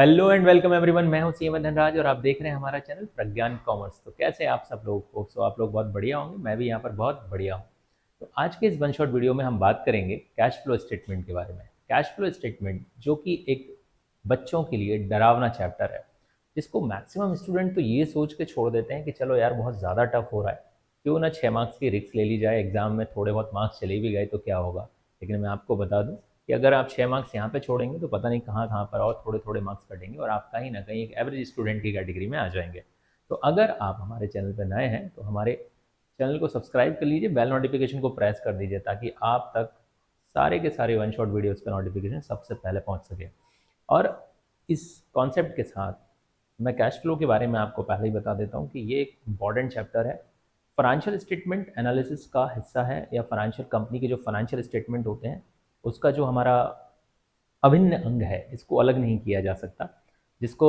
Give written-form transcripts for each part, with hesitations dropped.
Hello and welcome everyone. मैं हूं CM Dhanraj और आप देख रहे हैं हमारा चैनल प्रज्ञान कॉमर्स। तो कैसे आप सब लोग तो आप लोग बहुत बढ़िया होंगे, मैं भी यहाँ पर बहुत बढ़िया हूँ। तो आज के इस वन शॉट वीडियो में हम बात करेंगे कैश फ्लो स्टेटमेंट के बारे में। कैश फ्लो स्टेटमेंट जो कि एक बच्चों के लिए डरावना चैप्टर है, जिसको मैक्सिमम स्टूडेंट तो ये सोच के छोड़ देते हैं कि चलो यार बहुत ज़्यादा टफ हो रहा है, क्यों ना 6 मार्क्स की रिस्क ले ली जाए, एग्जाम में थोड़े बहुत मार्क्स चले भी गए तो क्या होगा। लेकिन मैं आपको बता दूं कि अगर आप 6 मार्क्स यहाँ पे छोड़ेंगे तो पता नहीं कहाँ कहाँ पर और थोड़े थोड़े मार्क्स कटेंगे और आप कहीं ना कहीं एक एवरेज स्टूडेंट की कैटेगरी में आ जाएंगे। तो अगर आप हमारे चैनल पर नए हैं तो हमारे चैनल को सब्सक्राइब कर लीजिए, बेल नोटिफिकेशन को प्रेस कर दीजिए ताकि आप तक सारे के सारे वन शॉट वीडियोज़ का नोटिफिकेशन सबसे पहले पहुँच सके। और इस कॉन्सेप्ट के साथ मैं कैश फ्लो के बारे में आपको पहले ही बता देता हूँ कि ये एक इम्पॉर्टेंट चैप्टर है। फाइनेंशियल स्टेटमेंट एनालिसिस का हिस्सा है, या फाइनेंशियल कंपनी के जो फाइनेंशियल स्टेटमेंट होते हैं उसका जो हमारा अभिन्न अंग है, इसको अलग नहीं किया जा सकता। जिसको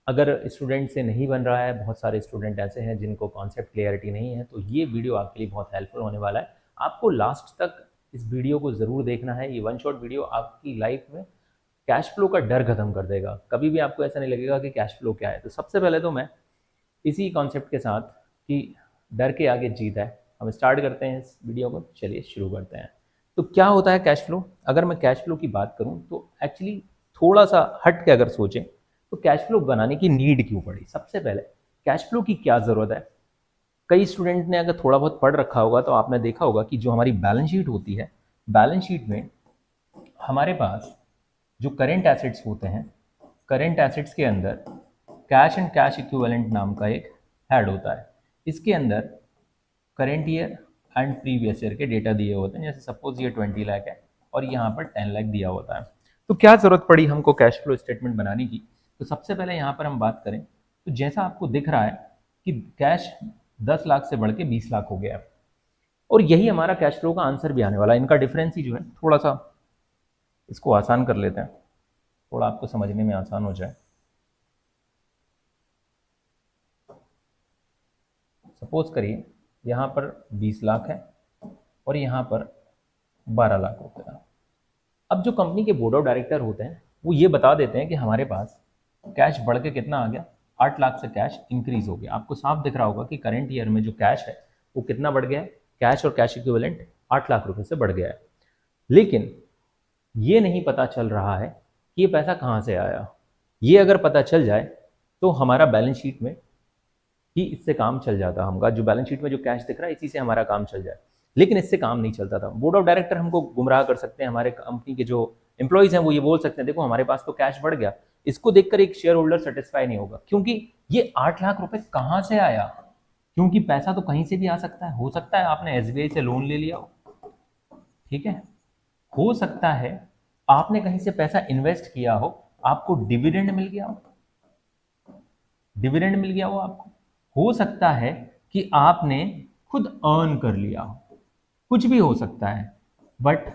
अगर स्टूडेंट से नहीं बन रहा है, बहुत सारे स्टूडेंट ऐसे हैं जिनको कॉन्सेप्ट क्लियरिटी नहीं है, तो ये वीडियो आपके लिए बहुत हेल्पफुल होने वाला है। आपको लास्ट तक इस वीडियो को ज़रूर देखना है। ये वन शॉट वीडियो आपकी लाइफ में कैश फ्लो का डर खत्म कर देगा। कभी भी आपको ऐसा नहीं लगेगा कि कैश फ्लो क्या है। तो सबसे पहले तो मैं इसी कॉन्सेप्ट के साथ कि डर के आगे जीत है, हम स्टार्ट करते हैं इस वीडियो को। चलिए शुरू करते हैं। तो क्या होता है कैश फ्लो? अगर मैं कैश फ्लो की बात करूं तो एक्चुअली थोड़ा सा हट के अगर सोचें तो कैश फ्लो बनाने की नीड क्यों पड़ी। सबसे पहले कैश फ्लो की क्या ज़रूरत है? कई स्टूडेंट ने अगर थोड़ा बहुत पढ़ रखा होगा तो आपने देखा होगा कि जो हमारी बैलेंस शीट होती है, बैलेंस शीट में हमारे पास जो करेंट एसेट्स होते हैं, करेंट एसेट्स के अंदर कैश एंड कैश इक्विवेलेंट नाम का एक हेड होता है। इसके अंदर current year and previous year के डेटा दिए होते हैं। जैसे सपोज ये 20 लाख है और यहाँ पर 10 लाख दिया होता है। तो क्या ज़रूरत पड़ी हमको कैश फ्लो स्टेटमेंट बनाने की? तो सबसे पहले यहाँ पर हम बात करें तो जैसा आपको दिख रहा है कि कैश 10 लाख से बढ़ के 20 लाख हो गया है, और यही हमारा कैश फ्लो का आंसर भी आने वाला है। इनका डिफरेंस ही जो है, थोड़ा सा इसको आसान कर लेते हैं, थोड़ा आपको समझने में आसान हो जाए। सपोज करिए यहाँ पर 20 लाख है और यहाँ पर 12 लाख रुपये। अब जो कंपनी के बोर्ड ऑफ डायरेक्टर होते हैं वो ये बता देते हैं कि हमारे पास कैश बढ़ के कितना आ गया, 8 लाख से कैश इंक्रीज हो गया। आपको साफ दिख रहा होगा कि करंट ईयर में जो कैश है वो कितना बढ़ गया है, कैश और कैश इक्विवेलेंट 8 लाख रुपए से बढ़ गया है। लेकिन ये नहीं पता चल रहा है कि ये पैसा कहाँ से आया। ये अगर पता चल जाए तो हमारा बैलेंस शीट में ही इससे काम चल जाता। हमका जो बैलेंस शीट में जो कैश दिख रहा है इसी से हमारा काम चल जाए, लेकिन इससे काम नहीं चलता था। बोर्ड ऑफ डायरेक्टर हमको गुमराह कर सकते हैं, हमारे कंपनी के जो एम्प्लॉयज़ हैं वो ये बोल सकते हैं देखो हमारे पास तो कैश बढ़ गया। इसको देखकर एक शेयर होल्डर सेटिस्फाई नहीं होगा, क्योंकि ये 8 लाख रुपए कहाँ से आया। क्योंकि पैसा तो कहीं से भी आ सकता है। हो सकता है आपने एसबीआई से लोन ले लिया हो, ठीक है, हो सकता है आपने कहीं से पैसा इन्वेस्ट किया हो, आपको डिविडेंड मिल गया हो, डिविडेंड मिल गया आपको। हो सकता है कि आपने खुद अर्न कर लिया हो, कुछ भी हो सकता है। बट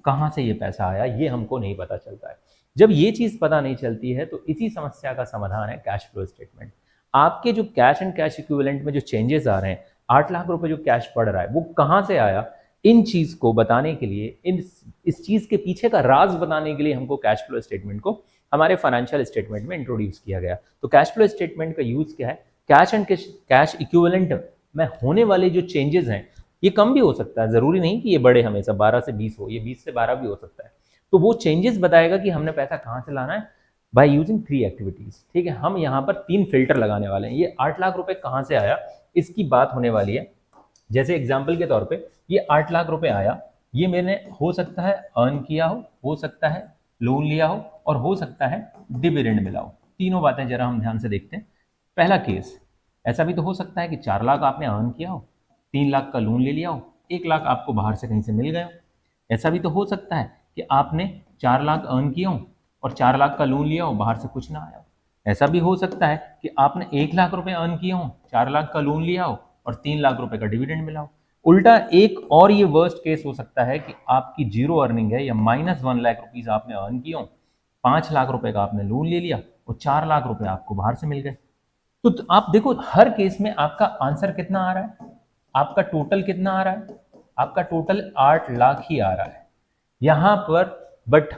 कहाँ से ये पैसा आया ये हमको नहीं पता चलता है। जब ये चीज़ पता नहीं चलती है तो इसी समस्या का समाधान है कैश फ्लो स्टेटमेंट। आपके जो कैश एंड कैश इक्विवेलेंट में जो चेंजेस आ रहे हैं, 8 लाख रुपए जो कैश पड़ रहा है वो कहाँ से आया, इन चीज़ को बताने के लिए, इस चीज़ के पीछे का राज बताने के लिए हमको कैश फ्लो स्टेटमेंट को हमारे फाइनेंशियल स्टेटमेंट में इंट्रोड्यूस किया गया। तो कैश फ्लो स्टेटमेंट का यूज़ क्या है? कैश एंड कैश इक्विवेलेंट में होने वाले जो चेंजेस हैं, ये कम भी हो सकता है, ज़रूरी नहीं कि ये बड़े हमेशा 12 से 20 हो, ये 20 से 12 भी हो सकता है। तो वो चेंजेस बताएगा कि हमने पैसा कहाँ से लाना है, बाय यूजिंग 3 एक्टिविटीज़। ठीक है, हम यहाँ पर 3 फिल्टर लगाने वाले हैं। ये 8 लाख रुपए कहाँ से आया इसकी बात होने वाली है। जैसे एग्जाम्पल के तौर पे ये 8 लाख रुपए आया, ये मैंने हो सकता है अर्न किया हो सकता है लोन लिया हो, और हो सकता है डिविडेंड मिला हो। तीनों बातें जरा हम ध्यान से देखते हैं। पहला केस, ऐसा भी तो हो सकता है कि 4 लाख आपने अर्न किया हो, 3 लाख का लोन ले लिया हो, 1 लाख आपको बाहर से कहीं से मिल गया हो। ऐसा भी तो हो सकता है कि आपने 4 लाख अर्न किए हो और 4 लाख का लोन लिया हो, बाहर से कुछ ना आया हो। ऐसा भी हो सकता है कि आपने 1 लाख रुपए अर्न किए हो, 4 लाख का लोन लिया हो और 3 लाख रुपए का डिविडेंड मिला हो। उल्टा एक और ये वर्स्ट केस हो सकता है कि आपकी जीरो अर्निंग है या -1 लाख रुपीज आपने अर्न किए हो, 5 लाख रुपए का आपने लोन ले लिया और 4 लाख रुपए आपको बाहर से मिल गए। तो आप देखो हर केस में आपका आंसर कितना आ रहा है, आपका टोटल कितना आ रहा है, आपका टोटल 8 लाख ही आ रहा है यहां पर। बट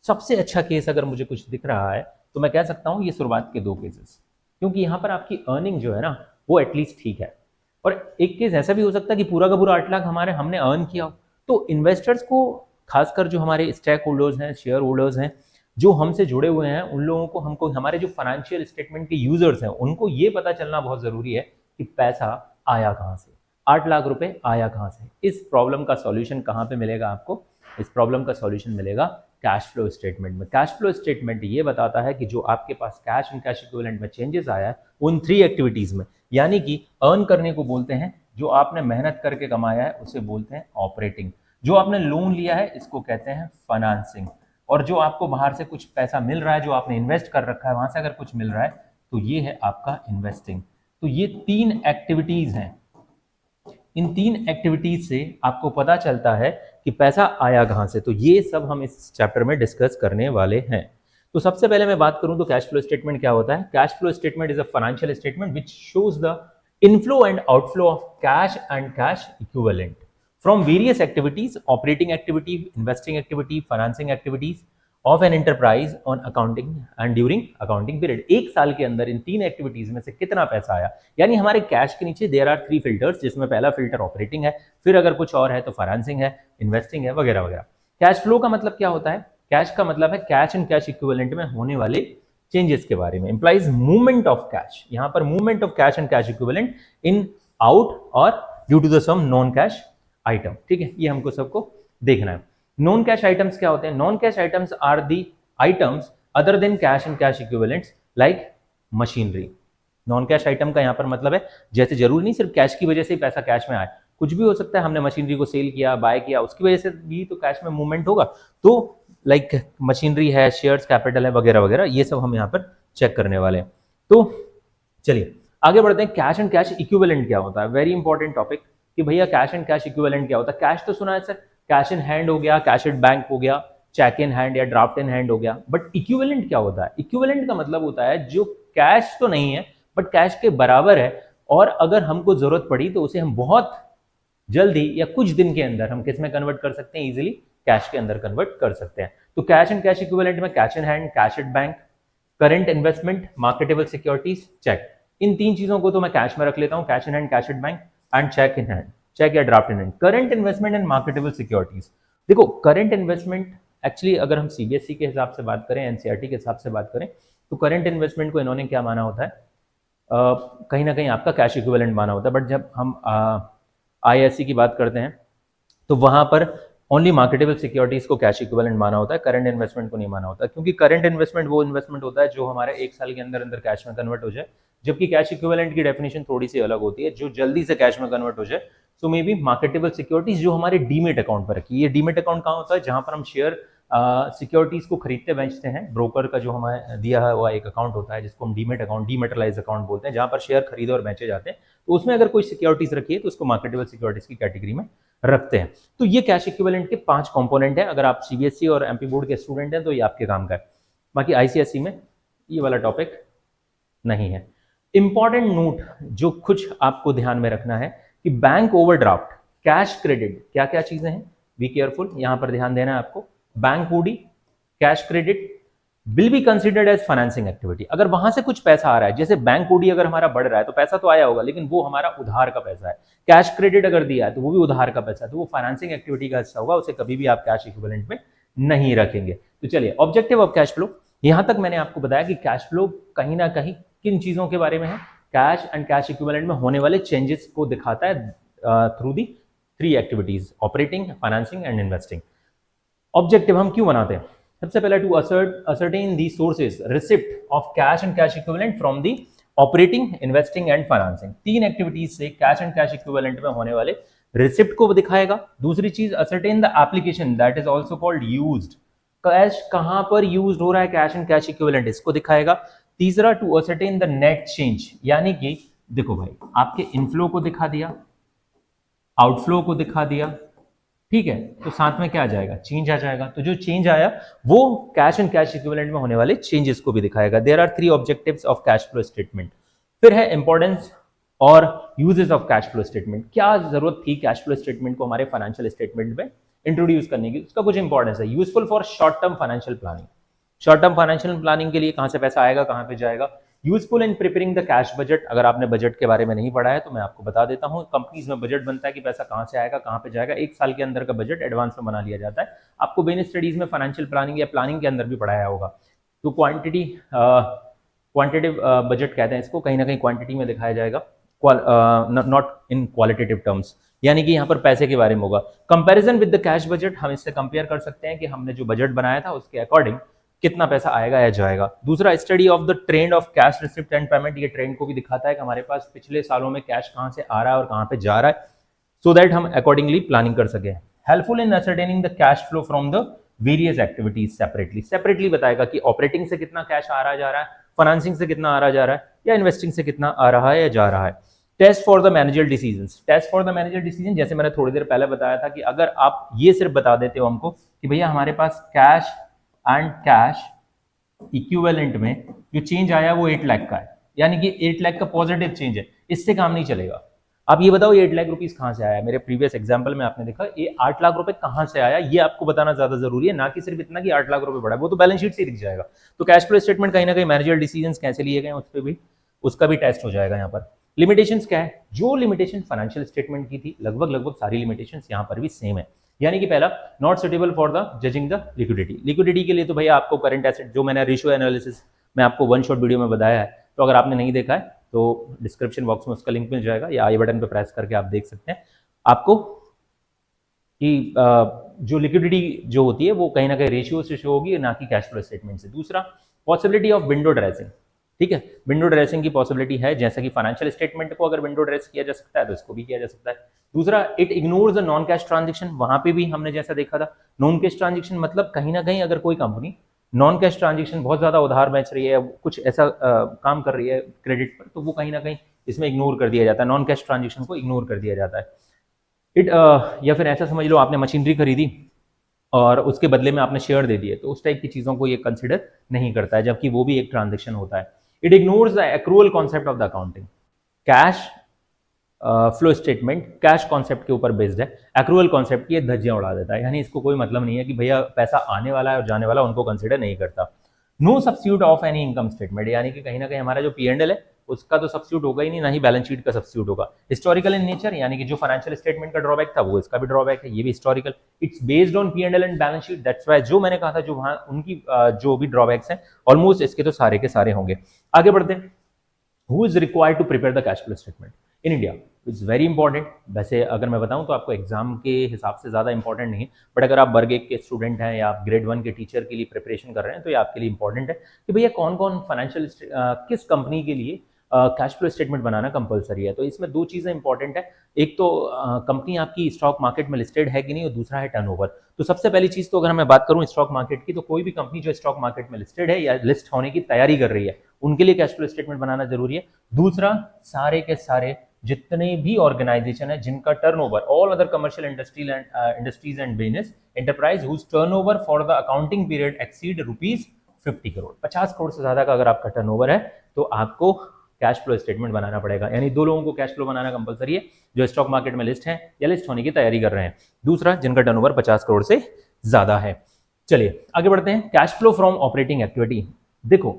सबसे अच्छा केस अगर मुझे कुछ दिख रहा है तो मैं कह सकता हूँ ये शुरुआत के 2 केसेस, क्योंकि यहाँ पर आपकी अर्निंग जो है ना वो एटलीस्ट ठीक है। और एक केस ऐसा भी हो सकता है कि पूरा का पूरा 8 लाख हमने अर्न किया हो। तो इन्वेस्टर्स को, खासकर जो हमारे स्टेक होल्डर्स हैं, शेयर होल्डर्स हैं, जो हमसे जुड़े हुए हैं, उन लोगों को, हमको, हमारे जो फाइनेंशियल स्टेटमेंट के यूजर्स हैं, उनको ये पता चलना बहुत जरूरी है कि पैसा आया कहाँ से, 8 लाख रुपए आया कहाँ से। इस प्रॉब्लम का सॉल्यूशन कहाँ पे मिलेगा आपको? इस प्रॉब्लम का सॉल्यूशन मिलेगा कैश फ्लो स्टेटमेंट में। कैश फ्लो स्टेटमेंट ये बताता है कि जो आपके पास कैश एंड कैश इक्विवेलेंट में चेंजेस आया है उन 3 एक्टिविटीज में, यानी कि अर्न करने को बोलते हैं, जो आपने मेहनत करके कमाया है उसे बोलते हैं ऑपरेटिंग, जो आपने लोन लिया है इसको कहते हैं फाइनेंसिंग, और जो आपको बाहर से कुछ पैसा मिल रहा है, जो आपने इन्वेस्ट कर रखा है, वहां से अगर कुछ मिल रहा है तो ये है आपका इन्वेस्टिंग। तो ये 3 एक्टिविटीज हैं। इन 3 एक्टिविटीज से आपको पता चलता है कि पैसा आया कहां से। तो ये सब हम इस चैप्टर में डिस्कस करने वाले हैं। तो सबसे पहले मैं बात करूं तो कैश फ्लो स्टेटमेंट क्या होता है? Cash flow statement is a financial statement which shows the inflow and outflow of cash and cash equivalent from various activities, operating activity, investing activity, financing activities of an enterprise on accounting and during accounting period। एक साल के अंदर इन 3 activities में से कितना पैसा आया, यानी हमारे कैश के नीचे देयर आर 3 फिल्टर्स, जिसमें पहला फिल्टर ऑपरेटिंग है, फिर अगर कुछ और है तो फाइनेंसिंग है, इन्वेस्टिंग है, वगैरह वगैरह। कैश फ्लो का मतलब क्या होता है? कैश का मतलब है कैश एंड कैश इक्विवेलेंट में होने वाले चेंजेस के बारे में, इंप्लाइज मूवमेंट ऑफ कैश। यहां पर movement of cash and cash equivalent in, out और due to the some non cash item. ठीक है, ये हमको सबको देखना है। नॉन कैश आइटम्स क्या होते हैं? Non cash items are the items other than cash and cash equivalents like machinery. Non cash item का यहाँ पर मतलब है, जैसे जरूरी नहीं सिर्फ कैश की वजह से ही पैसा कैश में आए, कुछ भी हो सकता है, हमने मशीनरी को सेल किया, बाय किया, उसकी वजह से भी तो कैश में मूवमेंट होगा। तो लाइक मशीनरी है, शेयर्स कैपिटल है, वगैरह वगैरह, ये सब हम यहाँ पर चेक करने वाले हैं। तो चलिए आगे बढ़ते हैं। कैश एंड कैश इक्विवेलेंट क्या होता है? वेरी इंपॉर्टेंट टॉपिक कि भैया कैश एंड कैश इक्विवेलेंट क्या होता है? कैश तो सुना है सर, कैश इन हैंड हो गया, कैश एट बैंक हो गया, चेक इन हैंड या ड्राफ्ट इन हैंड हो गया, बट इक्विवेलेंट क्या होता है? इक्विवेलेंट का मतलब होता है जो कैश तो नहीं है बट कैश के बराबर है, और अगर हमको जरूरत पड़ी तो उसे हम बहुत जल्दी या कुछ दिन के अंदर हम किस में कन्वर्ट कर सकते हैं? इजीली कैश के अंदर कन्वर्ट कर सकते हैं। तो कैश एंड कैश इक्विवेलेंट में cash in hand, cash at bank, current investment, marketable securities, cheque, इन 3 चीजों को तो मैं कैश में रख लेता हूं, cash in hand, cash at bank and cheque in hand, cheque या draft in hand. Current investment and marketable securities, देखो करंट इन्वेस्टमेंट एक्चुअली अगर हम सीबीएसई के हिसाब से बात करें, एनसीईआरटी के हिसाब से बात करें, तो करंट इन्वेस्टमेंट को इन्होंने क्या माना होता है? कहीं ना कहीं आपका कैश इक्विवेलेंट माना होता है, बट जब हम आईएससी की बात करते हैं तो वहां पर ओनली मार्केटेबल सिक्योरिटीज को कैश इक्विवेलेंट माना होता है, करंट इन्वेस्टमेंट को नहीं माना होता, क्योंकि करंट इन्वेस्टमेंट वो इन्वेस्टमेंट होता है जो हमारे 1 साल के अंदर अंदर कैश में कन्वर्ट हो जाए, जबकि कैश इक्विवेलेंट की डेफिनेशन थोड़ी सी अलग होती है, जो जल्दी से कैश में कन्वर्ट हो जाए। सो मे बी मार्केटेबल सिक्योरिटीज जो हमारे डीमेट अकाउंट पर रखी, ये डीमेट अकाउंट कहाँ होता है? जहां पर हम शेयर सिक्योरिटीज को खरीदते बेचते हैं। ब्रोकर का जो हमें दिया है वो एक अकाउंट होता है जिसको हम डीमेट अकाउंट, डीमेटलाइज अकाउंट बोलते हैं, जहां पर शेयर खरीदे और बेचे जाते हैं। तो उसमें अगर कोई सिक्योरिटीज रखी है तो उसको मार्केटेबल सिक्योरिटीज की कैटेगरी में रखते हैं। तो ये कैश इक्विवेलेंट के 5 कंपोनेंट हैं। अगर आप सीबीएसई और एमपी बोर्ड के स्टूडेंट हैं तो ये आपके काम का है, बाकी आईसीएसई में ये वाला टॉपिक नहीं है। इंपॉर्टेंट नोट जो कुछ आपको ध्यान में रखना है कि बैंक ओवरड्राफ्ट, कैश क्रेडिट, क्या क्या चीजें हैं, बी केयरफुल, यहां पर ध्यान देना है आपको। Bank OD, cash credit will be considered as financing activity. अगर वहां से कुछ पैसा आ रहा है, जैसे बैंक ओडी अगर हमारा बढ़ रहा है तो पैसा तो आया होगा, लेकिन वो हमारा उधार का पैसा है। कैश क्रेडिट अगर दिया है तो वो भी उधार का पैसा है, तो वो फाइनेंसिंग एक्टिविटी का हिस्सा होगा, उसे कभी भी आप कैश इक्विवेलेंट में नहीं रखेंगे। तो चलिए, ऑब्जेक्टिव ऑफ कैश फ्लो, यहां तक मैंने आपको बताया कि कैश फ्लो कहीं ना कहीं किन चीजों के बारे में है? कैश एंड कैश इक्विवेलेंट में होने वाले चेंजेस को दिखाता है through the 3 activities, operating, financing and investing. Objective हम क्यों बनाते हैं? सबसे पहले to ascertain the sources receipt of cash and cash equivalent from the operating, investing and financing। 3 activities से कैश एंड कैश इक्विवेलेंट में होने वाले रिसिप्ट को दिखाएगा। दूसरी चीज, ascertain the application that is also called used, cash कहां पर यूज हो रहा है, कैश एंड कैश इक्विवेलेंट, इसको दिखाएगा। तीसरा, to ascertain the net change, यानी कि देखो भाई आपके इनफ्लो को दिखा दिया, आउटफ्लो को दिखा दिया, ठीक है, तो साथ में क्या आ जाएगा? चेंज आ जाएगा। तो जो चेंज आया वो कैश एंड कैश इक्विवेलेंट में होने वाले चेंजेस को भी दिखाएगा। There are 3 objectives of cash flow statement. फिर है इंपॉर्टेंस और uses of cash flow statement. क्या जरूरत थी कैश फ्लो स्टेटमेंट को हमारे फाइनेंशियल स्टेटमेंट में इंट्रोड्यूस करने की, उसका कुछ इंपॉर्टेंस है। Useful for short term financial planning, short term financial planning के लिए कहां से पैसा आएगा, कहां पे जाएगा। Useful in preparing the cash budget, अगर आपने बजट के बारे में नहीं पढ़ा है तो मैं आपको बता देता हूं, कंपनीज में बजट बनता है कि पैसा कहां से आएगा, कहां पे जाएगा, एक साल के अंदर का बजट एडवांस में बना लिया जाता है। आपको बिजनेस स्टडीज में फाइनेंशियल प्लानिंग या प्लानिंग के अंदर भी पढ़ाया होगा। तो क्वांटिटिव बजट कहते हैं इसको, कहीं ना कहीं क्वांटिटी में दिखाया जाएगा, नॉट इन क्वालिटेटिव टर्म्स, यानी कि यहाँ पर पैसे के बारे में होगा। Comparison with the cash budget, हम इससे कंपेयर कर सकते हैं कि हमने जो बजट बनाया था उसके अकॉर्डिंग कितना पैसा आएगा या जाएगा। दूसरा, study of the trend of cash receipt and payment, ये ट्रेंड को भी दिखाता है कि हमारे पास पिछले सालों में कैश कहां से आ रहा है और कहां पे जा रहा है, सो दैट हम अकॉर्डिंगली प्लानिंग कर सके। Helpful in ascertaining the cash flow from the various activities separately, separately बताएगा कि ऑपरेटिंग से कितना कैश आ रहा जा रहा है, फाइनेंसिंग से कितना आ रहा जा रहा है, या इन्वेस्टिंग से कितना आ रहा है या जा रहा है। Test for the manager decisions, test for the manager decision, जैसे मैंने थोड़ी देर पहले बताया था कि अगर आप ये सिर्फ बता देते हो हमको कि भैया हमारे पास कैश एंड कैश इक्विवेलेंट में जो चेंज आया वो 8 लाख का है, यानी कि 8 लाख का पॉजिटिव चेंज है, इससे काम नहीं चलेगा। आप ये बताओ ये 8 लाख रुपीस कहां से आया। मेरे प्रीवियस एग्जांपल में आपने देखा ये 8 लाख रुपए कहां से आया, ये आपको बताना ज्यादा जरूरी है, ना कि सिर्फ इतना कि 8 लाख रुपए बढ़ा, वो तो बैलेंस शीट से दिख जाएगा। तो कैश फ्लो स्टेटमेंट कहीं ना कहीं मैनेजर डिसीजंस कैसे लिए गए उस पर भी, उसका भी टेस्ट हो जाएगा। यहाँ पर लिमिटेशंस क्या है, जो लिमिटेशन फाइनेंशियल स्टेटमेंट की थी लगभग लगभग सारी लिमिटेशंस यहाँ पर भी सेम है। यानी कि पहला, not suitable for the judging the liquidity, liquidity के लिए तो भैया आपको करंट एसेट, जो मैंने रेशियो एनालिसिस मैं आपको वन शॉट वीडियो में बताया है, तो अगर आपने नहीं देखा है तो डिस्क्रिप्शन बॉक्स में उसका लिंक मिल जाएगा, या आई बटन पर प्रेस करके आप देख सकते हैं आपको कि जो लिक्विडिटी जो होती है वो कहीं ना कहीं रेशियो से शो होगी, ना कि कैश फ्लो स्टेटमेंट से। दूसरा, पॉसिबिलिटी ऑफ विंडो ड्रेसिंग, ठीक है, विंडो ड्रेसिंग की पॉसिबिलिटी है, जैसा कि फाइनेंशियल स्टेटमेंट को अगर विंडो ड्रेस किया जा सकता है तो इसको भी किया जा सकता है। दूसरा, it ignores the non cash transaction, वहां पे भी हमने जैसा देखा था नॉन कैश ट्रांजेक्शन मतलब कहीं ना कहीं अगर कोई कंपनी नॉन कैश ट्रांजेक्शन बहुत ज्यादा उधार बेच रही है, कुछ ऐसा काम कर रही है क्रेडिट पर, तो वो कहीं ना कहीं इसमें इग्नोर कर दिया जाता है, नॉन कैश ट्रांजेक्शन को इग्नोर कर दिया जाता है। या फिर ऐसा समझ लो आपने मशीनरी खरीदी और उसके बदले में आपने शेयर दे दिए, तो उस टाइप की चीजों को ये कंसिडर नहीं करता है, जबकि वो भी एक ट्रांजेक्शन होता है। It ignores the accrual concept of the accounting, cash flow statement cash concept के ऊपर बेस्ड है, एक्रूअल कॉन्सेप्ट की धज्जियां उड़ा देता है, यानी इसको कोई मतलब नहीं है कि भैया पैसा आने वाला है और जाने वाला, उनको कंसिडर नहीं करता। No substitute of any income statement, यानी कि कहीं ना कहीं हमारा जो P&L है उसका तो सब्स्टिट्यूट होगा ही नहीं, ना ही बैलेंस शीट का सब्स्टिट्यूट होगा। हिस्टोरिकल इन नेचर, यानी कि जो फाइनेंशियल स्टेटमेंट का ड्रॉबैक था वो इसका भी ड्रॉबैक है, ये भी historical. It's based on P&L and balance sheet, that's why जो मैंने कहा था जो वहां उनकी जो भी ड्रॉबैक्स हैं ऑलमोस्ट इसके तो सारे के सारे होंगे। आगे बढ़ते हैं, who is required to prepare the cash flow statement in India, it's very important. वैसे अगर मैं बताऊं तो आपको एग्जाम के हिसाब से ज़्यादा इंपॉर्टेंट नहीं, बट अगर आप वर्ग 1 के स्टूडेंट हैं या आप ग्रेड 1 के टीचर के लिए प्रिपरेशन कर रहे हैं तो ये आपके लिए इंपॉर्टेंट है कि भैया कौन कौन फाइनेंशियल किस कंपनी के लिए कैश फ्लो स्टेटमेंट बनाना कंपलसरी है। तो इसमें दो चीज़ें इंपॉर्टेंट है, एक तो कंपनी आपकी स्टॉक मार्केट में लिस्टेड है कि नहीं, और दूसरा है टर्नओवर। तो सबसे पहली चीज़ तो अगर मैं बात करूं स्टॉक मार्केट की, तो कोई भी कंपनी जो स्टॉक मार्केट में लिस्टेड है या लिस्ट होने की तैयारी कर रही है उनके लिए कैश फ्लो स्टेटमेंट बनाना जरूरी है। दूसरा, सारे के सारे जितने भी ऑर्गेनाइजेशन है जिनका turnover, all other commercial industries and business enterprise whose turnover for the accounting period exceed ₹50 crore, 50 crore से ज्यादा का अगर आपका टर्नओवर है तो आपको कैश फ्लो स्टेटमेंट बनाना पड़ेगा। यानी दो लोगों को कैश फ्लो बनाना कंपलसरी है, जो स्टॉक मार्केट में लिस्ट है या लिस्ट होने की तैयारी कर रहे हैं, दूसरा जिनका टर्नओवर 50 करोड़ से ज्यादा है। चलिए आगे बढ़ते हैं, cash flow from operating activity. देखो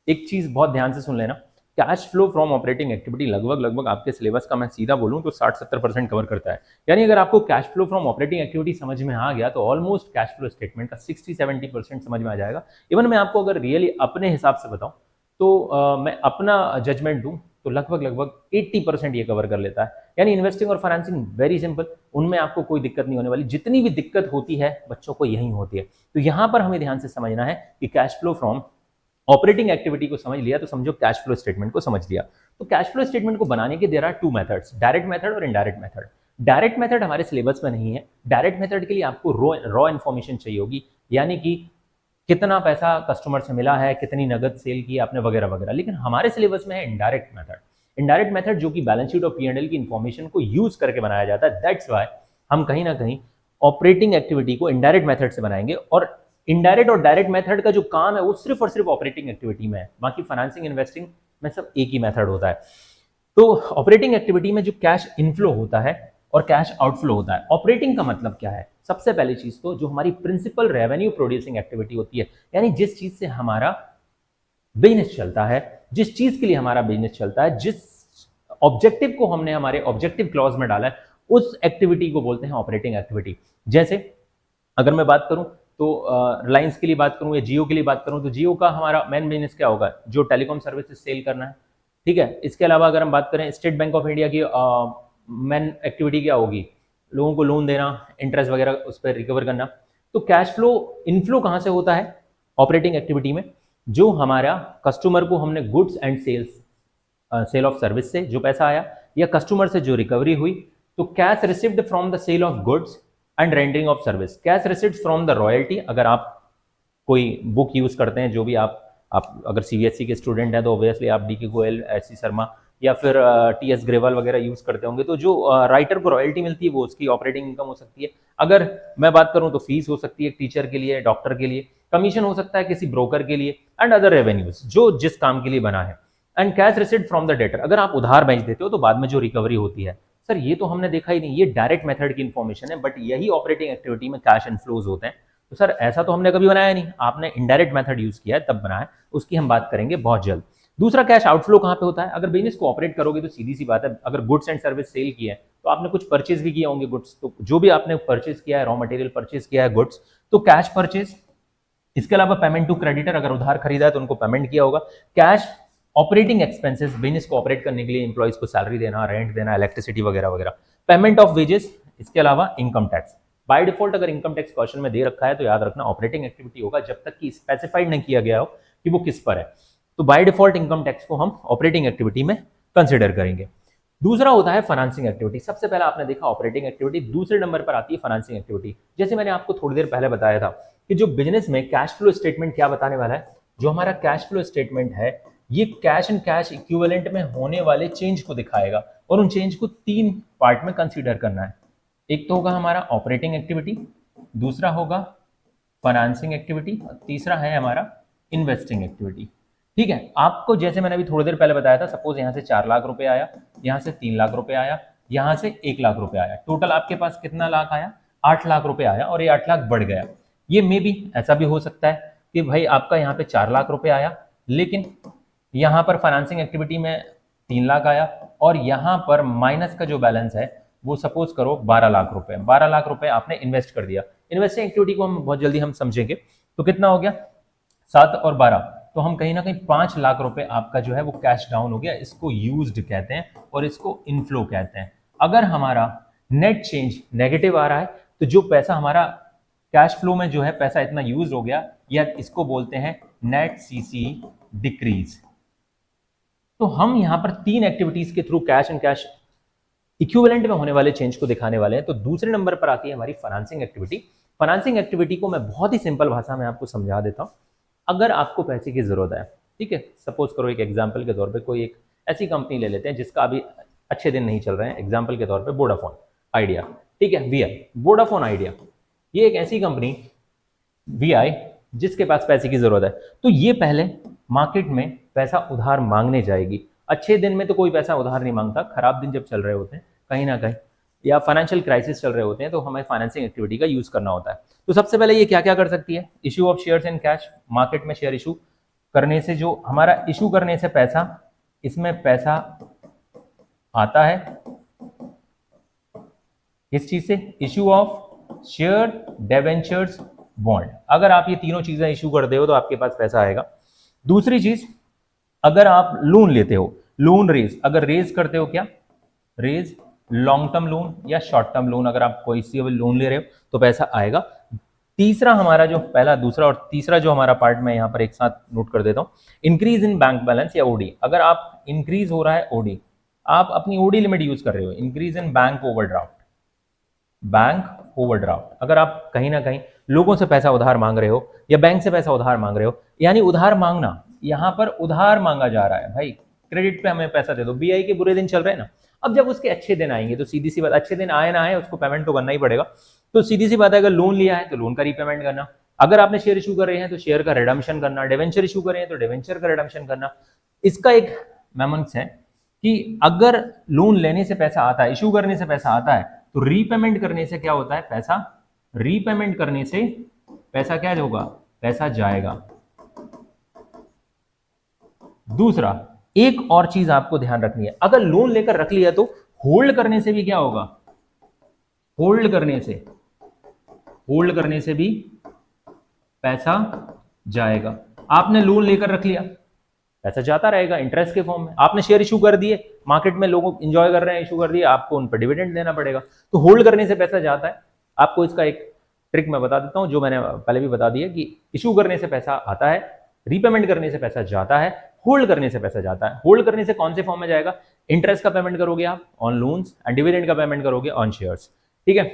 एक चीज बहुत ध्यान से सुन लेना, cash flow from operating activity लगभग आपके सिलेबस का मैं सीधा बोलूं तो 60-70% कवर करता है। यानी अगर आपको cash flow from operating activity समझ में आ गया तो ऑलमोस्ट कैश फ्लो स्टेटमेंट का 60-70% समझ में आ जाएगा। इवन मैं आपको अगर रियली अपने हिसाब से बताऊं तो मैं अपना जजमेंट दूं तो लगभग 80% ये कवर कर लेता है। यानी इन्वेस्टिंग और फाइनेंसिंग वेरी सिंपल, उनमें आपको कोई दिक्कत नहीं होने वाली, जितनी भी दिक्कत होती है बच्चों को यही होती है। तो यहां पर हमें ध्यान से समझना है कि cash flow from operating activity को समझ लिया तो समझो कैश फ्लो स्टेटमेंट को समझ लिया। तो कैश फ्लो स्टेटमेंट को बनाने के there are 2 methods, direct method और इनडायरेक्ट मेथड। डायरेक्ट मेथड हमारे सिलेबस में नहीं है, डायरेक्ट मेथड के लिए आपको रॉ इन्फॉर्मेशन चाहिए होगी, यानी कि कितना पैसा कस्टमर से मिला है, कितनी नगद सेल की आपने वगैरह वगैरह। लेकिन हमारे सिलेबस में है इनडायरेक्ट मेथड, इनडायरेक्ट मेथड जो कि बैलेंस शीट और P&L की इन्फॉर्मेशन को यूज करके बनाया जाता है। दैट्स वाई हम कहीं ना कहीं ऑपरेटिंग एक्टिविटी को इनडायरेक्ट मेथड से बनाएंगे, और इनडायरेक्ट और डायरेक्ट मेथड का जो काम है वो सिर्फ और सिर्फ ऑपरेटिंग एक्टिविटी में है, बाकी फाइनेंसिंग इन्वेस्टिंग में सब एक ही मेथड होता है। तो ऑपरेटिंग एक्टिविटी में जो कैश इनफ्लो होता है और कैश आउटफ्लो होता है, ऑपरेटिंग का मतलब क्या है, सबसे पहली चीज तो जो हमारी प्रिंसिपल रेवेन्यू प्रोड्यूसिंग एक्टिविटी होती है, यानी जिस चीज से हमारा बिजनेस चलता है, जिस चीज के लिए हमारा बिजनेस चलता है, जिस ऑब्जेक्टिव को हमने हमारे ऑब्जेक्टिव क्लॉज में डाला है, उस एक्टिविटी को बोलते हैं ऑपरेटिंग एक्टिविटी। जैसे अगर मैं बात करूं तो रिलायंस के लिए बात करूं या जियो के लिए बात करूं तो जियो का हमारा मेन बिजनेस क्या होगा, जो टेलीकॉम सर्विसेज सेल करना है, ठीक है। इसके अलावा अगर हम बात करें स्टेट बैंक ऑफ इंडिया की मेन एक्टिविटी क्या होगी, लोगों को लोन देना, इंटरेस्ट वगैरह उस पर रिकवर करना। तो कैश फ्लो इनफ्लो कहाँ से होता है, ऑपरेटिंग एक्टिविटी में। जो हमारा कस्टमर को हमने goods and sale of service से जो पैसा आया, या कस्टमर से जो रिकवरी हुई, तो cash received from the sale of goods and rendering of service, cash received from the royalty. अगर आप कोई बुक यूज करते हैं, जो भी आप अगर सीबीएसई के स्टूडेंट हैं तो ऑब्वियसली आप डी के गोयल, एस सी शर्मा या फिर टी एस ग्रेवाल वगैरह यूज करते होंगे, तो जो राइटर को रॉयल्टी मिलती है वो उसकी ऑपरेटिंग इनकम हो सकती है। अगर मैं बात करूं तो फीस हो सकती है टीचर के लिए, डॉक्टर के लिए, कमीशन हो सकता है किसी ब्रोकर के लिए, एंड अदर रेवेन्यूज जो जिस काम के लिए बना है। And cash received from the debtor, अगर आप उधार बेच देते हो तो बाद में जो रिकवरी होती है। सर ये तो हमने देखा ही नहीं, ये डायरेक्ट मेथड की इन्फॉर्मेशन है, बट यही ऑपरेटिंग एक्टिविटी में कैश इनफ्लोज होते हैं। तो सर ऐसा तो हमने कभी बनाया नहीं, आपने इनडायरेक्ट मेथड यूज किया है तब बनाया, उसकी हम बात करेंगे बहुत जल्द। दूसरा कैश आउटफ्लो कहाँ पे होता है, अगर बिजनेस को ऑपरेट करोगे तो सीधी सी बात है, अगर गुड्स एंड सर्विस सेल किया है तो आपने कुछ परचेज भी किया होंगे गुड्स, तो जो भी आपने परचेज किया है, रॉ मटेरियल परचेज किया है, गुड्स, तो कैश परचेज। इसके अलावा पेमेंट टू क्रेडिटर, अगर उधार खरीदा है तो उनको पेमेंट किया होगा। कैश ऑपरेटिंग एक्सपेंसेस, बिजनेस को ऑपरेट करने के लिए एम्प्लॉइज को सैलरी देना, रेंट देना, इलेक्ट्रिसिटी वगैरह वगैरह। पेमेंट ऑफ वेजेस, इसके अलावा इनकम टैक्स। बाय डिफॉल्ट अगर इनकम टैक्स क्वेश्चन में दे रखा है तो याद रखना ऑपरेटिंग एक्टिविटी होगा, जब तक कि स्पेसिफाइड नहीं किया गया हो कि वो किस पर है। तो बाय डिफॉल्ट इनकम टैक्स को हम ऑपरेटिंग एक्टिविटी में कंसिडर करेंगे। दूसरा होता है फाइनेंसिंग एक्टिविटी। सबसे पहले आपने देखा ऑपरेटिंग एक्टिविटी, दूसरे नंबर पर आती है फाइनेंसिंग एक्टिविटी। जैसे मैंने आपको थोड़ी देर पहले बताया था कि जो बिजनेस में कैश फ्लो स्टेटमेंट क्या बताने वाला है, जो हमारा कैश फ्लो स्टेटमेंट है ये कैश एंड कैश इक्विवेलेंट में होने वाले चेंज को दिखाएगा, और उन चेंज को 3 पार्ट में कंसीडर करना है। एक तो होगा हमारा ऑपरेटिंग एक्टिविटी, दूसरा होगा फाइनेंसिंग एक्टिविटी, और तीसरा है हमारा इन्वेस्टिंग एक्टिविटी। ठीक है, आपको जैसे मैंने अभी थोड़ी देर पहले बताया था, सपोज यहाँ से 4 लाख रुपए आया, यहाँ से 3 लाख रुपए आया, यहाँ से 1 लाख रुपए आया, टोटल आपके पास कितना लाख आया, 8 लाख रुपए आया, और ये 8 लाख बढ़ गया। ये मे भी ऐसा भी हो सकता है कि भाई आपका यहाँ पे 4 लाख रुपए आया, लेकिन यहाँ पर फाइनेंसिंग एक्टिविटी में 3 लाख आया, और यहाँ पर माइनस का जो बैलेंस है वो सपोज करो 12 लाख रुपए, 12 लाख रुपए आपने इन्वेस्ट कर दिया। इन्वेस्टिंग एक्टिविटी को हम बहुत जल्दी हम समझेंगे, तो कितना हो गया 7 और 12, तो हम कहीं ना कहीं 5 लाख रुपए आपका जो है वो कैश डाउन हो गया। इसको यूज्ड कहते हैं और इसको इनफ्लो कहते हैं। अगर हमारा नेट चेंज नेगेटिव आ रहा है तो जो पैसा हमारा कैश फ्लो में जो है पैसा इतना यूज हो गया, या इसको बोलते हैं नेट सीसी डिक्रीज। तो हम यहां पर 3 एक्टिविटीज के through cash and cash equivalent में होने वाले चेंज को दिखाने वाले हैं। तो दूसरे नंबर पर आती है हमारी फाइनेंसिंग एक्टिविटी। फाइनेंसिंग एक्टिविटी को मैं बहुत ही सिंपल भाषा में आपको समझा देता हूं। अगर आपको पैसे की जरूरत है, ठीक है, सपोज करो एक एग्जांपल के तौर पे कोई एक ऐसी कंपनी ले लेते हैं जिसका अभी अच्छे दिन नहीं चल रहे हैं, एग्जांपल के तौर पे वोडाफोन आइडिया, ठीक है, वीआई, वोडाफोन आइडिया, ये एक ऐसी कंपनी वीआई जिसके पास पैसे की जरूरत है। तो ये पहले मार्केट में पैसा उधार मांगने जाएगी। अच्छे दिन में तो कोई पैसा उधार नहीं मांगता, खराब दिन जब चल रहे होते हैं कहीं ना कहीं, या फाइनेंशियल क्राइसिस चल रहे होते हैं, तो हमें फाइनेंसिंग एक्टिविटी का यूज करना होता है। तो सबसे पहले ये क्या क्या कर सकती है, issue of shares in cash, market में शेयर इशू करने से जो हमारा इशू करने से पैसा, इसमें पैसा आता है किस चीज से, issue of share, debentures, bond. अगर आप ये तीनों चीजें इशू करते हो तो आपके पास पैसा आएगा। दूसरी चीज, अगर आप लोन लेते हो, लोन रेज, अगर रेज करते हो, क्या रेज लॉन्ग टर्म लोन या शॉर्ट टर्म लोन, अगर आप कोई सी लोन ले रहे हो तो पैसा आएगा। तीसरा हमारा जो पहला, दूसरा और तीसरा जो हमारा पार्ट में यहां पर एक साथ नोट कर देता हूं, इंक्रीज इन बैंक बैलेंस या ओडी। अगर आप इंक्रीज हो रहा है ओडी, आप अपनी ओडी लिमिट यूज कर रहे हो, increase in bank overdraft, bank overdraft, अगर आप कहीं ना कहीं लोगों से पैसा उधार मांग रहे हो या बैंक से पैसा उधार मांग रहे हो, यानी उधार मांगना, यहां पर उधार मांगा जा रहा है, भाई क्रेडिट पे हमें पैसा दे दो। बीआई के बुरे दिन चल रहे हैं ना, अब जब उसके अच्छे दिन आएंगे तो सीधी सी बात, अच्छे दिन आए ना आए उसको पेमेंट तो करना ही पड़ेगा। तो सीधी सी बात है, अगर लोन लिया है तो लोन का रीपेमेंट करना, अगर आपने शेयर इशू कर रहे हैं तो शेयर का रिडम्पशन करना, डिवेंचर इशू कर रहे हैं तो डिवेंचर का रिडम्पशन करना। इसका एक मेमोरिक्स है कि अगर लोन लेने से पैसा आता है, इशू करने से पैसा आता है, तो रीपेमेंट करने से क्या होता है, पैसा रीपेमेंट करने से पैसा क्या होगा, पैसा जाएगा। दूसरा, एक और चीज आपको ध्यान रखनी है, अगर लोन लेकर रख लिया तो होल्ड करने से भी क्या होगा, होल्ड करने से, होल्ड करने से भी पैसा जाएगा। आपने लोन लेकर रख लिया, पैसा जाता रहेगा इंटरेस्ट के फॉर्म में। आपने शेयर इशू कर दिए, मार्केट में लोग इंजॉय कर रहे हैं, इशू कर दिए, आपको उन पर डिविडेंड देना पड़ेगा। तो होल्ड करने से पैसा जाता है। आपको इसका एक ट्रिक मैं बता देता हूं, जो मैंने पहले भी बता दिया कि इशू करने से पैसा आता है, रीपेमेंट करने से पैसा जाता है, होल्ड करने से पैसा जाता है। होल्ड करने से कौन से फॉर्म में जाएगा, इंटरेस्ट का पेमेंट करोगे आप ऑन लोन्स एंड डिविडेंड का पेमेंट करोगे ऑन शेयर्स। ठीक है,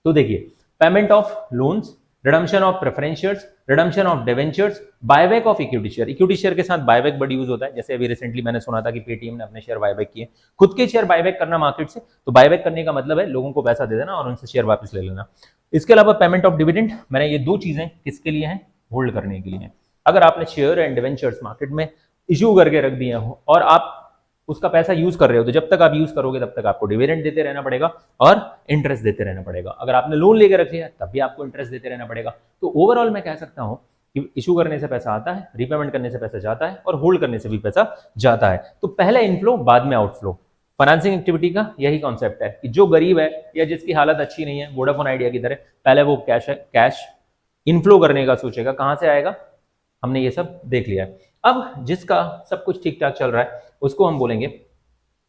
तो देखिए, payment of loans, redemption of preference shares, redemption of debentures, buyback of equity share. Equity share के साथ बायबैक बड़ी यूज होता है, जैसे अभी रिसेंटली मैंने सुना था कि पेटीएम ने अपने शेयर बायबैक किए। खुद के शेयर बायबैक करना मार्केट से, तो बायबैक करने का मतलब है लोगों को पैसा दे देना और उनसे शेयर वापस ले लेना। इसके अलावा पेमेंट ऑफ डिविडेंड, मैंने ये दो चीजें किसके लिए हैं, होल्ड करने के लिए हैं। अगर आपने शेयर एंड डिवेंचर्स मार्केट में इशू करके रख दिए हो और आप उसका पैसा यूज कर रहे हो, तो जब तक आप यूज करोगे तब तक आपको डिविडेंड देते रहना पड़ेगा और इंटरेस्ट देते रहना पड़ेगा। अगर आपने लोन लेकर रख लिया तब भी आपको इंटरेस्ट देते रहना पड़ेगा। तो ओवरऑल मैं कह सकता हूं कि इशू करने से पैसा आता है, रीपेमेंट करने से पैसा जाता है और होल्ड करने से भी पैसा जाता है। तो पहले इनफ्लो बाद में आउटफ्लो। फाइनेंसिंग एक्टिविटी का यही कॉन्सेप्ट है कि जो गरीब है या जिसकी हालत अच्छी नहीं है, वोडाफोन आइडिया की तरह, पहले वो कैश इनफ्लो करने का सोचेगा, कहां से आएगा, हमने ये सब देख लिया है। अब जिसका सब कुछ ठीक ठाक चल रहा है उसको हम बोलेंगे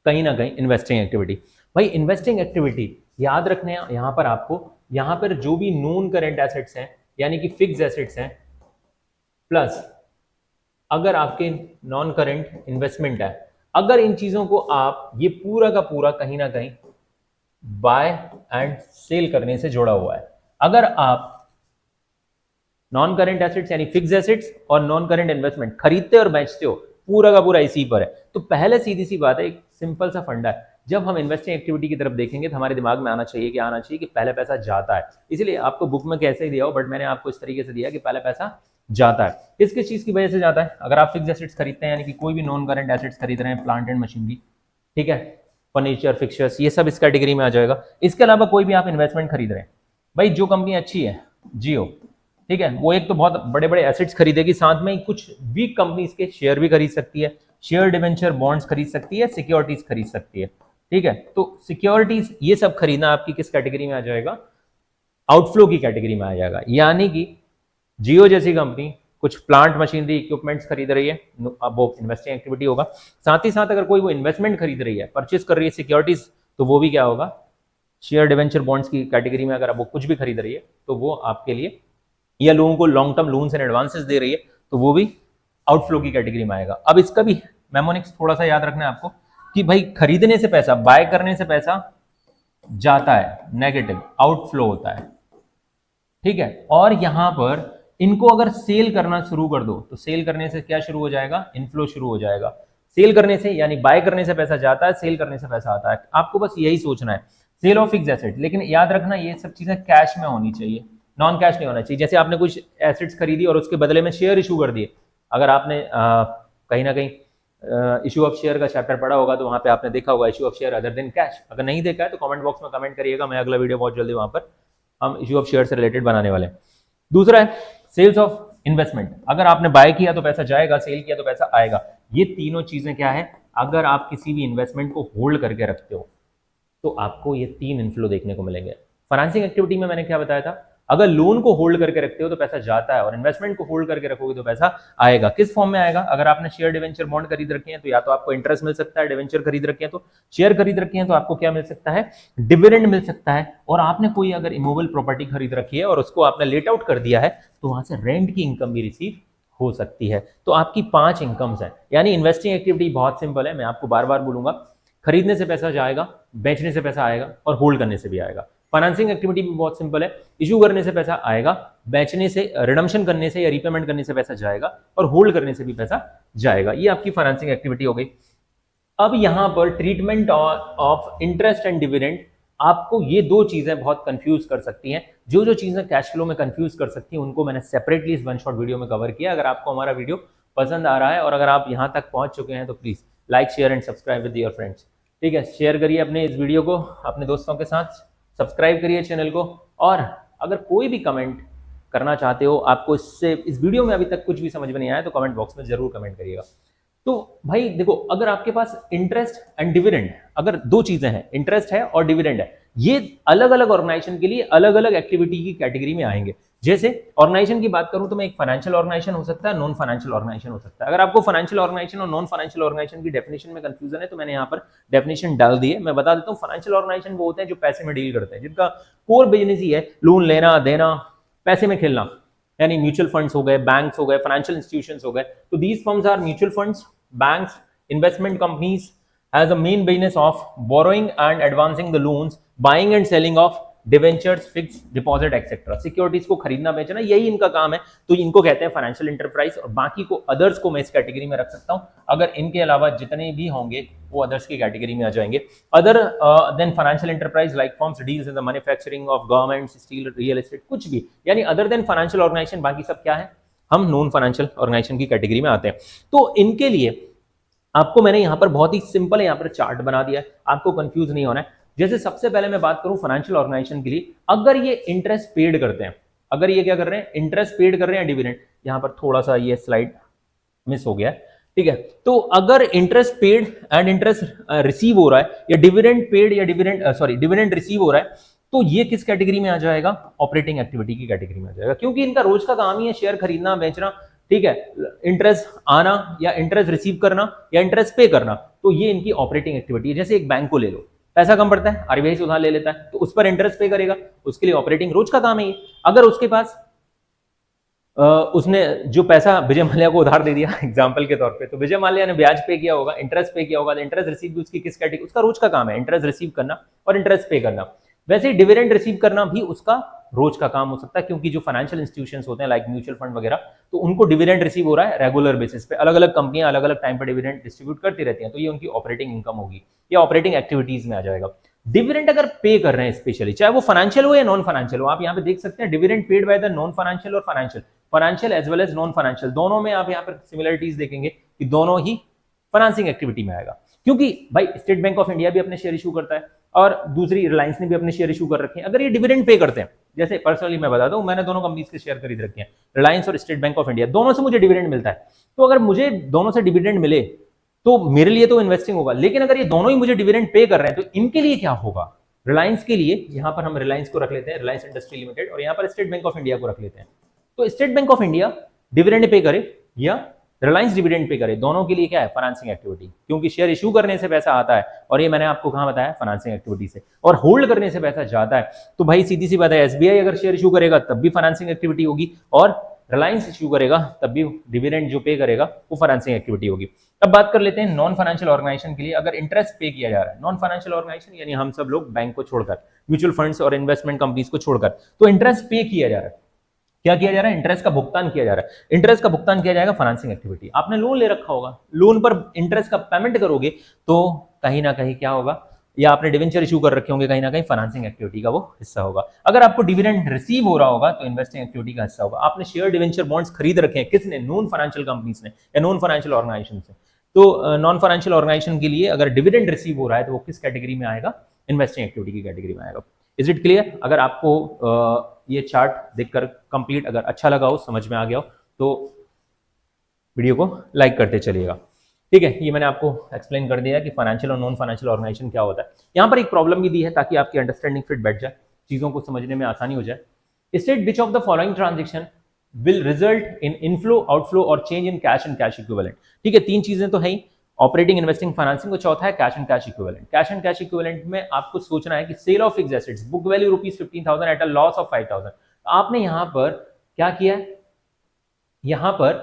कहीं ना कहीं इन्वेस्टिंग एक्टिविटी। भाई इन्वेस्टिंग एक्टिविटी याद रखने हैं यहां पर आपको, यहां पर जो भी नॉन करेंट एसेट्स हैं यानी कि फिक्स एसेट्स हैं, प्लस अगर आपके नॉन करेंट इन्वेस्टमेंट है, अगर इन चीजों को आप ये पूरा का पूरा कहीं ना कहीं बाय एंड सेल करने से जुड़ा हुआ है। अगर आप नॉन करेंट एसेट्स यानी फिक्स एसेट्स और नॉन करेंट इन्वेस्टमेंट खरीदते और बेचते हो, पूरा का पूरा इसी पर है। तो पहले सीधी सी बात है, एक सिंपल सा फंडा है, जब हम इन्वेस्टिंग एक्टिविटी की तरफ देखेंगे तो हमारे दिमाग में आना चाहिए कि पहले पैसा जाता है। इसलिए आपको बुक में कैसे ही दिया हो, बट मैंने आपको इस तरीके से दिया कि पहले पैसा जाता है। किस किस चीज की वजह से जाता है, अगर आप फिक्स एसेट्स खरीदते हैं यानी कि कोई भी नॉन करेंट एसेट्स खरीद रहे हैं, प्लांट एंड मशीनरी, ठीक है, फर्नीचर, फिक्सचर्स, ये सब इस कैटेगरी में आ जाएगा। इसके अलावा कोई भी आप इन्वेस्टमेंट खरीद रहे हैं, भाई जो कंपनी अच्छी है, जियो, ठीक है, वो एक तो बहुत बड़े बड़े एसेट्स खरीदेगी, साथ में कुछ वीक कंपनीज के शेयर भी खरीद सकती है, शेयर डिवेंचर बॉन्ड्स खरीद सकती है, सिक्योरिटीज खरीद सकती है। ठीक है, तो सिक्योरिटीज ये सब खरीदना आपकी किस कैटेगरी में आ जाएगा, आउटफ्लो की कैटेगरी में आ जाएगा। यानी कि जियो जैसी कंपनी कुछ प्लांट मशीनरी इक्विपमेंट्स खरीद रही है, अब वो इन्वेस्टिंग एक्टिविटी होगा। साथ ही साथ अगर कोई वो इन्वेस्टमेंट खरीद रही है, परचेज कर रही है सिक्योरिटीज, तो वो भी क्या होगा, शेयर डिवेंचर बॉन्ड्स की कैटेगरी में। अगर वो कुछ भी खरीद रही है तो वो आपके लिए, या लोगों को long term loans and advances दे रही है, तो वो भी आउटफ्लो की कैटेगरी में आएगा। अब इसका भी मेमोनिक्स थोड़ा सा याद रखना है आपको कि भाई खरीदने से पैसा, बाय करने से पैसा जाता है, नेगेटिव आउटफ्लो होता है। ठीक है, और यहां पर इनको अगर सेल करना शुरू कर दो तो सेल करने से क्या शुरू हो जाएगा, इनफ्लो शुरू हो जाएगा। सेल करने से यानी बाय करने से पैसा जाता है, सेल करने से पैसा आता है। आपको बस यही सोचना है, सेल ऑफ फिक्स एसेट। लेकिन याद रखना ये सब चीजें कैश में होनी चाहिए, नॉन कैश नहीं होना चाहिए। जैसे आपने कुछ एसेट्स खरीदी और उसके बदले में शेयर इशू कर दिए, अगर आपने कहीं ना कहीं इशू ऑफ शेयर का चैप्टर पढ़ा होगा तो वहां पे आपने देखा होगा issue of share other than cash. अगर नहीं देखा है तो कमेंट बॉक्स में कमेंट करिएगा, मैं अगला वीडियो बहुत जल्दी वहां पर हम इशू ऑफ शेयर से रिलेटेड बनाने वाले हैं। दूसरा है सेल्स ऑफ इन्वेस्टमेंट, अगर आपने बाय किया तो पैसा जाएगा, सेल किया तो पैसा आएगा। ये तीनों चीजें क्या है, अगर आप किसी भी इन्वेस्टमेंट को होल्ड करके रखते हो तो आपको ये तीन इनफ्लो देखने को मिलेंगे। फाइनेंसिंग एक्टिविटी में मैंने क्या बताया था, अगर लोन को होल्ड करके रखते हो तो पैसा जाता है और इन्वेस्टमेंट को होल्ड करके रखोगे तो पैसा आएगा। किस फॉर्म में आएगा, अगर आपने शेयर डिवेंचर बॉन्ड खरीद रखे हैं तो या तो आपको इंटरेस्ट मिल सकता है, डिवेंचर खरीद रखे हैं तो, शेयर खरीद रखे हैं तो आपको क्या मिल सकता है, डिविडेंड मिल सकता है। और आपने कोई अगर इमूवेबल प्रॉपर्टी खरीद रखी है और उसको आपने लेट आउट कर दिया है तो वहां से रेंट की इनकम भी रिसीव हो सकती है। तो आपकी 5 इनकम्स हैं। यानी इन्वेस्टिंग एक्टिविटी बहुत सिंपल है, मैं आपको बार बार बोलूंगा, खरीदने से पैसा जाएगा, बेचने से पैसा आएगा और होल्ड करने से भी आएगा। फाइनेंसिंग एक्टिविटी भी बहुत सिंपल है, इशू करने से पैसा आएगा, बेचने से, रिडम्पशन करने से या रीपेमेंट करने से पैसा जाएगा और होल्ड करने से भी पैसा जाएगा। ये आपकी फाइनेंसिंग एक्टिविटी हो गई। अब यहां पर treatment of interest and dividend, आपको ये दो चीजें बहुत कंफ्यूज कर सकती हैं। जो जो चीजें कैश फ्लो में कंफ्यूज कर सकती हैं उनको मैंने सेपरेटली इस वन शॉट वीडियो में कवर किया। अगर आपको हमारा वीडियो पसंद आ रहा है और अगर आप यहां तक पहुंच चुके हैं तो please like, share and subscribe with your friends. ठीक है, शेयर करिए अपने इस वीडियो को अपने दोस्तों के साथ, सब्सक्राइब करिए चैनल को और अगर कोई भी कमेंट करना चाहते हो, आपको इससे इस वीडियो में अभी तक कुछ भी समझ में नहीं आया तो कमेंट बॉक्स में जरूर कमेंट करिएगा। तो भाई देखो, अगर आपके पास इंटरेस्ट एंड डिविडेंड, अगर दो चीजें हैं, इंटरेस्ट है और डिविडेंड है, ये अलग अलग ऑर्गेनाइजेशन के लिए अलग अलग एक्टिविटी की कैटेगरी में आएंगे। जैसे ऑर्गेनाइजेशन की बात करूं तो मैं एक फाइनेंशियल ऑर्गेनाइजेशन हो सकता है, नॉन फाइनेंशियल ऑर्गेनाइजेशन हो सकता है। अगर आपको फाइनेंशियल ऑर्गेनाइजेशन और नॉन फाइनेंशियल ऑर्गेनाइजेशन की डेफिनेशन में कंफ्यूजन है तो मैंने यहाँ पर डेफिनेशन डाल दी है, मैं बता देता हूँ। फाइनेंशियल ऑर्गेनाइजेशन वो होते हैं जो पैसे में डील करते हैं, जिनका कोर बिजनेस ही है लोन लेना देना, पैसे में खेलना, यानी म्यूचुअल फंड्स हो गए, बैंक्स हो गए, फाइनेंशियल इंस्टीट्यूशंस हो गए। तो these firms are mutual funds, banks, investment companies has a main business of borrowing and advancing the loans, buying and selling of debentures, fix deposit etcetera, securities को खरीदना बेचना, यही इनका काम है। तो इनको कहते हैं फाइनेंशियल एंटरप्राइज। और बाकी को अदर्स को मैं इस कैटेगरी में रख सकता हूं। अगर इनके अलावा जितने भी होंगे वो अदर्स की कैटेगरी में आ जाएंगे। Other than financial enterprise like firms deals in the manufacturing of garments, steel, real estate, कुछ भी, यानी अदर देन फाइनेंशियल ऑर्गेनाइजेशन बाकी सब क्या है, हम नॉन फाइनेंशियल ऑर्गेनाइजेशन की कैटेगरी में आते हैं। तो इनके लिए आपको मैंने यहां पर बहुत ही सिंपल यहां पर चार्ट बना दिया है, आपको कंफ्यूज नहीं होना है। जैसे सबसे पहले मैं बात करूं फाइनेंशियल ऑर्गेनाइजेशन के लिए, अगर ये इंटरेस्ट पेड करते हैं, अगर ये क्या कर रहे हैं, इंटरेस्ट पेड कर रहे हैं डिविडेंड, यहां पर थोड़ा सा ये स्लाइड मिस हो गया है, ठीक है। तो अगर interest paid and interest receive हो रहा है, या डिविडेंड पेड या डिविडेंड रिसीव हो रहा है, तो ये किस कैटेगरी में आ जाएगा, ऑपरेटिंग एक्टिविटी की कैटेगरी में आ जाएगा, क्योंकि इनका रोज का काम ही है शेयर खरीदना बेचना, ठीक है, इंटरेस्ट आना या इंटरेस्ट रिसीव करना या इंटरेस्ट पे करना, तो ये इनकी ऑपरेटिंग एक्टिविटी है। जैसे एक बैंक को ले लो, पैसा कम पड़ता है, आरबीआई से उधार ले लेता है, तो उस पर इंटरेस्ट पे करेगा, उसके लिए ऑपरेटिंग रोज का काम है। अगर उसके पास उसने जो पैसा विजय माल्या को उधार दे दिया एग्जांपल के तौर पे, तो विजय माल्या ने ब्याज पे किया होगा, इंटरेस्ट पे किया होगा, तो इंटरेस्ट रिसीव भी उसकी किस कैटेगरी, उसका रोज का काम है इंटरेस्ट रिसीव करना और इंटरेस्ट पे करना। वैसे ही डिविडेंड रिसीव करना भी उसका रोज का काम हो सकता है, क्योंकि जो फाइनेंशियल इंस्टीट्यूशंस होते हैं लाइक म्यूचुअल फंड वगैरह, तो उनको डिविडेंड रिसीव हो रहा है रेगुलर बेसिस पे, अलग अलग कंपनियां अलग अलग टाइम पे डिविडेंड डिस्ट्रीब्यूट करती रहती हैं, तो ये उनकी ऑपरेटिंग इनकम होगी, ये ऑपरेटिंग एक्टिविटीज में आ जाएगा। डिविडेंड अगर पे कर रहे हैं स्पेशली, चाहे वो फाइनेंशियल हो या नॉन फाइनेंशियल हो, आप यहाँ पे देख सकते हैं dividend paid by the non financial और financial as well as non financial, दोनों में आप यहाँ पर सिमिलरिटीज देखेंगे कि दोनों ही फाइनेंसिंग एक्टिविटी में आएगा। क्योंकि भाई स्टेट बैंक ऑफ इंडिया भी अपने शेयर इशू करता है और दूसरी रिलायंस ने भी अपने शेयर इशू कर रखे हैं। अगर ये डिविडेंड पे करते हैं, जैसे पर्सनली मैं बताता हूं, मैंने दोनों कंपनीज के शेयर खरीद रखे हैं, रिलायंस और स्टेट बैंक ऑफ इंडिया, दोनों से मुझे डिविडेंड मिलता है। तो अगर मुझे दोनों से डिविडेंड मिले तो मेरे लिए तो इन्वेस्टिंग होगा, लेकिन अगर ये दोनों ही मुझे डिविडेंड पे कर रहे हैं तो इनके लिए क्या होगा, रिलायंस के लिए, यहां पर हम रिलायंस को रख लेते हैं, रिलायंस इंडस्ट्री लिमिटेड, और यहां पर स्टेट बैंक ऑफ इंडिया को रख लेते हैं। तो state bank of India dividend pay करे या रिलायंस डिविडेंड पे करे, दोनों के लिए क्या है, फाइनेंसिंग एक्टिविटी, क्योंकि शेयर इशू करने से पैसा आता है, और ये मैंने आपको कहां बताया, फाइनेंसिंग एक्टिविटी से, और होल्ड करने से पैसा जाता है। तो भाई सीधी सी बात है, एसबीआई अगर शेयर इशू करेगा तब भी फाइनेंसिंग एक्टिविटी होगी, और रिलायंस इशू करेगा तब भी डिविडेंड जो पे करेगा वो फाइनेंसिंग एक्टिविटी होगी। अब बात कर लेते हैं नॉन फाइनेंशियल ऑर्गेनाइजेशन के लिए, अगर इंटरेस्ट पे किया जा रहा है, नॉन फाइनेंशियल ऑर्गेनाइजेशन यानी हम सब लोग बैंक को छोड़कर, म्यूचुअल फंड्स और इन्वेस्टमेंट कंपनीज को छोड़कर, तो इंटरेस्ट पे किया जा रहा है, क्या किया जा रहा है, इंटरेस्ट का भुगतान किया जा रहा है। इंटरेस्ट का भुगतान किया जाएगा फाइनेंसिंग एक्टिविटी। आपने लोन ले रखा होगा, लोन पर इंटरेस्ट का पेमेंट करोगे तो कहीं ना कहीं क्या होगा, या आपने डिवेंचर इशू कर रखे होंगे, कहीं ना कहीं फाइनेंसिंग एक्टिविटी का वो हिस्सा होगा। अगर आपको डिविडेंड रिसीव हो रहा होगा तो इन्वेस्टिंग एक्टिविटी का हिस्सा होगा। आपने शेयर डिवेंचर बॉन्ड्स खरीद रखे हैं, किसने, नॉन फाइनेंशियल कंपनीज ने या नॉन फाइनेंशियल ऑर्गेनाइजेशन से। तो नॉन फाइनेंशियल ऑर्गेनाइजेशन के लिए अगर डिविडेंड रिसीव हो रहा है तो वो किस कैटेगरी में आएगा, इन्वेस्टिंग एक्टिविटी की कैटेगरी में आएगा। Is it clear? अगर आपको ये चार्ट देखकर कंप्लीट अगर अच्छा लगा हो, समझ में आ गया हो, तो वीडियो को लाइक करते चलिएगा। ठीक है, ये मैंने आपको एक्सप्लेन कर दिया कि फाइनेंशियल और नॉन फाइनेंशियल ऑर्गेनाइजेशन क्या होता है। यहाँ पर एक प्रॉब्लम भी दी है ताकि आपकी अंडरस्टैंडिंग फिट बैठ जाए, चीजों को समझने में आसानी हो जाए। State which of the following transaction will result in inflow, outflow और change in cash and cash equivalent. ठीक है, तीन चीजें तो है ही, ऑपरेटिंग, इन्वेस्टिंग, फाइनेंसिंग, और चौथा है cash and cash equivalent. Cash and cash equivalent में आपको सोचना है कि sale of fixed assets, book value ₹15,000 at a loss of 5,000। आपने यहां पर क्या किया, यहां पर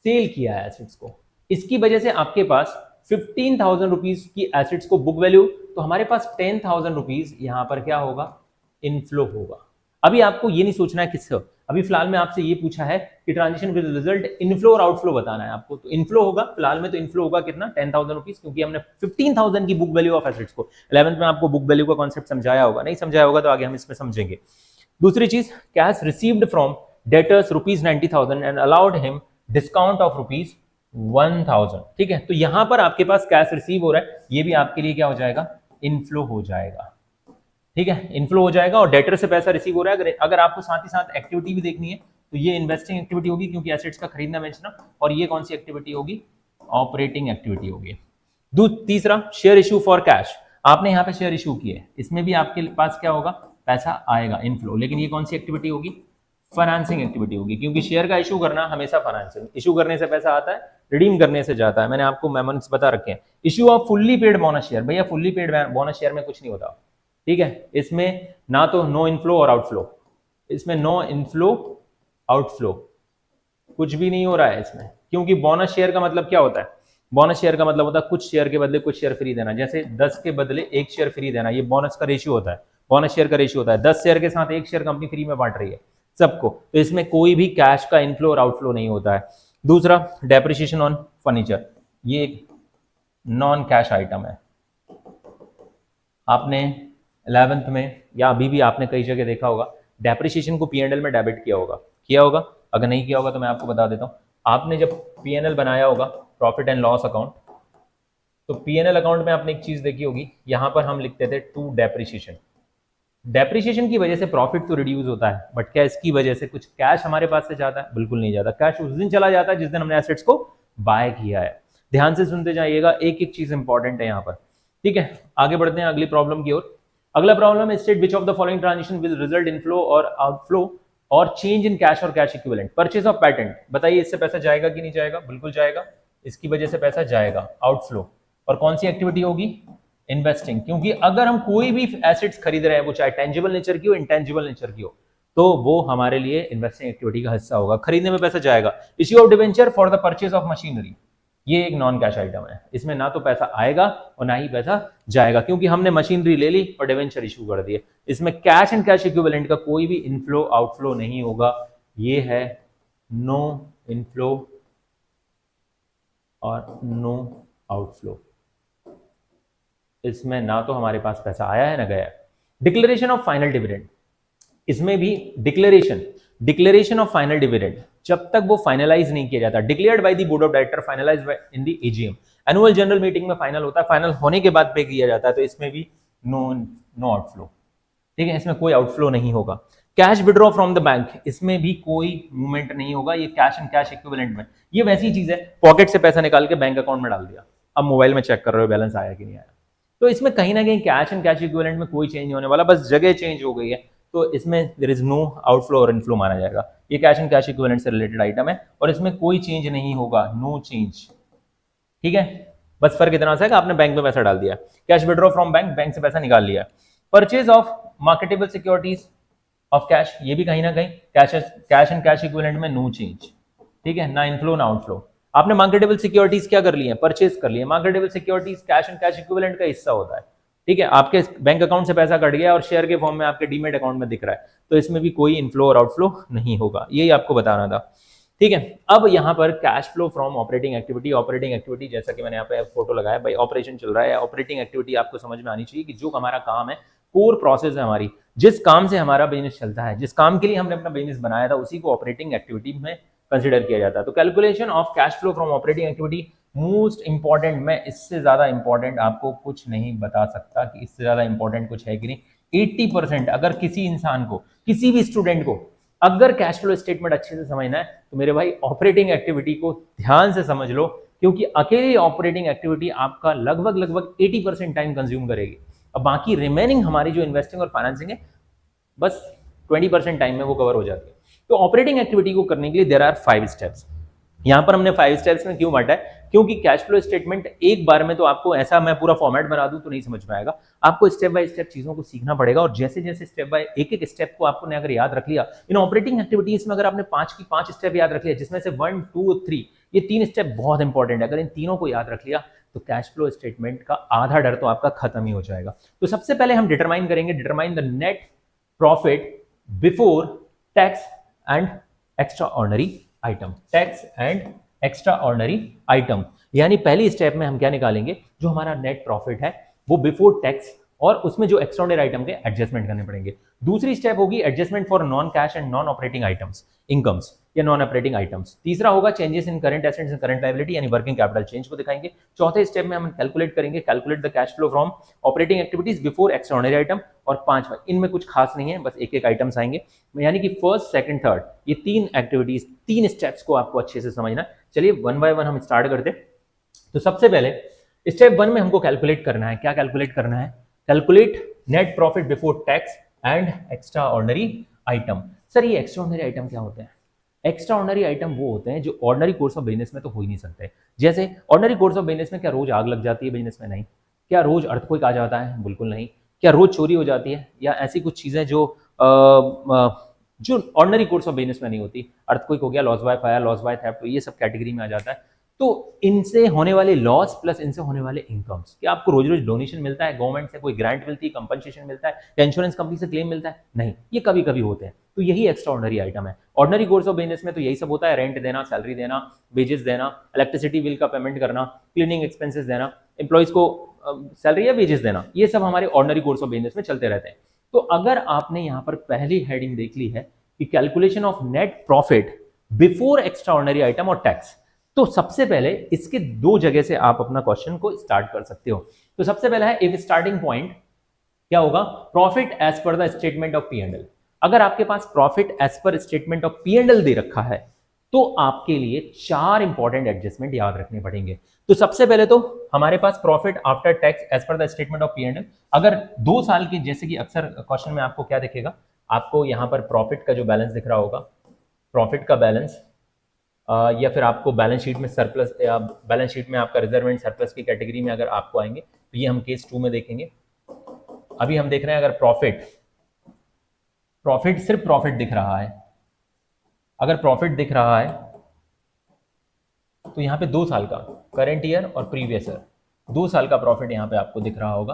सेल किया है एसेट्स को, इसकी वजह से आपके पास 15,000 रुपीज की एसेट्स को बुक वैल्यू, तो हमारे पास 10,000 रुपीज यहां पर क्या होगा, इनफ्लो होगा। अभी आपको ये नहीं सोचना है किससे, अभी फिलहाल में आपसे ये पूछा है कि ट्रांजेक्शन विल रिजल्ट इनफ्लो और आउटफ्लो बताना है आपको, तो इनफ्लो होगा, फिलहाल में तो इनफ्लो होगा कितना, 10,000 रुपीज, क्योंकि हमने 15,000 की बुक वैल्यू ऑफ एसेट्स को, 11th में आपको बुक वैल्यू का कॉन्सेप्ट समझाया होगा, नहीं समझाया होगा तो आगे हम इसमें समझेंगे। दूसरी चीज, cash received from debtors ₹90,000 and allowed him discount of ₹1,000। ठीक है, तो यहां पर आपके पास कैश रिसीव हो रहा है, ये भी आपके लिए क्या हो जाएगा, इनफ्लो हो जाएगा। ठीक है, इनफ्लो हो जाएगा और डेटर से पैसा रिसीव हो रहा है। अगर आपको साथ ही साथ एक्टिविटी भी देखनी है तो ये इन्वेस्टिंग एक्टिविटी होगी, क्योंकि एसेट्स का खरीदना बेचना, और ये कौन सी एक्टिविटी होगी, ऑपरेटिंग एक्टिविटी होगी। तीसरा, शेयर इशू फॉर कैश, आपने यहाँ पे शेयर इशू किए, इसमें भी आपके पास क्या होगा, पैसा आएगा, इनफ्लो, लेकिन ये कौन सी एक्टिविटी होगी, फाइनेंसिंग एक्टिविटी होगी, क्योंकि शेयर का इशू करना हमेशा फाइनेंसिंग, इशू करने से पैसा आता है, रिडीम करने से जाता है। मैंने आपको मेमोस बता रखे हैं। Issue off fully paid bonus share, भैया फुल्ली पेड बोनस शेयर में कुछ नहीं होता, ठीक है, इसमें ना तो नो इनफ्लो और आउटफ्लो, इसमें नो इनफ्लो आउटफ्लो, कुछ भी नहीं हो रहा है इसमें, क्योंकि बोनस शेयर का मतलब क्या होता है, बोनस शेयर का मतलब होता है कुछ शेयर के बदले कुछ शेयर फ्री देना, जैसे 10 के बदले 1 शेयर फ्री देना, ये बोनस का रेशियो होता है, बोनस शेयर का रेशियो होता है, 10 शेयर के साथ 1 शेयर कंपनी फ्री में बांट रही है सबको, तो इसमें कोई भी कैश का इनफ्लो और आउटफ्लो नहीं होता है। दूसरा, डेप्रिसिएशन ऑन फर्नीचर, ये एक नॉन कैश आइटम है, आपने 11th में या अभी भी आपने कई जगह देखा होगा, डेप्रिसिएशन को पीएनएल में डेबिट किया होगा, अगर नहीं किया होगा तो मैं आपको बता देता हूँ। आपने जब पीएनएल बनाया होगा, प्रॉफिट एंड लॉस अकाउंट, तो पीएनएल अकाउंट में आपने एक चीज देखी होगी, यहां पर हम लिखते थे टू डेप्रिसिएशन, डेप्रिसिएशन की वजह से प्रॉफिट तो रिड्यूस होता है, बट क्या इसकी वजह से कुछ कैश हमारे पास से जाता है, बिल्कुल नहीं जाता, कैश उस दिन चला जाता है जिस दिन हमने एसेट्स को बाय किया है। ध्यान से सुनते जाइएगा, एक एक चीज इंपॉर्टेंट है यहाँ पर, ठीक है। आगे बढ़ते हैं अगली प्रॉब्लम की ओर। अगला प्रॉब्लम है, state which of the following transaction will result inflow और आउटफ्लो और चेंज इन कैश और cash equivalent. Purchase of patent, बताइए इससे पैसा जाएगा कि नहीं जाएगा, बिल्कुल जाएगा, इसकी वजह से पैसा जाएगा, आउटफ्लो। और कौन सी एक्टिविटी होगी, इन्वेस्टिंग, क्योंकि अगर हम कोई भी एसेट्स खरीद रहे हैं, वो चाहे टेंजिबल नेचर की हो, इंटेंजिबल नेचर की हो, तो वो हमारे लिए इन्वेस्टिंग एक्टिविटी का हिस्सा होगा, खरीदने में पैसा जाएगा। Issue of debenture for the purchase of machinery, ये एक नॉन कैश आइटम है, इसमें ना तो पैसा आएगा और ना ही पैसा जाएगा, क्योंकि हमने मशीनरी ले ली और डिवेंचर इशू कर दिए। इसमें कैश एंड कैश इक्विवेलेंट का कोई भी इनफ्लो आउटफ्लो नहीं होगा, ये है नो इनफ्लो और नो आउटफ्लो, इसमें ना तो हमारे पास पैसा आया है ना गया है। डिक्लेरेशन ऑफ फाइनल डिविडेंड, इसमें भी डिक्लेरेशन ऑफ फाइनल डिविडेंड, जब तक वो फाइनलाइज नहीं किया जाता, declared by the board of director, finalise in the AGM, annual general meeting में फाइनल होता है, फाइनल होने के बाद पे किया जाता है, तो इसमें भी नो आउटफ्लो, ठीक है, इसमें कोई आउटफ्लो नहीं होगा। Cash withdraw from the bank, इसमें भी कोई मूवमेंट नहीं होगा, ये कैश एंड कैश इक्विवेलेंट में, ये वैसी चीज है, पॉकेट से पैसा निकाल के बैंक अकाउंट में डाल दिया, अब मोबाइल में चेक कर रहे हो बैलेंस आया कि नहीं आया, तो इसमें कहीं ना कहीं कैश एंड कैश इक्विवेलेंट में कोई चेंज नहीं होने वाला, बस जगह चेंज हो गई है, तो इसमें देयर इज नो आउटफ्लो और इनफ्लो माना जाएगा। ये कैश एंड कैश इक्विवेलेंट से रिलेटेड आइटम है और इसमें कोई चेंज नहीं होगा, नो चेंज, ठीक है। बस फर्क इतना सा है कि आपने बैंक में पैसा डाल दिया, cash withdraw from bank, bank से पैसा निकाल लिया। Purchase of marketable securities of cash, ये भी कहीं ना कहीं कैश एंड कैश इक्विवेलेंट में नो चेंज, ठीक है, ना इनफ्लो ना आउटफ्लो। आपने मार्केटेबल सिक्योरिटीज क्या कर ली है, परचेज कर लिए, marketable securities cash and cash equivalent का हिस्सा होता है, ठीक है, आपके बैंक अकाउंट से पैसा कट गया और शेयर के फॉर्म में आपके डीमेट अकाउंट में दिख रहा है, तो इसमें भी कोई इनफ्लो और आउटफ्लो नहीं होगा, यही आपको बताना था, ठीक है। अब यहाँ पर cash flow from operating activity जैसा कि मैंने यहाँ पे फोटो लगाया, भाई ऑपरेशन चल रहा है, ऑपरेटिंग एक्टिविटी आपको समझ में आनी चाहिए कि जो हमारा काम है, कोर प्रोसेस है हमारी, जिस काम से हमारा बिजनेस चलता है, जिस काम के लिए हमने अपना बिजनेस बनाया था, उसी को ऑपरेटिंग एक्टिविटी में कंसिडर किया जाता है। तो calculation of cash flow from operating activity most important, मैं इससे ज्यादा इंपॉर्टेंट आपको कुछ नहीं बता सकता कि इससे ज्यादा इंपॉर्टेंट कुछ है कि नहीं। 80% अगर किसी इंसान को, किसी भी स्टूडेंट को अगर कैश फ्लो स्टेटमेंट अच्छे से समझना है, तो मेरे भाई ऑपरेटिंग एक्टिविटी को ध्यान से समझ लो, क्योंकि अकेली ऑपरेटिंग एक्टिविटी आपका लगभग 80% टाइम कंज्यूम करेगी, अब बाकी रिमेनिंग हमारी जो इन्वेस्टिंग और फाइनेंसिंग है, बस 20% टाइम में वो कवर हो जाती है। तो ऑपरेटिंग एक्टिविटी को करने के लिए देयर आर 5 स्टेप्स। यहां पर हमने 5 स्टेप्स में क्यों बांटा है, क्योंकि कैश फ्लो स्टेटमेंट एक बार में तो आपको ऐसा मैं पूरा फॉर्मेट बना दूं तो नहीं समझ में आएगा, आपको स्टेप बाय स्टेप चीजों को सीखना पड़ेगा, और जैसे जैसे स्टेप बाय एक स्टेप को आपने अगर याद रख लिया, इन ऑपरेटिंग एक्टिविटीज में अगर आपने 5 की 5 स्टेप याद रख लिया, जिसमें से 1, 2, 3 ये 3 स्टेप बहुत इंपॉर्टेंट है, अगर इन तीनों को याद रख लिया तो कैश फ्लो स्टेटमेंट का आधा डर तो आपका खत्म ही हो जाएगा। तो सबसे पहले हम डिटरमाइन करेंगे, determine the net profit before tax and extra ordinary item, tax and extra ordinary item, यानी पहली स्टेप में हम क्या निकालेंगे, जो हमारा नेट प्रॉफिट है वो बिफोर टैक्स और उसमें जो एक्स्ट्राऑर्डिनरी आइटम के एडजस्टमेंट करने पड़ेंगे। दूसरी स्टेप होगी adjustment for non cash and non operating items, incomes या नॉन ऑपरेटिंग आइटम्स। तीसरा होगा changes in current assets and current liability यानी वर्किंग कैपिटल चेंज को दिखाएंगे। चौथे स्टेप में हम कैलकुलेट करेंगे, calculate the cash flow from operating activities before extraordinary item. और पांचवा, इनमें कुछ खास नहीं है, बस एक एक आइटम्स आएंगे, यानी कि फर्स्ट सेकंड थर्ड, ये तीन एक्टिविटीज, तीन स्टेप्स को आपको अच्छे से समझना। चलिए वन बाय वन हम स्टार्ट करते हैं। तो सबसे पहले स्टेप वन में हमको कैलकुलेट करना है, क्या कैलकुलेट करना है? Calculate net profit before tax and extra ordinary item. Sir ये एक्स्ट्रा ऑर्डिनरी आइटम क्या होते हैं? एक्स्ट्रा ऑर्डिनरी आइटम वो होते हैं जो ऑर्डिनरी कोर्स ऑफ बिजनेस में तो हो ही नहीं सकते। जैसे ऑर्डिनरी कोर्स ऑफ बिजनेस में क्या रोज आग लग जाती है बिजनेस में? नहीं। क्या रोज अर्थक्वेक आ जाता है? बिल्कुल नहीं। क्या रोज चोरी हो जाती है या ऐसी कुछ चीजें जो ऑर्डिनरी कोर्स ऑफ बिजनेस में नहीं होती? अर्थक्वेक हो गया, loss by fire, loss by theft, तो ये सब कैटेगरी में आ जाता है। तो इनसे होने वाले लॉस प्लस इनसे होने वाले इनकम्स, क्या आपको रोज रोज डोनेशन मिलता है, गवर्नमेंट से कोई ग्रांट मिलती है, कंपनसेशन मिलता है या इंश्योरेंस कंपनी से क्लेम मिलता है? नहीं, ये कभी कभी होते हैं। तो यही एक्स्ट्रा ऑर्डिनरी आइटम है। ऑर्डिनरी कोर्स ऑफ बिजनेस में तो यही सब होता है, रेंट देना, सैलरी देना, वेजेस देना, इलेक्ट्रिसिटी बिल का पेमेंट करना, क्लीनिंग एक्सपेंसेस देना, एम्प्लॉइज को सैलरी या वेजेस देना, ये सब हमारे ऑर्डिनरी कोर्स ऑफ बिजनेस में चलते रहते हैं। तो अगर आपने यहाँ पर पहली हेडिंग देख ली है कि calculation of net profit before extra ordinary item और टैक्स, तो सबसे पहले इसके दो जगह से आप अपना क्वेश्चन को स्टार्ट कर सकते हो। तो सबसे पहला है इफ स्टार्टिंग पॉइंट क्या होगा? Profit as per the statement of P and L. अगर आपके पास profit as per statement of P and L दे रखा है तो आपके लिए चार इंपॉर्टेंट एडजस्टमेंट याद रखने पड़ेंगे। तो सबसे पहले तो हमारे पास profit after tax as per the statement of P and L, अगर 2 साल के, जैसे कि अक्सर क्वेश्चन में आपको क्या दिखेगा, आपको यहां पर प्रॉफिट का जो बैलेंस दिख रहा होगा, प्रॉफिट का बैलेंस, या फिर आपको बैलेंस शीट में सरप्लस या बैलेंस शीट में आपका रिजर्व एंड सरप्लस की कैटेगरी में अगर आपको आएंगे तो ये हम केस 2 में देखेंगे। अभी हम देख रहे हैं अगर प्रॉफिट सिर्फ प्रॉफिट दिख रहा है, अगर प्रॉफिट दिख रहा है तो यहाँ पे 2 साल का, करंट ईयर और प्रीवियस ईयर, 2 साल का प्रॉफिट यहाँ पे आपको दिख रहा होगा।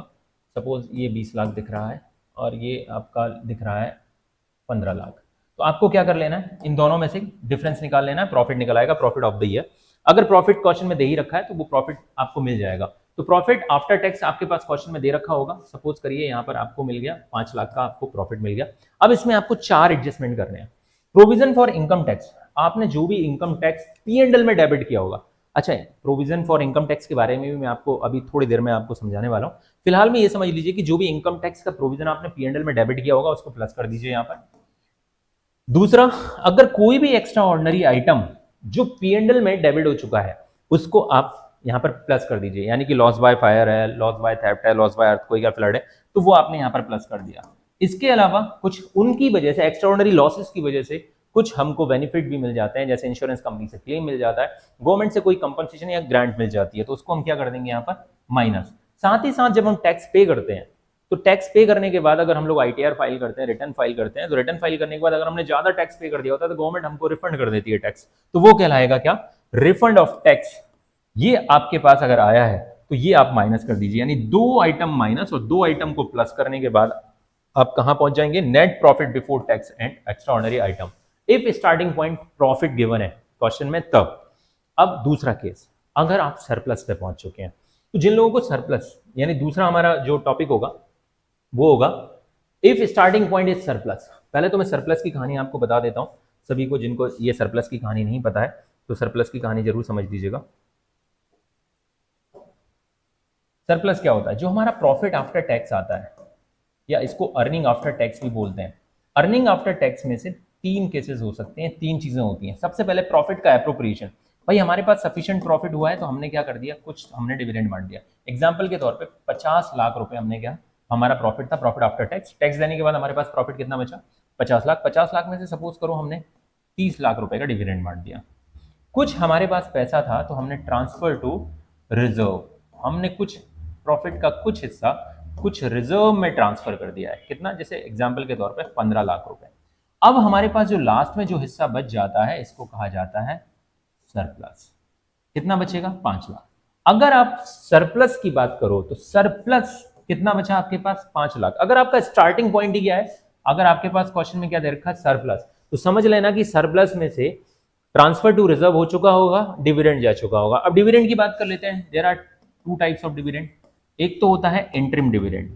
सपोज ये 20 लाख दिख रहा है और ये आपका दिख रहा है 15 लाख। तो आपको क्या कर लेना है, इन दोनों में से डिफरेंस निकाल लेना है, प्रॉफिट निकल आएगा, प्रॉफिट ऑफ द ईयर। अगर प्रॉफिट क्वेश्चन में दे ही रखा है तो वो प्रॉफिट आपको मिल जाएगा। तो प्रॉफिट आफ्टर टैक्स आपके पास क्वेश्चन में दे रखा होगा, सपोज करिए यहाँ पर आपको मिल गया 5 लाख का आपको प्रॉफिट मिल गया। अब इसमें आपको 4 एडजस्टमेंट करने हैं। प्रोविजन फॉर इनकम टैक्स, आपने जो भी income tax P and L में डेबिट किया होगा। अच्छा, प्रोविजन फॉर इनकम टैक्स के बारे में भी मैं आपको अभी थोड़ी देर में आपको समझाने वाला हूँ। फिलहाल में ये समझ लीजिए कि जो भी इनकम टैक्स का प्रोविजन आपने पी एंड एल में डेबिट किया होगा उसको प्लस कर दीजिए यहाँ पर। दूसरा, अगर कोई भी एक्स्ट्रा ऑर्डिनरी आइटम जो पी एंड एल में डेबिट हो चुका है उसको आप यहां पर प्लस कर दीजिए, यानी कि लॉस बाय फायर है, लॉस बाय थेफ्ट है, लॉस बाय अर्थक्वेक या फ्लड है, तो वो आपने यहां पर प्लस कर दिया। इसके अलावा कुछ उनकी वजह से, एक्स्ट्रा ऑर्डिनरी लॉसेस की वजह से कुछ हमको बेनिफिट भी मिल जाते हैं, जैसे इंश्योरेंस कंपनी से क्लेम मिल जाता है, गवर्नमेंट से कोई कंपनसेशन या ग्रांट मिल जाती है, तो उसको हम क्या कर देंगे यहाँ पर माइनस। साथ ही साथ जब हम टैक्स पे करते हैं तो टैक्स पे करने के बाद अगर हम लोग आईटीआर फाइल करते हैं, रिटर्न फाइल करते हैं, तो रिटर्न फाइल करने के बाद अगर हमने ज्यादा टैक्स पे कर दिया होता है तो गवर्नमेंट हमको रिफंड कर देती है टैक्स, तो वो कहलाएगा क्या? Refund of tax. ये आपके पास अगर आया है तो ये आप माइनस कर दीजिए, यानी 2 आइटम माइनस और 2 आइटम को प्लस करने के बाद आप कहां पहुंच जाएंगे? Net profit before tax and extra ordinary item. If starting point profit given है क्वेश्चन में तब। अब दूसरा केस, अगर आप सरप्लस पे पहुंच चुके हैं, तो जिन लोगों को सरप्लस, यानी दूसरा हमारा जो टॉपिक होगा वो होगा if starting point is surplus. पहले तो मैं सरप्लस की कहानी आपको बता देता हूं, सभी को जिनको ये सरप्लस की कहानी नहीं पता है तो सरप्लस की कहानी जरूर समझ लीजिएगा। सरप्लस क्या होता है? जो हमारा प्रॉफिट आफ्टर टैक्स आता है, या इसको अर्निंग आफ्टर टैक्स भी बोलते हैं। अर्निंग आफ्टर टैक्स में से 3 केसेस हो सकते हैं, 3 चीजें होती हैं। सबसे पहले प्रॉफिट का एप्रोप्रिएशन, भाई हमारे पास सफिशिएंट प्रॉफिट हुआ है तो हमने क्या कर दिया, कुछ हमने डिविडेंड बांट दिया। एग्जांपल के तौर पे 50 लाख रुपए हमने क्या, हमारा प्रॉफिट था, प्रॉफिट आफ्टर टैक्स, टैक्स देने के बाद हमारे पास प्रॉफिट कितना बचा? 50 लाख। 50 लाख में से सपोज करो हमने 30 लाख रुपए का डिविडेंड बांट दिया। कुछ हमारे पास पैसा था तो हमने ट्रांसफर टू रिजर्व, हमने कुछ प्रॉफिट का कुछ हिस्सा कुछ रिजर्व में ट्रांसफर कर दिया है। कितना? जैसे एग्जांपल के तौर पे 15 लाख रुपए। अब हमारे पास जो लास्ट में जो हिस्सा बच जाता है इसको कहा जाता है सरप्लस। कितना बचेगा? 5 लाख। अगर आप सरप्लस की बात करो तो सरप्लस कितना बचा आपके पास? 5 लाख। अगर आपका स्टार्टिंग पॉइंट ही क्या है, अगर आपके पास क्वेश्चन में क्या दे रखा है? सरप्लस, तो समझ लेना कि सरप्लस में से ट्रांसफर टू रिजर्व हो चुका होगा, डिविडेंड जा चुका होगा। अब डिविडेंड की बात कर लेते हैं। There are 2 types of dividend. एक तो होता है इंटरिम डिविडेंड,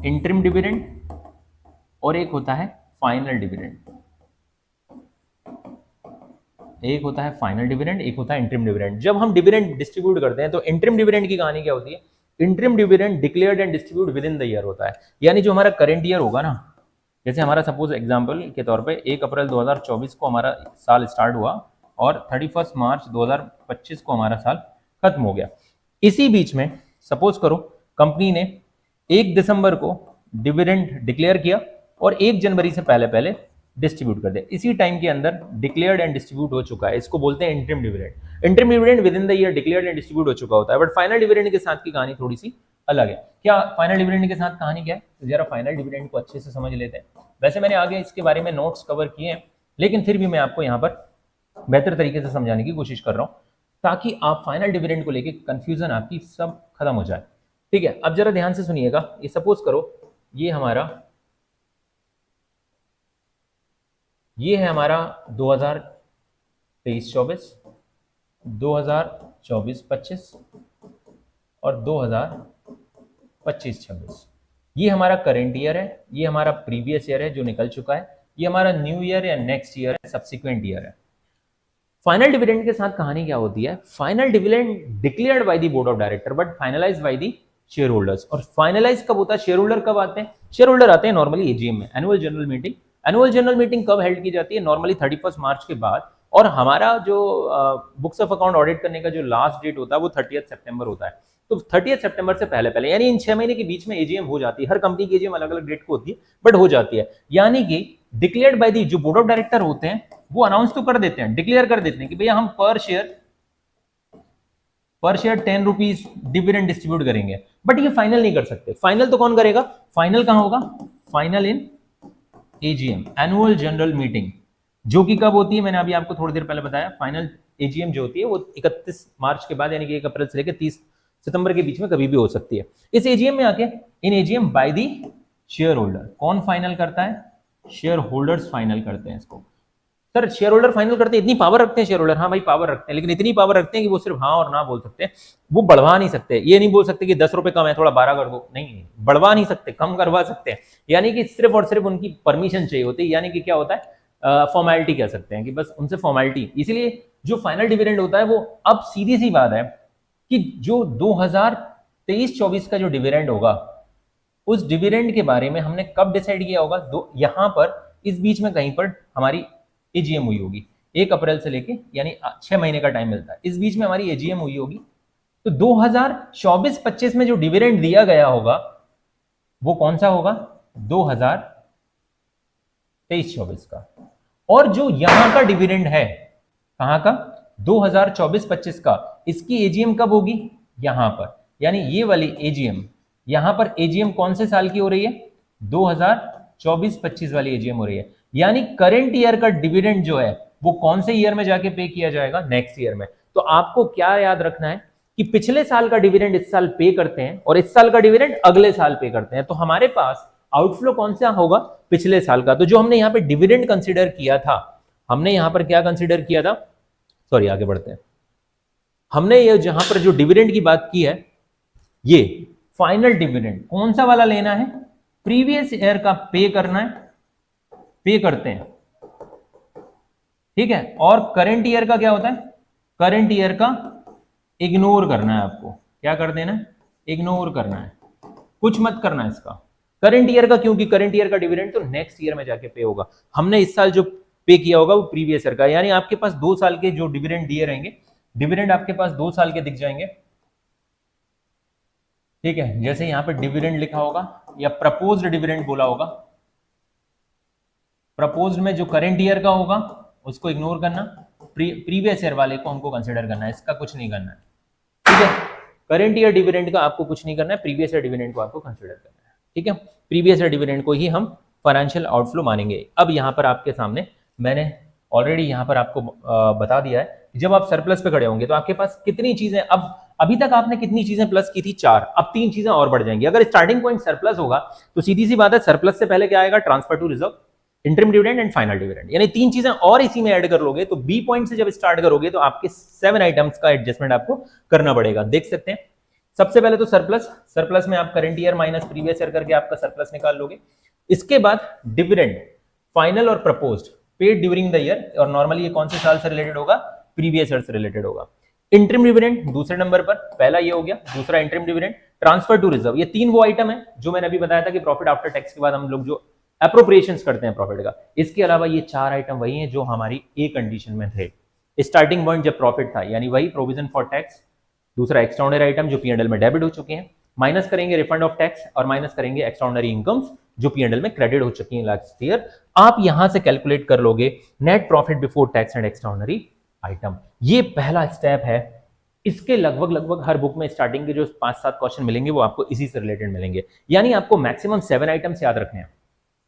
इंटरिम डिविडेंड और एक होता है फाइनल डिविडेंड। एक होता है फाइनल डिविडेंड, एक होता है इंटरिम डिविडेंड। जब हम डिविडेंड डिस्ट्रीब्यूट करते हैं तो इंटरिम डिविडेंड की कहानी क्या होती है? Interim dividend declared and distribute with in the year होता है। यानी जो हमारा करंट ईयर होगा ना, जैसे हमारा सपोज एग्जांपल के तौर पे 1 अप्रैल 2024 को हमारा साल स्टार्ट हुआ और 31 मार्च 2025 को हमारा साल खत्म हो गया। इसी बीच में सपोज करो कंपनी ने 1 दिसंबर को डिविडेंड डिक्लेयर किया और 1 जनवरी से पहले पहले डिस्ट्रीब्यूट कर दिया। इसी टाइम के अंदर डिक्लेयर्ड एंड डिस्ट्रीब्यूट हो चुका है, इसको बोलते हैं interim dividend. Interim dividend with in the year declared and distribute हो चुका होता है। बट फाइनल डिविडेंड के साथ की कहानी थोड़ी सी अलग है। क्या फाइनल डिविडेंड के साथ कहानी क्या है? तो जरा फाइनल डिविडेंड को अच्छे से समझ लेते हैं। वैसे मैंने आगे इसके बारे में नोट्स कवर किए हैं, लेकिन फिर भी मैं आपको यहाँ पर बेहतर तरीके से समझाने की कोशिश कर रहा हूँ ताकि आप फाइनल डिविडेंड को लेकर कंफ्यूजन आपकी सब खत्म हो जाए। ठीक है, अब जरा ध्यान से सुनिएगा। ये सपोज करो ये है हमारा 2023-24, 2024-25 और 2025-26। ये हमारा करंट ईयर है, ये हमारा प्रीवियस ईयर है जो निकल चुका है, ये हमारा न्यू ईयर या नेक्स्ट ईयर है, सब्सिक्वेंट ईयर है। फाइनल डिविडेंड के साथ कहानी क्या होती है? Final dividend declared by the board of director but finalised by the share holders. और फाइनलाइज कब होता है? शेयर होल्डर कब आते हैं? शेयर होल्डर आते हैं नॉर्मली एजीएम में, annual general meeting. Annual general meeting कब हेल्ड की जाती है? नॉर्मली 31 मार्च के बाद। और हमारा जो बुक्स ऑफ अकाउंट ऑडिट करने का जो लास्ट डेट होता है वो 30 सितंबर होता है। तो 30 सितंबर से पहले पहले यानी इन 6 महीने के बीच में एजीएम हो जाती है। हर कंपनी की एजीएम अलग अलग डेट को होती है, बट हो जाती है। यानी कि डिक्लेयर्ड बाय दी जो बोर्ड ऑफ डायरेक्टर होते हैं वो अनाउंस तो कर देते हैं, डिक्लेयर कर देते हैं कि भैया हम पर शेयर 10 रुपीज डिविडेंड डिस्ट्रीब्यूट करेंगे, बट ये फाइनल नहीं कर सकते। फाइनल तो कौन करेगा? फाइनल कहां होगा? फाइनल इन एजीएम, एनुअल जनरल मीटिंग, जो कि कब होती है? मैंने अभी आपको थोड़ी देर पहले बताया। फाइनल एजीएम जो होती है वो 31 मार्च के बाद यानी कि 1 अप्रैल से लेकर 30 सितंबर के बीच में कभी भी हो सकती है। इस एजीएम में आके in AGM by the share holder, कौन फाइनल करता है? शेयर होल्डर्स फाइनल करते हैं इसको। सर शेयर होल्डर फाइनल करते हैं, इतनी पावर रखते हैं शेयर होल्डर? हाँ भाई पावर रखते हैं, लेकिन इतनी पावर रखते हैं कि वो सिर्फ हाँ और ना बोल सकते हैं, वो बढ़वा नहीं सकते। ये नहीं बोल सकते कि 10 रुपए कम है थोड़ा 12 कर दो, नहीं, बढ़वा नहीं सकते, कम करवा सकते हैं। यानी कि सिर्फ और सिर्फ उनकी परमिशन चाहिए होती है। यानी कि क्या होता है? फॉर्मेलिटी कह सकते हैं कि बस उनसे फॉर्मेलिटी। इसीलिए जो फाइनल डिविडेंड होता है वो अब सीधी सी बात है कि जो 2023-24 का जो डिविडेंड होगा उस डिविडेंड के बारे में हमने कब डिसाइड किया होगा? यहां पर इस बीच में कहीं पर हमारी एजीएम हुई होगी 1 अप्रैल से लेके, यानी 6 महीने का टाइम मिलता है, इस बीच में हमारी एजीएम हुई होगी। तो 2024-25 में जो डिविडेंड दिया गया होगा वो कौन सा होगा? 2023-24 का। और जो यहां का डिविडेंड है कहां का? 2024-25 का, इसकी एजीएम कब होगी? यहां पर, यानी ये वाली एजीएम, यहां पर एजीएम कौन से साल की हो रही है? 2024-25 वाली एजीएम हो रही है। यानी करंट ईयर का डिविडेंड जो है वो कौन से ईयर में जाके पे किया जाएगा? नेक्स्ट ईयर में। तो आपको क्या याद रखना है कि पिछले साल का डिविडेंड इस साल पे करते हैं और इस साल का डिविडेंड अगले साल पे करते हैं। तो हमारे पास आउटफ्लो कौन सा होगा? पिछले साल का। तो जो हमने यहाँ पे डिविडेंड कंसिडर किया था, हमने यहां पर क्या कंसिडर किया था? सॉरी आगे बढ़ते हैं। हमने ये जहां पर जो डिविडेंड की बात की है, ये फाइनल डिविडेंड कौन सा वाला लेना है? प्रीवियस ईयर का पे करना है, पे करते हैं, ठीक है। और करंट ईयर का क्या होता है? करंट ईयर का इग्नोर करना है आपको। क्या कर देना है? इग्नोर करना है, कुछ मत करना है इसका। करंट ईयर का, क्योंकि करंट ईयर का डिविडेंड तो नेक्स्ट ईयर में जाके पे होगा। हमने इस साल जो पे किया होगा वो प्रीवियस ईयर का, यानी आपके पास 2 साल के जो डिविडेंड दिए रहेंगे, डिविडेंड आपके पास 2 साल के दिख जाएंगे, ठीक है। जैसे यहां पे डिविडेंड लिखा होगा या प्रपोज्ड डिविडेंड बोला होगा, प्रपोज्ड में जो करंट ईयर का होगा उसको इग्नोर करना, प्रीवियस ईयर वाले को हमको कंसिडर करना है, इसका कुछ नहीं करना है, ठीक है। करंट ईयर डिविडेंड का आपको कुछ नहीं करना है, प्रीवियस ईयर डिविडेंड को आपको कंसिडर करना है, ठीक है। प्रीवियस ईयर डिविडेंड को ही हम फाइनेंशियल आउटफ्लो मानेंगे। अब यहां पर आपके सामने मैंने ऑलरेडी यहां पर आपको बता दिया है कि जब आप सरप्लस पे खड़े होंगे तो आपके पास कितनी चीजें, अब अभी तक आपने कितनी चीजें प्लस की थी? 4, अब 3 चीजें और बढ़ जाएंगी। अगर स्टार्टिंग पॉइंट सरप्लस होगा तो सीधी सी बात है सरप्लस से पहले क्या आएगा? Transfer to reserve, interim dividend and final dividend, यानी 3 चीजें और इसी में ऐड कर लोगे तो बी पॉइंट से जब स्टार्ट करोगे तो आपके 7 आइटम्स का एडजस्टमेंट आपको करना पड़ेगा। देख सकते हैं सबसे पहले तो सरप्लस, सरप्लस में आप current year minus previous year करके आपका सरप्लस निकाल लोगे। इसके बाद डिविडेंड फाइनल और proposed paid during the year, और नॉर्मली ये कौन से साल से रिलेटेड होगा, प्रीवियस ईयर से रिलेटेड होगा। इंटरिम डिविडेंड दूसरे नंबर पर, पहला ये हो गया, दूसरा interim dividend, transfer to reserve, ये तीन वो आइटम है जो मैंने अभी बताया था कि प्रॉफिट आफ्टर टैक्स के बाद हम लोग जो अप्रोप्रिएशंस करते हैं प्रॉफिट का। इसके अलावा ये चार आइटम वही हैं जो हमारी ए कंडीशन में थे, स्टार्टिंग पॉइंट जब प्रॉफिट था, यानी वही प्रोविजन फॉर टैक्स, दूसरा एक्स्ट्राऑर्डिनरी आइटम जो पीएनएल में डेबिट हो चुके हैं, माइनस करेंगे रिफंड ऑफ टैक्स, और माइनस करेंगे एक्स्ट्राऑर्डिनरी इनकम्स जो पीएनएल में क्रेडिट हो चुकी हैं लास्ट ईयर। आप यहां से कैलकुलेट कर लोगे net profit before tax and extraordinary item. ये पहला स्टेप है। इसके लगभग हर बुक में स्टार्टिंग के जो 5-7 क्वेश्चन मिलेंगे वो आपको इसी से रिलेटेड मिलेंगे, यानी आपको मैक्सिमम 7 आइटम्स याद रखने हैं।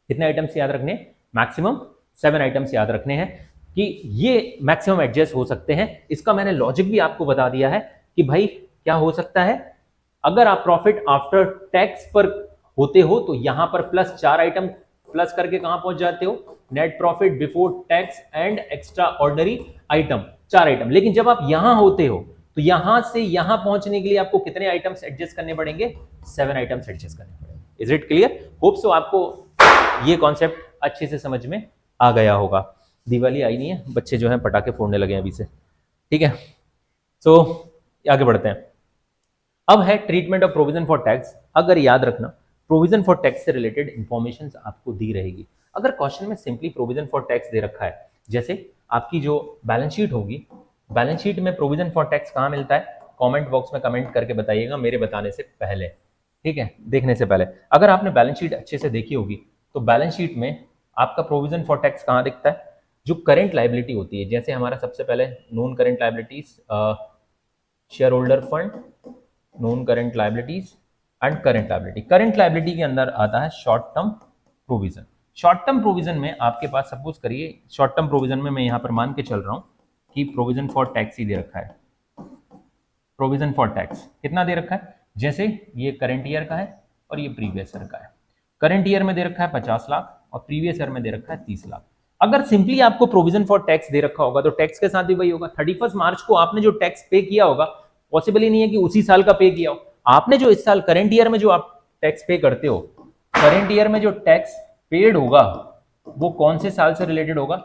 कितने आइटम्स याद रखने हैं? मैक्सिमम 7 आइटम्स याद रखने हैं कि ये मैक्सिमम एडजस्ट हो सकते हैं। इसका मैंने लॉजिक भी आपको बता दिया है कि भाई क्या हो सकता है, अगर आप प्रॉफिट आफ्टर टैक्स पर होते हो तो यहां पर प्लस 4 आइटम प्लस करके कहां पहुंच जाते हो, net profit before tax and extra ordinary item, 4 item. लेकिन जब आप यहां होते हो तो यहां से यहां पहुंचने के लिए आपको कितने आइटम्स एडजस्ट करने पड़ेंगे? 7 आइटम्स एडजस्ट करने पड़ेंगे। Is it clear? Hope so आपको ये कॉन्सेप्ट अच्छे से समझ में आ गया होगा। दिवाली आई नहीं है, बच्चे जो हैं पटाखे फोड़ने लगे हैं अभी से, ठीक है। सो आगे बढ़ते हैं। अब है treatment of provision for tax. अगर याद रखना, प्रोविजन फॉर टैक्स से रिलेटेड इंफॉर्मेशन आपको दी रहेगी। अगर क्वेश्चन में सिंपली प्रोविजन फॉर टैक्स दे रखा है, जैसे आपकी जो बैलेंस शीट होगी, बैलेंस शीट में प्रोविजन फॉर टैक्स कहाँ मिलता है? कमेंट बॉक्स में कमेंट करके बताइएगा मेरे बताने से पहले, ठीक है, देखने से पहले। अगर आपने बैलेंस शीट अच्छे से देखी होगी तो बैलेंस शीट में आपका प्रोविजन फॉर टैक्स कहाँ दिखता है? जो करेंट लाइबिलिटी होती है, जैसे हमारा सबसे पहले non current liabilities, share holder fund, non current liabilities and current liability. Current liability के अंदर आता है short term provision. Short term provision में आपके पास सपोज करिए, शॉर्ट टर्म प्रोविजन में मैं यहां पर मान के चल रहा हूं कि प्रोविजन फॉर टैक्स ही दे रखा है। प्रोविजन फॉर टैक्स कितना दे रखा है? जैसे ये करंट ईयर का है और ये प्रीवियस ईयर का है। करंट ईयर में दे रखा है 50 लाख और प्रीवियस ईयर में दे रखा है 30 लाख। अगर सिंपली आपको प्रोविजन फॉर टैक्स दे रखा होगा तो टैक्स के साथ भी वही होगा। 31 मार्च को आपने जो टैक्स पे किया होगा, पॉसिबल ही नहीं है कि उसी साल का पे किया हो। आपने जो इस साल करंट ईयर में जो आप टैक्स पे करते हो, करंट ईयर में जो टैक्स पेड होगा वो कौन से साल से रिलेटेड होगा?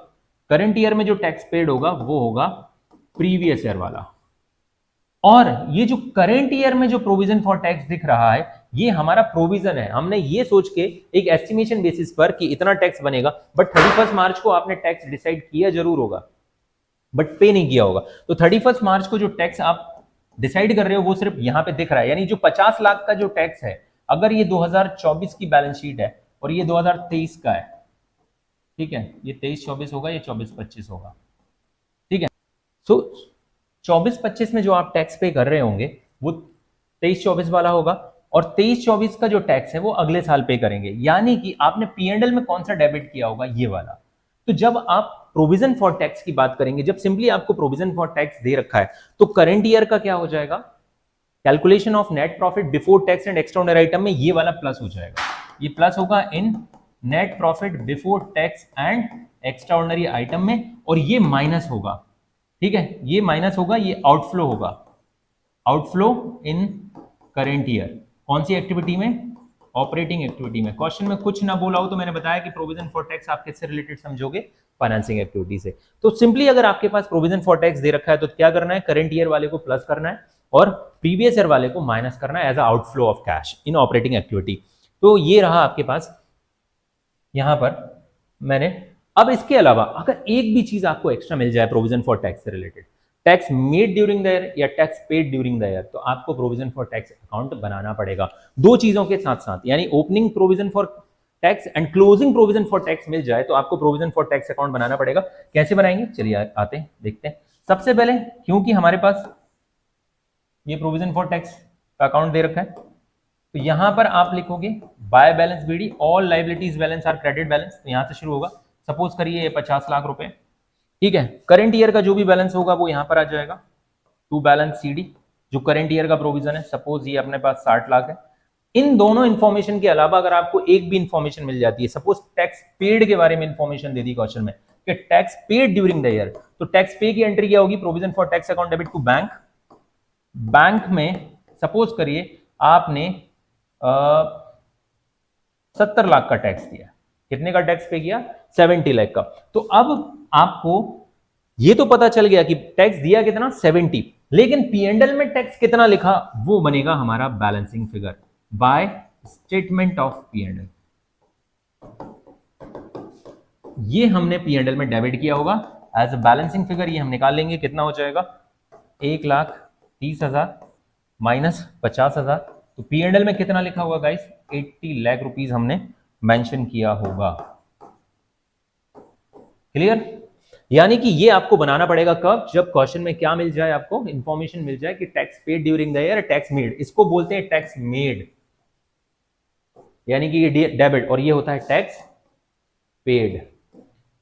करंट ईयर में जो टैक्स पेड होगा वो होगा प्रीवियस ईयर वाला। और ये जो करंट ईयर में जो प्रोविजन फॉर टैक्स दिख रहा है ये हमारा प्रोविजन है। हमने ये सोच के एक एस्टिमेशन बेसिस पर कि इतना टैक्स बनेगा, बट 31 मार्च को आपने टैक्स डिसाइड किया जरूर होगा बट पे नहीं किया होगा। तो 31 मार्च को जो टैक्स आप डिसाइड कर रहे हो वो सिर्फ यहां पे दिख रहा है। यानी जो 50 लाख का जो टैक्स है, अगर ये 2024 की बैलेंस शीट है और ये 2023 का है, ठीक है, ये 23-24 होगा, ये 24-25 होगा, ठीक है। सो 24-25 में जो आप टैक्स पे कर रहे होंगे वो 23-24 वाला होगा, और 23-24 का जो टैक्स है वो अगले साल पे करेंगे। यानी कि आपने पीएनएल में कौन सा डेबिट किया होगा? ये वाला। तो जब आप प्रोविजन फॉर टैक्स की बात करेंगे, जब सिंपली आपको प्रोविजन फॉर टैक्स दे रखा है तो करंट ईयर का क्या हो जाएगा? Calculation of net profit before tax and extraordinary item में ये वाला प्लस हो जाएगा। ये प्लस होगा इन net profit before tax and extraordinary item में, और ये माइनस होगा, ठीक है, ये माइनस होगा, ये आउटफ्लो होगा, आउटफ्लो इन करेंट ईयर। कौन सी एक्टिविटी में? ऑपरेटिंग एक्टिविटी में। क्वेश्चन में कुछ ना बोला हो तो मैंने बताया कि प्रोविजन फॉर टैक्स आप किससे रिलेटेड समझोगे? फाइनेंसिंग एक्टिविटी से। तो सिंपली अगर आपके पास प्रोविजन फॉर टैक्स दे रखा है तो क्या करना है? करंट ईयर वाले को प्लस करना है और प्रीवियस ईयर वाले को माइनस करना है as a outflow of cash in operating activity. तो ये रहा आपके पास यहां पर मैंने। अब इसके अलावा अगर एक भी चीज आपको एक्स्ट्रा मिल जाए प्रोविजन फॉर टैक्स से related, tax made during the year या tax paid during the year, तो आपको प्रोविजन फॉर टैक्स अकाउंट बनाना पड़ेगा। दो चीजों के साथ साथ, यानी opening provision for tax and closing provision for tax मिल जाए तो आपको प्रोविजन फॉर टैक्स अकाउंट बनाना पड़ेगा। कैसे बनाएंगे? चलिए आते हैं, देखते हैं। सबसे पहले क्योंकि हमारे पास ये प्रोविजन फॉर टैक्स का अकाउंट दे रखा है तो यहां पर आप लिखोगे by balance BD all liabilities balance are credit balance. तो यहां से शुरू होगा। सपोज करिए ये 50 लाख रुपए, ठीक है। करंट ईयर का जो भी बैलेंस होगा वो यहां पर आ जाएगा टू बैलेंस सीडी, जो करंट ईयर का प्रोविजन है। सपोज ये अपने पास 60 लाख है। इन दोनों इंफॉर्मेशन के अलावा अगर आपको एक भी इंफॉर्मेशन मिल जाती है, सपोज टैक्स पेड के बारे में इंफॉर्मेशन दे दी क्वेश्चन में कि tax paid during the year, तो टैक्स पे की एंट्री क्या होगी? Provision for tax account debit to bank. Bank में सपोज करिए आपने 70 लाख का टैक्स दिया, कितने का टैक्स पे किया? 70 लाख का। तो अब आपको ये तो पता चल गया कि टैक्स दिया कितना? 70, लेकिन पीएनएल में टैक्स कितना लिखा वो बनेगा हमारा balancing figure by statement of PNL. ये हमने पीएनएल में डेबिट किया होगा एज अ बैलेंसिंग फिगर, ये हम निकाल लेंगे, कितना हो जाएगा? 1,30,000 माइनस 50,000। तो पीएनएल में कितना लिखा हुआ गाइस? 80 लाख रुपीस हमने मेंशन किया होगा। क्लियर? यानी कि ये आपको बनाना पड़ेगा कब? जब क्वेश्चन में क्या मिल जाए, आपको इंफॉर्मेशन मिल जाए कि tax paid during the year, tax made. इसको बोलते हैं टैक्स मेड, यानी कि ये डेबिट और ये होता है टैक्स पेड।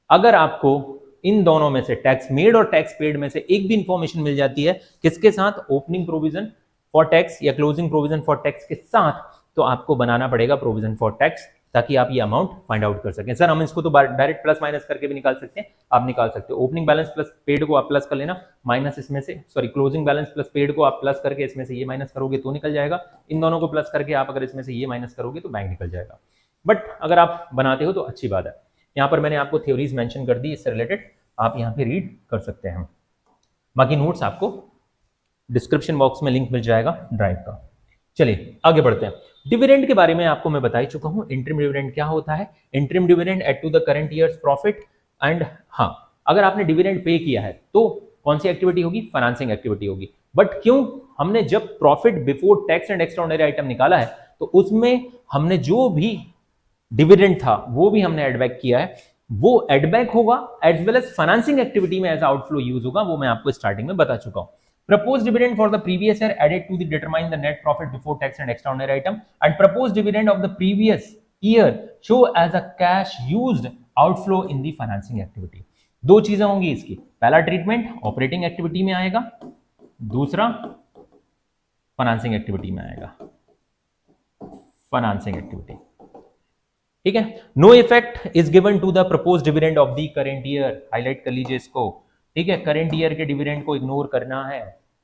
अगर आपको इन दोनों में से टैक्स मेड और टैक्स पेड में से एक भी इंफॉर्मेशन मिल जाती है, किसके साथ? ओपनिंग प्रोविजन फॉर टैक्स या क्लोजिंग प्रोविजन फॉर टैक्स के साथ, तो आपको बनाना पड़ेगा प्रोविजन फॉर टैक्स, ताकि आप ये अमाउंट फाइंड आउट कर सकें। सर हम इसको तो डायरेक्ट प्लस माइनस करके भी निकाल सकते हैं, आप निकाल सकते हो। ओपनिंग बैलेंस प्लस पेड को आप प्लस कर लेना, माइनस इसमें से, sorry closing balance plus paid को आप प्लस करके इसमें से ये माइनस करोगे तो निकल जाएगा। इन दोनों को प्लस करके आप अगर इसमें से ये माइनस करोगे तो बैंक निकल जाएगा। बट अगर आप बनाते हो तो अच्छी बात है। यहाँ पर मैंने आपको थ्योरीज मेंशन कर दी इससे रिलेटेड, आप यहाँ पे रीड कर सकते हैं। बाकी नोट्स आपको डिस्क्रिप्शन बॉक्स में लिंक मिल जाएगा ड्राइव का। चलिए आगे बढ़ते हैं। डिविडेंड के बारे में आपको मैं बता ही चुका हूं। इंटरिम डिविडेंड क्या होता है? Interim dividend add to the current year's profit and, हाँ, अगर आपने डिविडेंड पे किया है तो कौन सी एक्टिविटी होगी? फाइनेंसिंग एक्टिविटी होगी। बट क्यों हमने जब profit before tax and extraordinary item निकाला है तो उसमें हमने जो भी डिविडेंड था वो भी हमने एडबैक किया है, वो एडबैक होगा as well as financing activity में एज आउटफ्लो यूज होगा, वो मैं आपको स्टार्टिंग में बता चुका हूं। Proposed dividend for the previous year added to the determine the net profit before tax and extraordinary item, and proposed dividend of the previous year show as a cash used outflow in the financing activity। दो चीजें होंगी इसकी, पहला treatment operating activity में आएगा, दूसरा financing activity में आएगा। फाइनेंसिंग एक्टिविटी, ठीक है। No effect is given to the proposed dividend of the current year, highlight कर लीजिए इसको, ठीक है। करंट ईयर के डिविडेंड को इग्नोर करना है।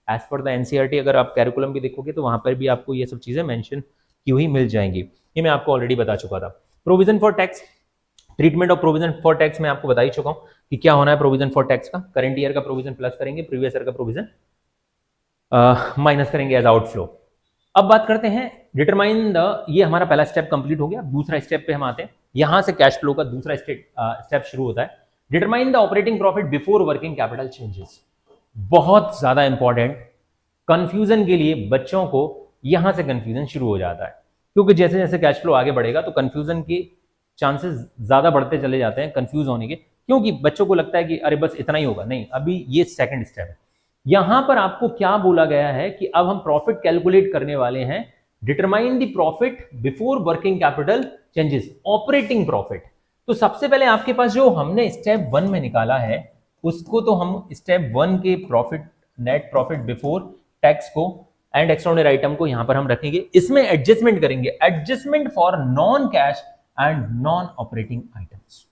एज पर द एनसीईआरटी अगर आप कैरिकुलम भी देखोगे तो वहां पर भी आपको ये सब चीजें मेंशन की हुई मिल जाएंगी, ये मैं आपको ऑलरेडी बता चुका था। Provision for tax, treatment of provision for tax में आपको बता ही चुका हूं कि क्या होना है प्रोविजन फॉर टैक्स का। करंट ईयर का प्रोविजन प्लस करेंगे, प्रीवियस ईयर का प्रोविजन माइनस करेंगे एज आउटफ्लो। अब बात करते हैं डिटरमाइन द, ये हमारा पहला स्टेप कंप्लीट हो गया। दूसरा स्टेप पे हम आते हैं, यहां से कैश फ्लो का दूसरा स्टेप शुरू होता है। Determine the operating profit before working capital changes, बहुत ज्यादा इंपॉर्टेंट। कंफ्यूजन के लिए बच्चों को यहां से कंफ्यूजन शुरू हो जाता है, क्योंकि जैसे जैसे कैश फ्लो आगे बढ़ेगा तो कंफ्यूजन के चांसेस ज्यादा बढ़ते चले जाते हैं कंफ्यूज होने के, क्योंकि बच्चों को लगता है कि अरे बस इतना ही होगा। नहीं, अभी ये सेकंड स्टेप है। यहां पर आपको क्या बोला गया है कि अब हम प्रॉफिट कैलकुलेट करने वाले हैं। Determine the profit before working capital changes, operating profit. तो सबसे पहले आपके पास जो हमने स्टेप 1 में निकाला है उसको तो हम स्टेप 1 के profit, net profit before tax को एंड एक्स्ट्राऑर्डिनरी आइटम को यहां पर हम रखेंगे, इसमें एडजस्टमेंट करेंगे, adjustment for non cash and non operating items.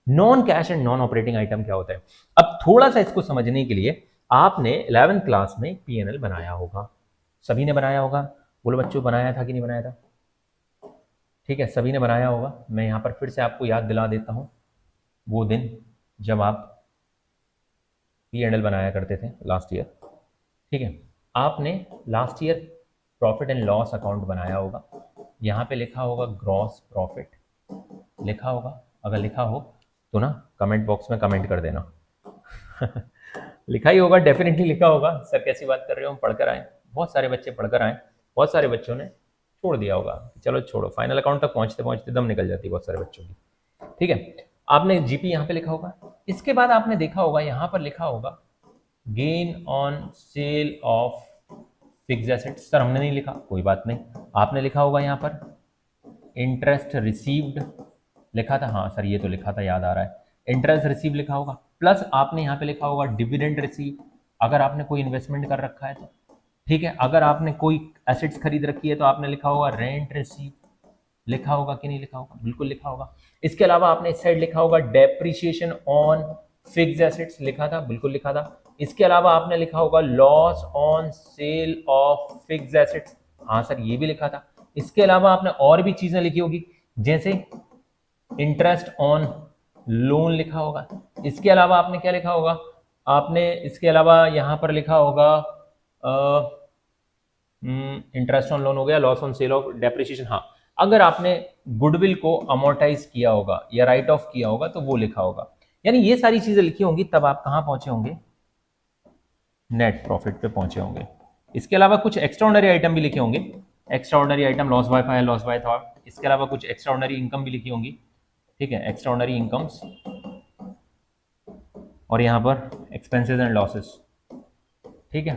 Non cash and non operating item क्या होता है? अब थोड़ा सा इसको समझने के लिए आपने 11th क्लास में पीएनएल बनाया होगा, सभी ने बनाया होगा। बोलो बच्चों, बनाया था कि नहीं बनाया था? ठीक है, सभी ने बनाया होगा। मैं यहाँ पर फिर से आपको याद दिला देता हूँ वो दिन जब आप पीएनएल बनाया करते थे लास्ट ईयर, ठीक है। आपने last year profit and loss account बनाया होगा, यहाँ पे लिखा होगा ग्रॉस प्रॉफिट, लिखा होगा। अगर लिखा हो तो ना कमेंट बॉक्स में कमेंट कर देना लिखा ही होगा, डेफिनेटली लिखा होगा। सर कैसी बात कर रहे हो, हम पढ़कर आए। बहुत सारे बच्चे पढ़कर आए, बहुत सारे बच्चों ने छोड़ दिया होगा, चलो छोड़ो, फाइनल अकाउंट तक पहुंचते पहुंचते दम निकल जाती है बहुत सारे बच्चों की, ठीक है। आपने जीपी यहाँ पे लिखा होगा, इसके बाद आपने देखा होगा यहाँ पर लिखा होगा gain on sale of fixed assets. Sir हमने नहीं लिखा, कोई बात नहीं, आपने लिखा होगा यहाँ पर इंटरेस्ट रिसीव्ड लिखा था। हाँ सर ये तो लिखा था, याद आ रहा है, इंटरेस्ट रिसीव लिखा होगा, प्लस आपने यहाँ पे लिखा होगा डिविडेंड रिसीव, अगर आपने कोई इन्वेस्टमेंट कर रखा है तो, ठीक है। अगर आपने कोई एसेट्स खरीद रखी है तो आपने लिखा होगा रेंट रिसीव, लिखा होगा कि नहीं लिखा होगा? बिल्कुल लिखा होगा। इसके अलावा आपने इस साइड लिखा होगा डेप्रिसिएशन ऑन फिक्स्ड एसेट्स, लिखा था, बिल्कुल लिखा था। इसके अलावा आपने लिखा होगा loss on sale of fixed assets, हाँ सर ये भी लिखा था। इसके अलावा आपने और भी चीजें लिखी होगी, जैसे इंटरेस्ट ऑन लोन लिखा होगा। इसके अलावा आपने क्या लिखा होगा, आपने इसके अलावा यहां पर लिखा होगा इंटरेस्ट ऑन लोन हो गया, loss on sale of depreciation, हाँ अगर आपने गुडविल को अमोर्टाइज किया होगा या राइट ऑफ किया होगा तो वो लिखा होगा। यानी ये सारी चीजें लिखी होंगी, तब आप कहां पहुंचे होंगे, नेट प्रॉफिट पे पहुंचे होंगे। इसके अलावा कुछ एक्स्ट्राऑर्डिनरी आइटम भी लिखे होंगे, extraordinary item loss by fire, loss by thought. इसके अलावा कुछ एक्स्ट्राऑर्डिनरी इनकम भी लिखी होंगी, ठीक है, एक्स्ट्राऑर्डिनरी इनकम्स, और यहां पर एक्सपेंसेस एंड लॉसेस, ठीक है।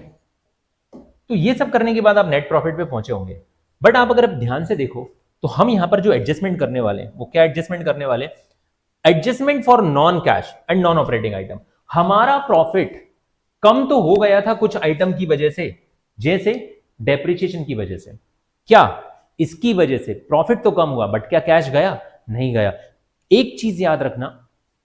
तो ये सब करने के बाद आप नेट प्रॉफिट पे पहुंचे होंगे। बट आप अगर ध्यान से देखो तो हम यहां पर जो एडजस्टमेंट करने वाले हैं वो क्या एडजस्टमेंट करने वाले, adjustment for non cash and non operating item. हमारा प्रॉफिट कम तो हो गया था कुछ आइटम की वजह से, जैसे डेप्रिसिएशन की वजह से, क्या इसकी वजह से प्रॉफिट तो कम हुआ, बट क्या कैश गया, नहीं गया। एक चीज याद रखना,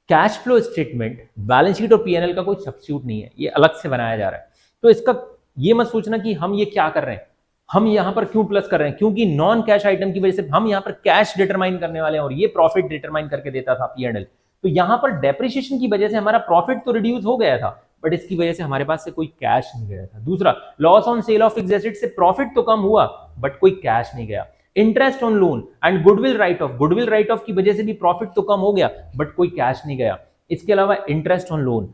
cash flow statement balance sheet और पीएनएल का कोई सब्स्टिट्यूट नहीं है, ये अलग से बनाया जा रहा है। तो इसका ये मत सोचना कि हम ये क्या कर रहे हैं, हम यहां पर क्यों प्लस कर रहे हैं, क्योंकि नॉन कैश आइटम की वजह से हम यहां पर कैश डिटरमाइन करने वाले हैं और ये प्रॉफिट डिटरमाइन करके देता था पीएनएल। तो यहां पर डेप्रिसिएशन की वजह से हमारा प्रॉफिट तो रिड्यूस हो गया था, बट इसकी वजह से हमारे पास से कोई कैश नहीं गया था। दूसरा, loss on sale of fixed asset से प्रॉफिट तो कम हुआ बट कोई कैश नहीं गया। Interest on loan and goodwill write of, goodwill write of की वजह से भी प्रॉफिट तो कम हो गया बट कोई कैश नहीं गया। इसके अलावा इंटरेस्ट ऑन लोन,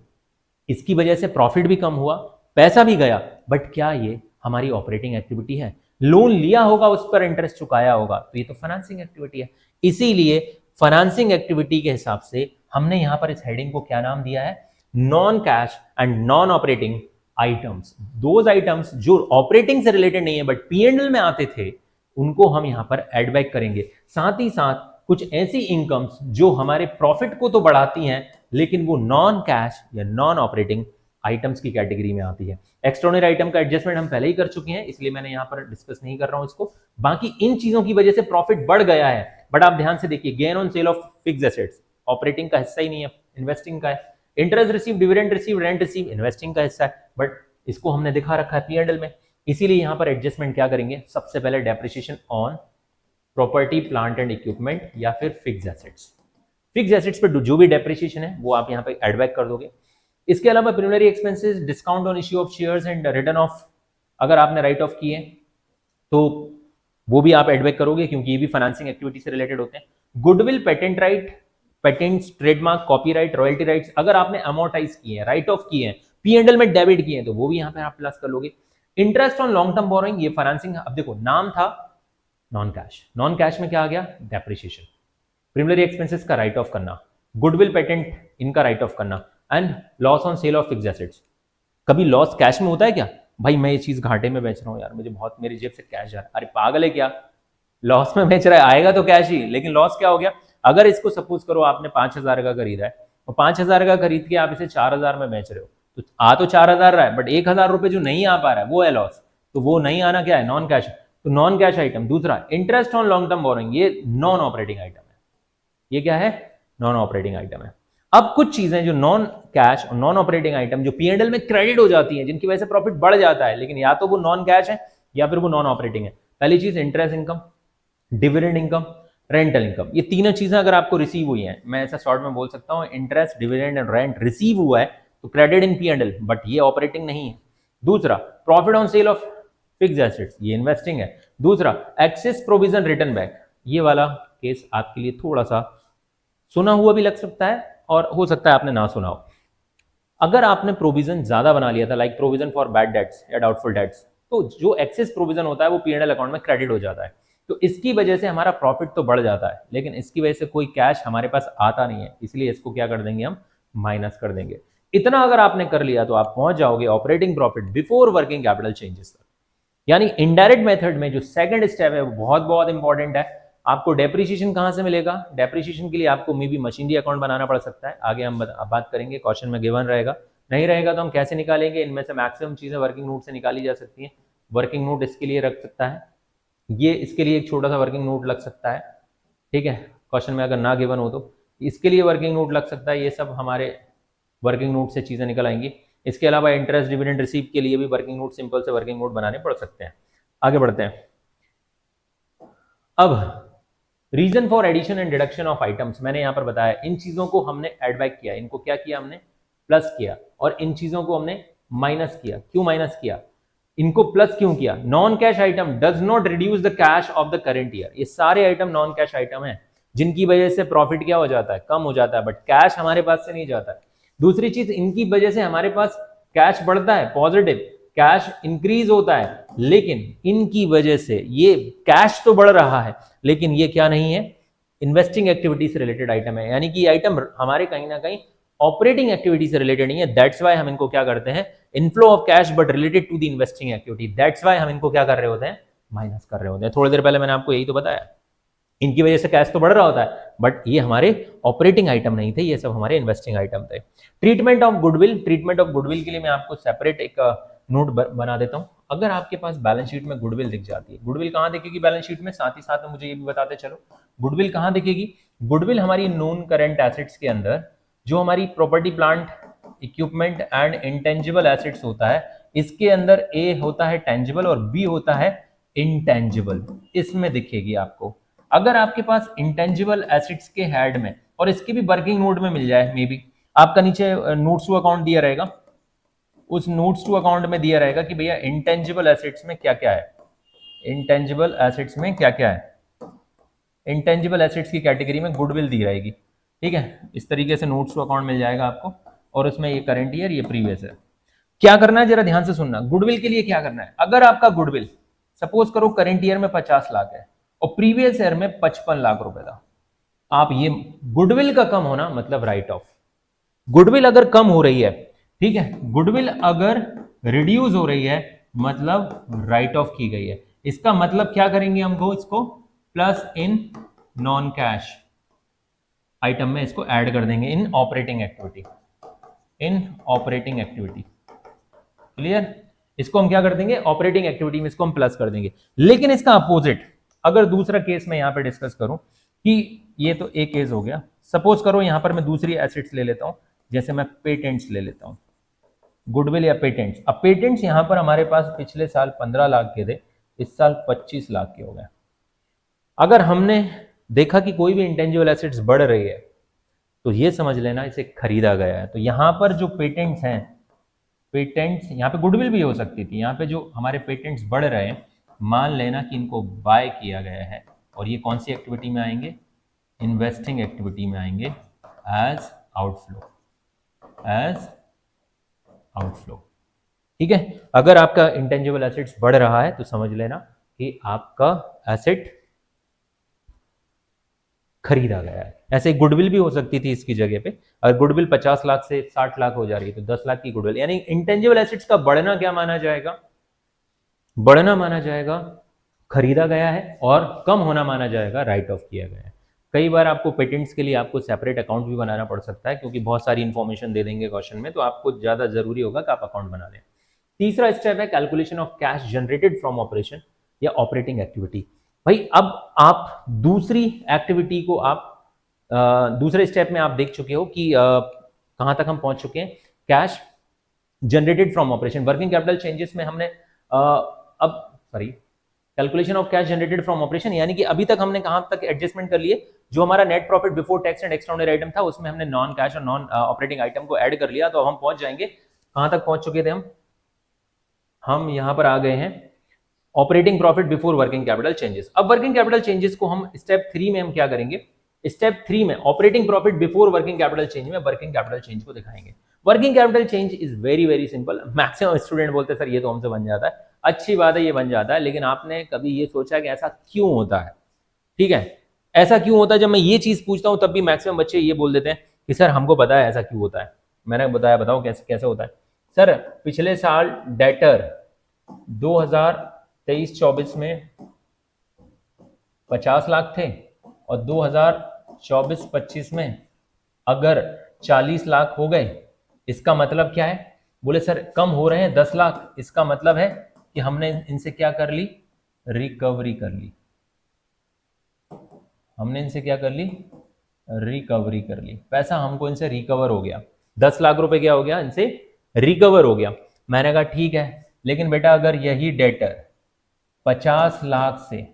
इसकी वजह से प्रॉफिट भी कम हुआ, पैसा भी गया, बट क्या ये हमारी ऑपरेटिंग एक्टिविटी है, लोन लिया होगा उस पर इंटरेस्ट चुकाया होगा, तो ये तो फाइनेंसिंग एक्टिविटी है। इसीलिए फाइनेंसिंग एक्टिविटी के हिसाब से हमने यहां पर इस हेडिंग को क्या नाम दिया है, non cash and non operating items. Those items जो ऑपरेटिंग से रिलेटेड नहीं है बट पीएनएल में आते थे, उनको हम यहां पर एड बैक करेंगे। साथ ही साथ कुछ ऐसी इनकम्स जो हमारे प्रॉफिट को तो बढ़ाती हैं लेकिन वो नॉन कैश या नॉन ऑपरेटिंग आइटम्स की कैटेगरी में आती है। एक्सटर्नल आइटम का एडजस्टमेंट हम पहले ही कर चुके हैं, इसलिए मैंने यहां पर डिस्कस नहीं कर रहा हूं इसको। बाकी इन चीजों की वजह से प्रॉफिट बढ़ गया है, बट आप ध्यान से देखिए, gain on sale of fixed assets operating का हिस्सा ही नहीं है, इन्वेस्टिंग का है। Interest receive, dividend receive, rent receive investing का हिस्सा है, बट इसको हमने दिखा रखा है पीएनएल में। इसीलिए यहां पर एडजस्टमेंट क्या करेंगे, सबसे पहले depreciation on property plant and equipment या फिर फिक्स्ड एसेट्स। फिक्स्ड एसेट्स पे जो भी डेप्रिसिएशन है वो आप यहां पे एड बैक कर दोगे। इसके अलावा preliminary expenses, discount on issue of shares and return of, अगर आपने राइट ऑफ किए तो वो भी आप एड बैक करोगे क्योंकि ये भी फाइनेंसिंग एक्टिविटी से रिलेटेड होते हैं। Goodwill, patent right, patents, trademark, copyright, royalty rights अगर आपने अमोर्टाइज किए हैं, राइट ऑफ किए हैं, पीएनएल में डेबिट किए हैं, तो वो भी यहां पे आप प्लस कर लोगे। Interest on long term borrowing, ये फाइनेंसिंग, अब देखो नाम था नॉन कैश, नॉन कैश में क्या आ गया, डेप्रिसिएशन। प्रीलिमिनरी एक्सपेंसेस का राइट ऑफ करना, गुडविल, पेटेंट इनका राइट ऑफ करना, and loss on sale of fixed assets. कभी लॉस कैश में होता है क्या, भाई मैं ये चीज घाटे में बेच रहा हूं यार, मुझे बहुत मेरी जेब से कैश जा रहा है, अरे पागल है क्या, लॉस में बेच रहा है, आएगा तो कैश ही, लेकिन लॉस क्या हो गया, अगर इसको सपोज करो आपने 5,000 का खरीदा है और 5,000 का खरीद के आप इसे 4,000 में बेच रहे हो, तो आ तो 4,000 रहा है बट 1,000 रुपए जो नहीं आ पा रहा है वो है लॉस, तो वो नहीं आना क्या है, नॉन कैश, तो नॉन कैश आइटम। दूसरा, interest on long term borrowing, ये नॉन ऑपरेटिंग आइटम है, ये क्या है, नॉन ऑपरेटिंग आइटम है। अब कुछ चीजें जो नॉन कैश और नॉन ऑपरेटिंग आइटम जो पीएनएल में क्रेडिट हो जाती हैं, जिनकी वजह से प्रॉफिट बढ़ जाता है, लेकिन या तो वो नॉन कैश है या फिर वो नॉन ऑपरेटिंग है। पहली चीज interest income, dividend income, rental income, ये तीनों चीजें अगर आपको रिसीव हुई हैं, मैं ऐसा शॉर्ट में बोल सकता हूं, interest, dividend and rent receive हुआ है तो क्रेडिट इन पीएनएल, बट ये ऑपरेटिंग नहीं है। दूसरा, profit on sale of fixed assets, ये इन्वेस्टिंग है। दूसरा, एक्सेस प्रोविजन रिटर्न बैक, ये वाला केस आपके लिए थोड़ा सा सुना हुआ भी लग सकता है और हो सकता है आपने ना सुना हो। अगर आपने प्रोविजन ज्यादा बना लिया था, like provision for bad debts या डाउटफुल डेट्स, तो जो एक्सेस प्रोविजन होता है वो पीएनएल अकाउंट में क्रेडिट हो जाता है, तो इसकी वजह से हमारा प्रॉफिट तो बढ़ जाता है लेकिन इसकी वजह से कोई कैश हमारे पास आता नहीं है, इसलिए इसको क्या कर देंगे, हम माइनस कर देंगे। इतना अगर आपने कर लिया तो आप पहुंच जाओगे operating profit before working capital changes तक। यानी इनडायरेक्ट मेथड में जो सेकंड स्टेप है वो बहुत बहुत इंपॉर्टेंट है। आपको डेप्रिसिएशन कहां से मिलेगा, डेप्रिसिएशन के लिए आपको मे बी मशीनरी अकाउंट बनाना पड़ सकता है, आगे हम बात करेंगे, क्वेश्चन में गिवन रहेगा, नहीं रहेगा तो हम कैसे निकालेंगे, इनमें से मैक्सिमम चीजें वर्किंग नोट से निकाली जा सकती हैं। वर्किंग नोट इसके लिए रख सकता है, ये इसके लिए एक छोटा सा वर्किंग नोट लग सकता है, ठीक है, क्वेश्चन में अगर ना गिवन हो तो इसके लिए वर्किंग नोट लग सकता है, ये सब हमारे वर्किंग नोट से चीजें निकल आएंगी। इसके अलावा इंटरेस्ट डिविडेंड रिसीव के लिए भी वर्किंग नोट, सिंपल से वर्किंग नोट बनाने पड़ सकते हैं। आगे बढ़ते हैं। अब reason for addition and deduction of items मैंने यहां पर बताया, इन चीजों को हमने एड बैक किया, इनको क्या किया हमने, प्लस किया, और इन चीजों को हमने माइनस किया। क्यों माइनस किया, इनको प्लस क्यों किया? Non cash item does not reduce the cash of the current year. ये सारे आइटम नॉन कैश आइटम है जिनकी वजह से प्रॉफिट क्या हो जाता है, कम हो जाता है, बट कैश हमारे पास से नहीं जाता है। दूसरी चीज, इनकी वजह से हमारे पास कैश बढ़ता है, पॉजिटिव कैश इंक्रीज होता है, लेकिन इनकी वजह से ये कैश तो बढ़ रहा है लेकिन ये क्या नहीं है, इन्वेस्टिंग एक्टिविटी से रिलेटेड आइटम है, यानी कि आइटम हमारे कहीं ना कहीं ऑपरेटिंग एक्टिविटी से रिलेटेड नहीं है। दैट्स वाई हम इनको क्या करते हैं, inflow of cash but related to the investing activity, that's why हम इनको क्या कर रहे होते हैं, माइनस कर रहे होते हैं। थोड़ी देर पहले मैंने आपको यही तो बताया, इनकी वजह से कैश तो बढ़ रहा होता है बट ये हमारे ऑपरेटिंग आइटम नहीं थे, ये सब हमारे इन्वेस्टिंग आइटम थे। Treatment of goodwill, treatment of goodwill के लिए मैं आपको सेपरेट एक नोट बना देता हूं। अगर आपके पास बैलेंस शीट में गुडविल दिख जाती है, गुडविल कहां दिखेगी बैलेंस शीट में, साथ ही साथ में मुझे ये भी बताते चलो गुडविल कहां दिखेगी। गुडविल हमारी नॉन करंट एसेट्स के अंदर, जो हमारी property plant equipment and intangible assets होता है, इसके अंदर ए होता है टेंजिबल और बी होता है इंटेंजिबल, इसमें दिखेगी आपको। अगर आपके पास इंटेंजिबल एसेट्स के हेड में, और इसके भी वर्किंग नोट में मिल जाए, मे बी आपका नीचे नोट्स टू अकाउंट दिया रहेगा, उस नोट्स टू अकाउंट में दिया रहेगा कि भैया इंटेंजिबल एसेट्स में क्या क्या है, इंटेंजिबल एसेट्स में क्या क्या है, इंटेंजिबल एसेट्स की कैटेगरी में गुडविल दी रहेगी। ठीक है, इस तरीके से नोट्स टू अकाउंट मिल जाएगा आपको, और उसमें ये करंट ईयर, ये प्रीवियस है। क्या करना है जरा ध्यान से सुनना, गुडविल के लिए क्या करना है। अगर आपका गुडविल सपोज करो करंट ईयर में 50 लाख है और प्रीवियस ईयर में 55 लाख रुपए था, आप ये गुडविल का कम होना मतलब राइट ऑफ। गुडविल अगर कम हो रही है, ठीक है, गुडविल अगर रिड्यूस हो रही है मतलब राइट ऑफ की गई है। इसका मतलब क्या करेंगे हमको, इसको प्लस इन नॉन कैश आइटम में इसको ऐड कर देंगे इन ऑपरेटिंग एक्टिविटी, इन ऑपरेटिंग एक्टिविटी। क्लियर, इसको हम क्या कर देंगे, ऑपरेटिंग एक्टिविटी में इसको हम प्लस कर देंगे। लेकिन इसका अपोजिट, अगर दूसरा केस मैं यहां पे डिस्कस करूं कि ये तो एक केस हो गया, सपोज करो यहां पर मैं दूसरी एसेट्स ले लेता हूं, जैसे मैं पेटेंट्स ले लेता हूं, गुडविल या पेटेंट्स। अब पेटेंट्स यहां पर हमारे पास पिछले साल 15 लाख के थे, इस साल 25 लाख के हो गए। अगर हमने देखा कि कोई भी इंटेंजिबल एसेट्स बढ़ रही है तो ये समझ लेना इसे खरीदा गया है। तो यहां पर जो पेटेंट्स हैं, पेटेंट्स यहाँ पे गुडविल भी हो सकती थी, यहाँ पे जो हमारे पेटेंट्स बढ़ रहे हैं, मान लेना कि इनको बाय किया गया है, और ये कौन सी एक्टिविटी में आएंगे, इन्वेस्टिंग एक्टिविटी में आएंगे एज आउटफ्लो, एज आउटफ्लो। ठीक है, अगर आपका इंटेंजिबल एसेट्स बढ़ रहा है तो समझ लेना कि आपका एसेट खरीदा गया है। ऐसे गुडविल भी हो सकती थी इसकी जगह पे, अगर गुडविल 50 लाख से 60 लाख हो जा रही है तो 10 लाख की गुडविल, यानी इंटेंजिबल एसेट्स का बढ़ना क्या माना जाएगा, बढ़ना माना जाएगा खरीदा गया है, और कम होना माना जाएगा राइट ऑफ किया गया है। कई बार आपको पेटेंट्स के लिए आपको सेपरेट अकाउंट भी बनाना पड़ सकता है, क्योंकि बहुत सारी इंफॉर्मेशन दे देंगे क्वेश्चन में, तो आपको ज्यादा जरूरी होगा कि आप अकाउंट बना लें। तीसरा स्टेप है calculation of cash generated from operation या ऑपरेटिंग एक्टिविटी। भाई अब आप दूसरी एक्टिविटी को आप दूसरे स्टेप में आप देख चुके हो कि कहां तक हम पहुंच चुके हैं, cash generated from operation, working capital changes में हमने अब sorry calculation of cash generated from operation, यानी कि अभी तक हमने कहां तक एडजस्टमेंट कर लिए, जो हमारा net profit before tax and extraordinary item था उसमें हमने नॉन कैश और नॉन ऑपरेटिंग आइटम को ऐड कर लिया। तो अब हम पहुंच जाएंगे, कहां तक पहुंच चुके थे हम यहां पर आ गए हैं operating profit before working capital changes. अब वर्किंग कैपिटल चेंजेस को हम स्टेप 3 में हम क्या करेंगे, स्टेप 3 में operating profit before working capital change में वर्किंग कैपिटल चेंज को दिखाएंगे। Working capital change is very very simple. Maximum student बोलते हैं सर ये तो हमसे बन जाता है, अच्छी बात है ये बन जाता है, लेकिन आपने कभी ये सोचा कि ऐसा क्यों होता है, ठीक है, ऐसा क्यों होता है। जब मैं ये चीज पूछता हूं तब भी मैक्सिमम बच्चे ये बोल देते हैं कि सर हमको पता है ऐसा क्यों होता है। मैंने बताया, बताओ कैसे कैसे होता है। सर पिछले साल डेटर 2023-24 में 50 लाख थे और 2024-25 में अगर 40 लाख हो गए, इसका मतलब क्या है, बोले सर कम हो रहे हैं 10 लाख, इसका मतलब है कि हमने इनसे क्या कर ली, रिकवरी कर ली, हमने इनसे क्या कर ली, रिकवरी कर ली, पैसा हमको इनसे रिकवर हो गया, 10 लाख रुपए क्या हो गया, इनसे रिकवर हो गया। मैंने कहा ठीक है, लेकिन बेटा अगर यही डेटर 50 लाख से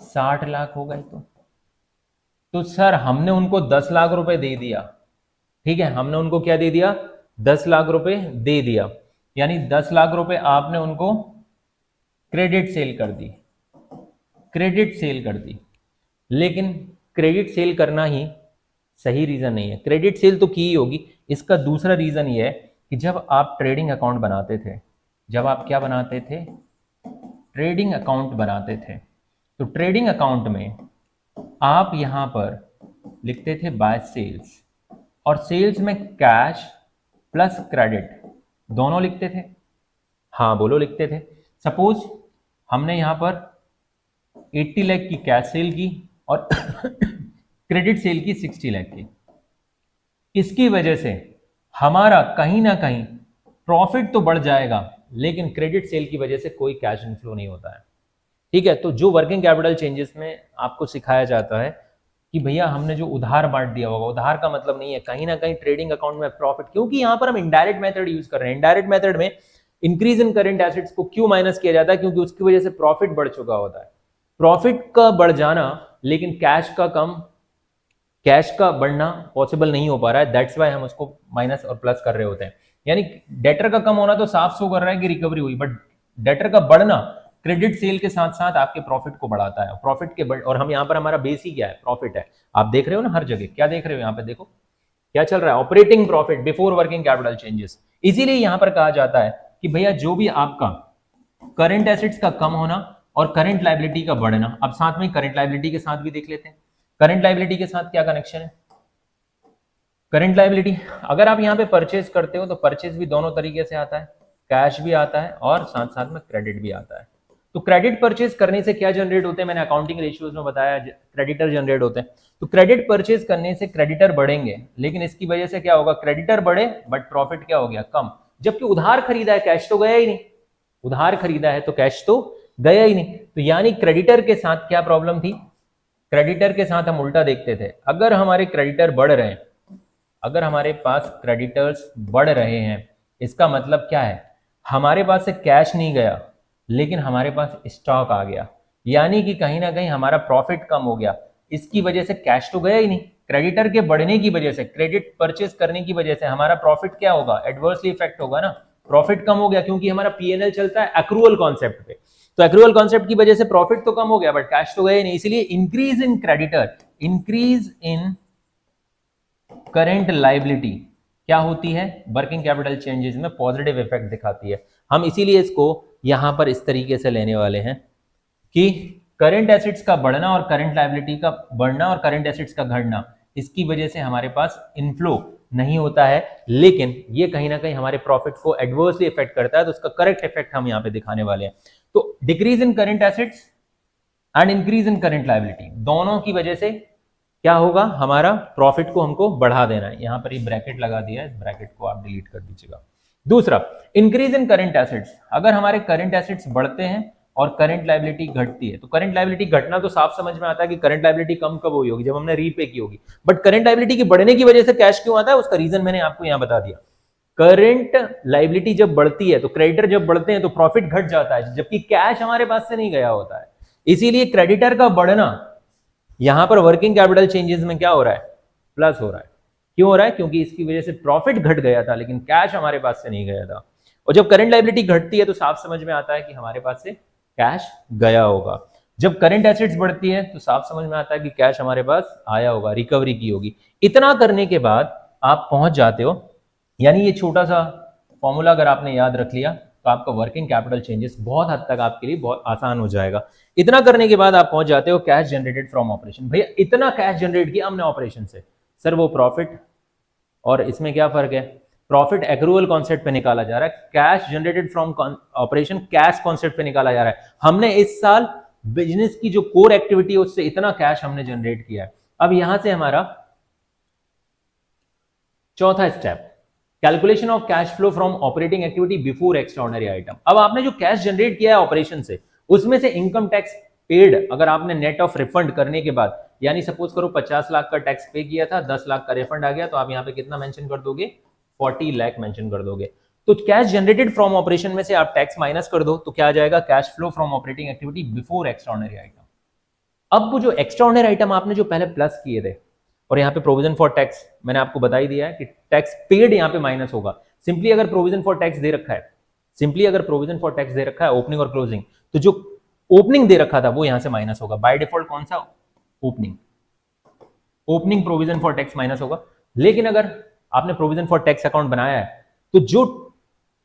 60 लाख हो गए तो सर हमने उनको 10 लाख रुपए दे दिया, ठीक है, हमने उनको क्या दे दिया, 10 लाख रुपए दे दिया, यानी 10 लाख रुपए आपने उनको क्रेडिट सेल कर दी, क्रेडिट सेल कर दी। लेकिन क्रेडिट सेल करना ही सही रीजन नहीं है, क्रेडिट सेल तो की ही होगी। इसका दूसरा रीजन ये है कि जब आप ट्रेडिंग अकाउंट बनाते थे, जब आप क्या बनाते थे, ट्रेडिंग अकाउंट बनाते थे, तो ट्रेडिंग अकाउंट में आप यहां पर लिखते थे बाय सेल्स, और सेल्स में कैश प्लस क्रेडिट दोनों लिखते थे। हाँ बोलो, लिखते थे। सपोज हमने यहां पर 80 लाख की कैश सेल की और क्रेडिट सेल की 60 लाख की। इसकी वजह से हमारा कहीं ना कहीं प्रॉफिट तो बढ़ जाएगा, लेकिन क्रेडिट सेल की वजह से कोई कैश इनफ्लो नहीं होता है, ठीक है। तो जो वर्किंग कैपिटल चेंजेस में आपको सिखाया जाता है कि भैया हमने जो उधार बांट दिया होगा, उधार का मतलब नहीं है कहीं ना कहीं ट्रेडिंग अकाउंट में प्रॉफिट, क्योंकि यहां पर हम इनडायरेक्ट मेथड यूज कर रहे हैं। इनडायरेक्ट मेथड में इंक्रीज इन करंट एसेट्स को क्यों माइनस किया जाता है, क्योंकि उसकी वजह से प्रॉफिट बढ़ चुका होता है। प्रॉफिट का बढ़ जाना लेकिन कैश का बढ़ना पॉसिबल नहीं हो पा रहा है, दैट्स वाई हम उसको माइनस और प्लस कर रहे होते हैं। यानी डेटर का कम होना तो साफ शो कर रहा है कि रिकवरी हुई, बट डेटर का बढ़ना क्रेडिट सेल के साथ साथ आपके प्रॉफिट को बढ़ाता है। प्रॉफिट के और हम यहां पर हमारा बेस ही क्या है, प्रॉफिट है। आप देख रहे हो ना हर जगह, क्या देख रहे हो, यहां पे देखो क्या चल रहा है, operating profit before working capital changes. इसीलिए यहां पर कहा जाता है कि भैया जो भी आपका करंट एसेट्स का कम होना और करंट लायबिलिटी का बढ़ना, अब साथ में करंट लायबिलिटी के साथ भी देख लेते हैं, करंट लायबिलिटी के साथ क्या कनेक्शन है। करंट लायबिलिटी, अगर आप यहां पे परचेज करते हो तो परचेज भी दोनों तरीके से आता है, कैश भी आता है और साथ साथ में क्रेडिट भी आता है। तो क्रेडिट परचेज करने से क्या जनरेट होते हैं, मैंने अकाउंटिंग रेशियोज में बताया, क्रेडिटर जनरेट होते हैं। तो क्रेडिट परचेज करने से क्रेडिटर बढ़ेंगे, लेकिन इसकी वजह से क्या होगा, क्रेडिटर बढ़े बट प्रॉफिट क्या हो गया, कम। जबकि उधार खरीदा है, कैश तो गया ही नहीं, उधार खरीदा है तो कैश तो गया ही नहीं। तो यानी क्रेडिटर के साथ क्या प्रॉब्लम थी, क्रेडिटर के साथ हम उल्टा देखते थे। अगर हमारे क्रेडिटर बढ़ रहे हैं, अगर हमारे पास क्रेडिटर्स बढ़ रहे हैं, इसका मतलब क्या है, हमारे पास से कैश नहीं गया लेकिन हमारे पास स्टॉक आ गया, यानी कि कहीं ना कहीं हमारा प्रॉफिट कम हो गया। इसकी वजह से कैश तो गया ही नहीं, क्रेडिटर के बढ़ने की वजह से, क्रेडिट परचेज करने की वजह से हमारा प्रॉफिट क्या होगा, एडवर्सली इफेक्ट होगा ना, प्रॉफिट कम हो गया, क्योंकि हमारा पीएनएल चलता है एक्रूअल कॉन्सेप्ट पे। तो एक्रूअल कॉन्सेप्ट की वजह से प्रॉफिट तो कम हो गया बट कैश तो गया ही नहीं। इसलिए increase in creditor, increase in current liability क्या होती है, वर्किंग कैपिटल चेंजेस में पॉजिटिव इफेक्ट दिखाती है। हम इसीलिए इसको यहां पर इस तरीके से लेने वाले हैं कि करंट एसेट्स का बढ़ना और करंट लायबिलिटी का बढ़ना और करंट एसेट्स का घटना, इसकी वजह से हमारे पास इनफ्लो नहीं होता है, लेकिन ये कहीं ना कहीं हमारे प्रॉफिट को एडवर्सली इफेक्ट करता है। तो उसका करेक्ट इफेक्ट हम यहां पे दिखाने वाले हैं। तो decrease in current assets and increase in current liability, दोनों की वजह से क्या होगा, हमारा प्रॉफिट को हमको बढ़ा देना है। यहां पर ये ब्रैकेट लगा दिया है, इस ब्रैकेट को आप डिलीट कर दीजिएगा। दूसरा, इंक्रीज इन करंट एसेट्स, अगर हमारे करंट एसेट्स बढ़ते हैं और करंट लायबिलिटी घटती है, तो करंट लायबिलिटी घटना तो साफ समझ में आता है कि करंट लायबिलिटी कम कब हुई होगी, जब हमने रीपे की होगी। बट करंट लायबिलिटी की बढ़ने की वजह से कैश क्यों आता है, उसका रीजन मैंने आपको यहां बता दिया। करंट लायबिलिटी जब बढ़ती है तो क्रेडिटर जब बढ़ते हैं तो प्रॉफिट घट जाता है, जबकि कैश हमारे पास से नहीं गया होता है। इसीलिए क्रेडिटर का बढ़ना यहां पर वर्किंग कैपिटल चेंजेस में क्या हो रहा है, प्लस हो रहा है। क्यों हो रहा है, क्योंकि इसकी वजह से प्रॉफिट घट गया था लेकिन कैश हमारे पास से नहीं गया था। और जब करंट लायबिलिटी घटती है तो साफ समझ में आता है कि हमारे पास से कैश गया होगा। जब करंट एसेट्स बढ़ती है तो साफ समझ में आता है कि कैश हमारे पास आया होगा, रिकवरी की होगी। इतना करने के बाद आप पहुंच जाते हो, यानी ये छोटा सा फॉर्मूला अगर आपने याद रख लिया तो आपका वर्किंग कैपिटल चेंजेस बहुत हद तक आपके लिए बहुत आसान हो जाएगा। इतना करने के बाद आप पहुंच जाते हो कैश जनरेटेड फ्रॉम ऑपरेशन। भैया इतना कैश जनरेट किया हमने ऑपरेशन से, सर वो प्रॉफिट और इसमें क्या फर्क है, प्रॉफिट एक्रूअल कॉन्सेप्ट पे निकाला जा रहा है, cash generated from operation cash concept पे निकाला जा रहा है। हमने इस साल बिजनेस की जो कोर एक्टिविटी है उससे इतना कैश हमने जनरेट किया है। अब यहां से हमारा चौथा step, calculation of cash flow from operating activity before extraordinary item. अब आपने जो कैश जनरेट किया है ऑपरेशन से, उसमें से इनकम टैक्स पेड अगर आपने नेट ऑफ रिफंड करने के बाद, यानी सपोज करो 50 लाख का टैक्स पे किया था, 10 लाख का रिफंड आ गया, तो आप यहां पे कितना मेंशन कर दोगे, 40 लाख मेंशन कर दोगे। तो कैश जनरेटेड फ्रॉम ऑपरेशन में से आप टैक्स माइनस कर दो तो क्या आ जाएगा, cash flow from operating activity before extraordinary item. अब वो जो एक्स्ट्राऑर्डिनरी आइटम आपने जो पहले प्लस किए थे, और यहाँ पे प्रोविजन फॉर टैक्स मैंने आपको बता ही दिया है कि टैक्स पेड यहाँ पे माइनस होगा। सिंपली अगर प्रोविजन फॉर टैक्स दे रखा है, सिंपली अगर प्रोविजन फॉर टैक्स दे रखा है ओपनिंग और क्लोजिंग, तो जो ओपनिंग दे रखा था वो यहां से माइनस होगा बाय डिफॉल्ट। कौन सा? Opening. Opening provision for tax minus होगा। लेकिन अगर आपने प्रोविजन फॉर टैक्स अकाउंट बनाया है तो जो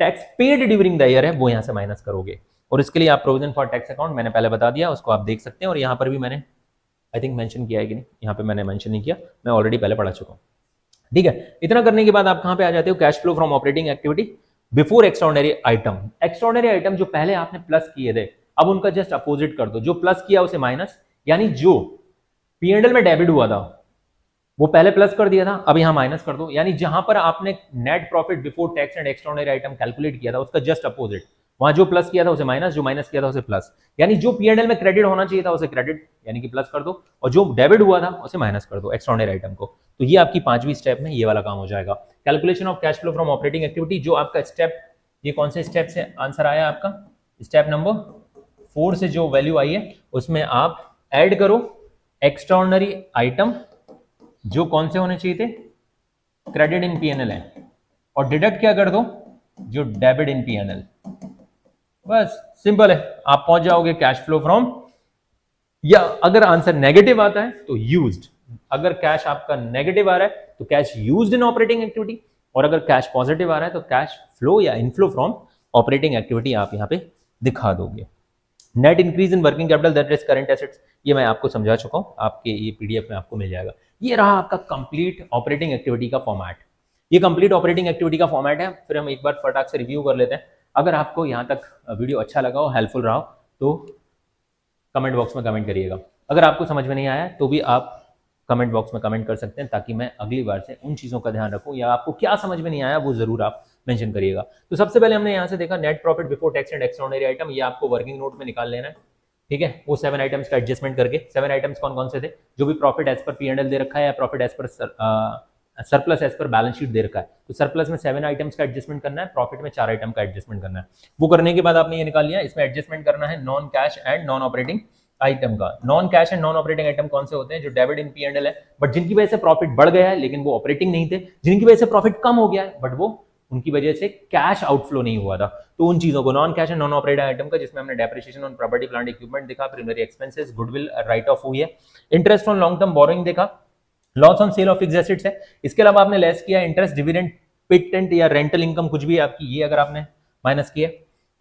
tax paid during the year है वो यहां से माइनस करोगे, और इसके लिए आप प्रोविजन फॉर टैक्स अकाउंट मैंने पहले बता दिया, उसको आप देख सकते हैं। और यहां पर भी मैंने आई थिंक मेंशन किया है कि नहीं, यहां पे मैंने मेंशन नहीं किया, मैं ऑलरेडी पहले पढ़ा चुका हूं। ठीक है, इतना करने के बाद आप कहां पे आ जाते हो, cash flow from operating activity before extraordinary item. Extraordinary item जो पहले आपने प्लस किए थे, अब उनका जस्ट अपोजिट कर दो, जो प्लस किया उसे माइनस, यानी जो पीएनएल में डेबिट हुआ था वो पहले प्लस कर दिया था, अब यहां माइनस कर दो। यानी जहां पर आपने net profit before tax and extraordinary item calculate किया था उसका जस्ट अपोजिट, वहां जो प्लस किया था उसे माइनस, जो माइनस किया था उसे प्लस। यानी जो पीएनएल में क्रेडिट होना चाहिए था उसे क्रेडिट यानी कि प्लस कर दो, और जो डेबिट हुआ था उसे माइनस कर दो एक्स्ट्राऑर्डिनरी आइटम को। तो ये आपकी पांचवी स्टेप में ये वाला काम हो जाएगा, calculation of cash flow from operating activity. जो आपका स्टेप, ये कौन से स्टेप से आंसर आया आपका, स्टेप नंबर 4 से जो वैल्यू आई है उसमें आप ऐड करो एक्स्ट्राऑर्डिनरी आइटम जो कौन से होने चाहिए थे, क्रेडिट इन पीएनएल है, और डिडक्ट क्या कर दो, जो डेबिट इन पीएनएल। बस सिंपल है, आप पहुंच जाओगे कैश फ्लो फ्रॉम। या अगर आंसर नेगेटिव आता है तो यूज्ड, अगर कैश आपका नेगेटिव आ रहा है तो cash used in operating activity, और अगर कैश पॉजिटिव आ रहा है तो कैश फ्लो या इनफ्लो फ्रॉम ऑपरेटिंग एक्टिविटी आप यहां पे दिखा दोगे। Net increase in working capital that is current assets, ये मैं आपको समझा चुका हूं, आपके ये पीडीएफ में आपको मिल जाएगा। ये रहा आपका कंप्लीट ऑपरेटिंग एक्टिविटी का फॉर्मेट। ये कंप्लीट ऑपरेटिंग एक्टिविटी का फॉर्मेट है। फिर हम एक बार फटाक से रिव्यू कर लेते हैं। अगर आपको यहाँ तक वीडियो अच्छा लगा हो, हेल्पफुल रहा हो, तो कमेंट बॉक्स में कमेंट करिएगा। अगर आपको समझ में नहीं आया तो भी आप कमेंट बॉक्स में कमेंट कर सकते हैं, ताकि मैं अगली बार से उन चीज़ों का ध्यान रखूं, या आपको क्या समझ में नहीं आया वो जरूर आप मेंशन करिएगा। तो सबसे पहले हमने यहाँ से देखा net profit before tax and extraordinary item, ये आपको वर्किंग नोट में निकाल लेना है। ठीक है, वो 7 आइटम्स का एडजस्टमेंट करके, 7 आइटम्स कौन कौन से थे, जो भी प्रॉफिट एज पर पीएनएल दे रखा है या profit as per surplus as per balance sheet दे रखा है, तो सरप्लस में 7 आइटम्स का एडजस्टमेंट करना है, प्रॉफिट में 4 आइटम का एडजस्टमेंट करना है। वो करने के बाद आपने ये निकाल लिया, इसमें एडजस्टमेंट करना है non cash and non operating item का। Non cash and non operating item कौन से होते हैं, जो डेबिट इन पीएनएल है बट जिनकी वजह से प्रॉफिट बढ़ गया है लेकिन वो ऑपरेटिंग नहीं थे, जिनकी वजह से प्रॉफिट कम हो गया है बट वो उनकी वजह से कैश आउटफ्लो नहीं हुआ था, तो उन चीजों को non cash and non operating item का, जिसमें हमने depreciation on property plant equipment देखा, primary expenses, goodwill write off हुई है, interest on long term borrowing देखा, loss on sale of fixed assets है। इसके अलावा आपने लेस किया इंटरेस्ट, डिविडेंड, पेटेंट या रेंटल इनकम कुछ भी आपकी, ये अगर आपने माइनस किया,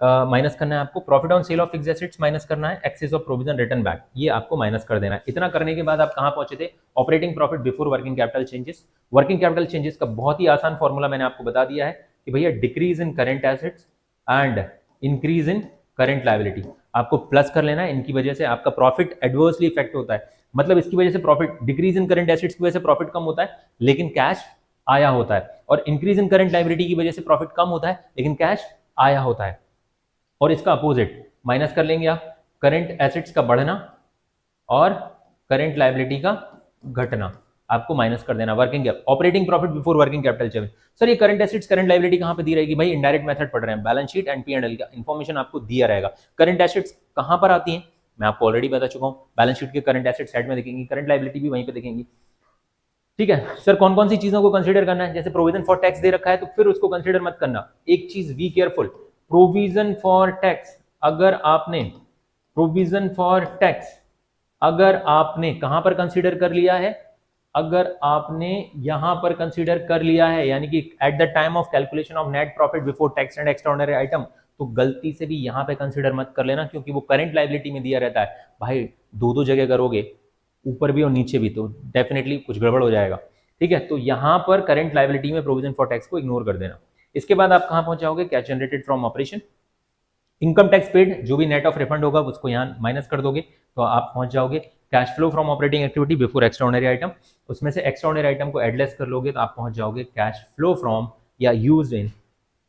माइनस करना है आपको। Profit on sale of fixed assets minus करना है, excess of provision return back, ये आपको माइनस कर देना है। इतना करने के बाद आप कहां पहुंचे थे, operating profit before working capital changes. Working capital changes का बहुत ही आसान फॉर्मूला मैंने आपको बता दिया है कि भैया decrease in current assets and increase in current liability, आपको प्लस कर लेना है। इनकी वजह से आपका प्रॉफिट एडवर्सली इफेक्ट होता है, मतलब इसकी वजह से profit, decrease in current assets की वजह से प्रॉफिट कम होता है लेकिन कैश आया होता है, और इंक्रीज इन करंट लायबिलिटी की वजह से प्रॉफिट कम होता है लेकिन कैश आया होता है। और इसका अपोजिट माइनस कर लेंगे आप, करंट एसेट्स का बढ़ना और करंट लायबिलिटी का घटना, आपको माइनस कर देना। Working operating profit before working capital change. Sir ये करंट एसेट्स करंट लायबिलिटी कहां पे दी रहेगी, भाई इनडायरेक्ट मेथड पढ़ रहे हैं, बैलेंस शीट एंड पी&एल का इंफॉर्मेशन आपको दिया रहेगा। करंट एसेट्स कहां पर आती हैं, मैं आपको ऑलरेडी बता चुका हूं, बैलेंस शीट के करंट एसेट्स साइड में दिखेंगी, करंट लायबिलिटी भी वहीं पे दिखेंगी। ठीक है सर, कौन कौन सी चीजों को कंसीडर करना है, जैसे प्रोविजन फॉर टैक्स दे रखा है तो फिर उसको कंसीडर मत करना। एक चीज be careful, provision for tax, अगर आपने प्रोविजन फॉर टैक्स अगर आपने कहां पर कंसीडर कर लिया है, अगर आपने यहां पर कंसीडर कर लिया है, यानी कि at the time of calculation of net profit before tax and extraordinary item, तो गलती से भी यहां पे कंसीडर मत कर लेना, क्योंकि वो करंट लायबिलिटी में दिया रहता है। भाई दो जगह करोगे, ऊपर भी और नीचे भी, तो डेफिनेटली कुछ गड़बड़ हो जाएगा। ठीक है, तो यहां पर करंट लायबिलिटी में प्रोविजन फॉर टैक्स को इग्नोर कर देना। इसके बाद आप कहां पहुंच जाओगे, cash generated from operation, income tax paid, जो भी नेट ऑफ रिफंड होगा उसको यहाँ माइनस कर दोगे, तो आप पहुंच जाओगे cash flow from operating activity before extraordinary item, उसमें से एक्स्ट्राऑर्डिनरी आइटम को एडलेस कर लोगे तो आप पहुंच जाओगे कैश फ्लो फ्रॉम या यूज्ड इन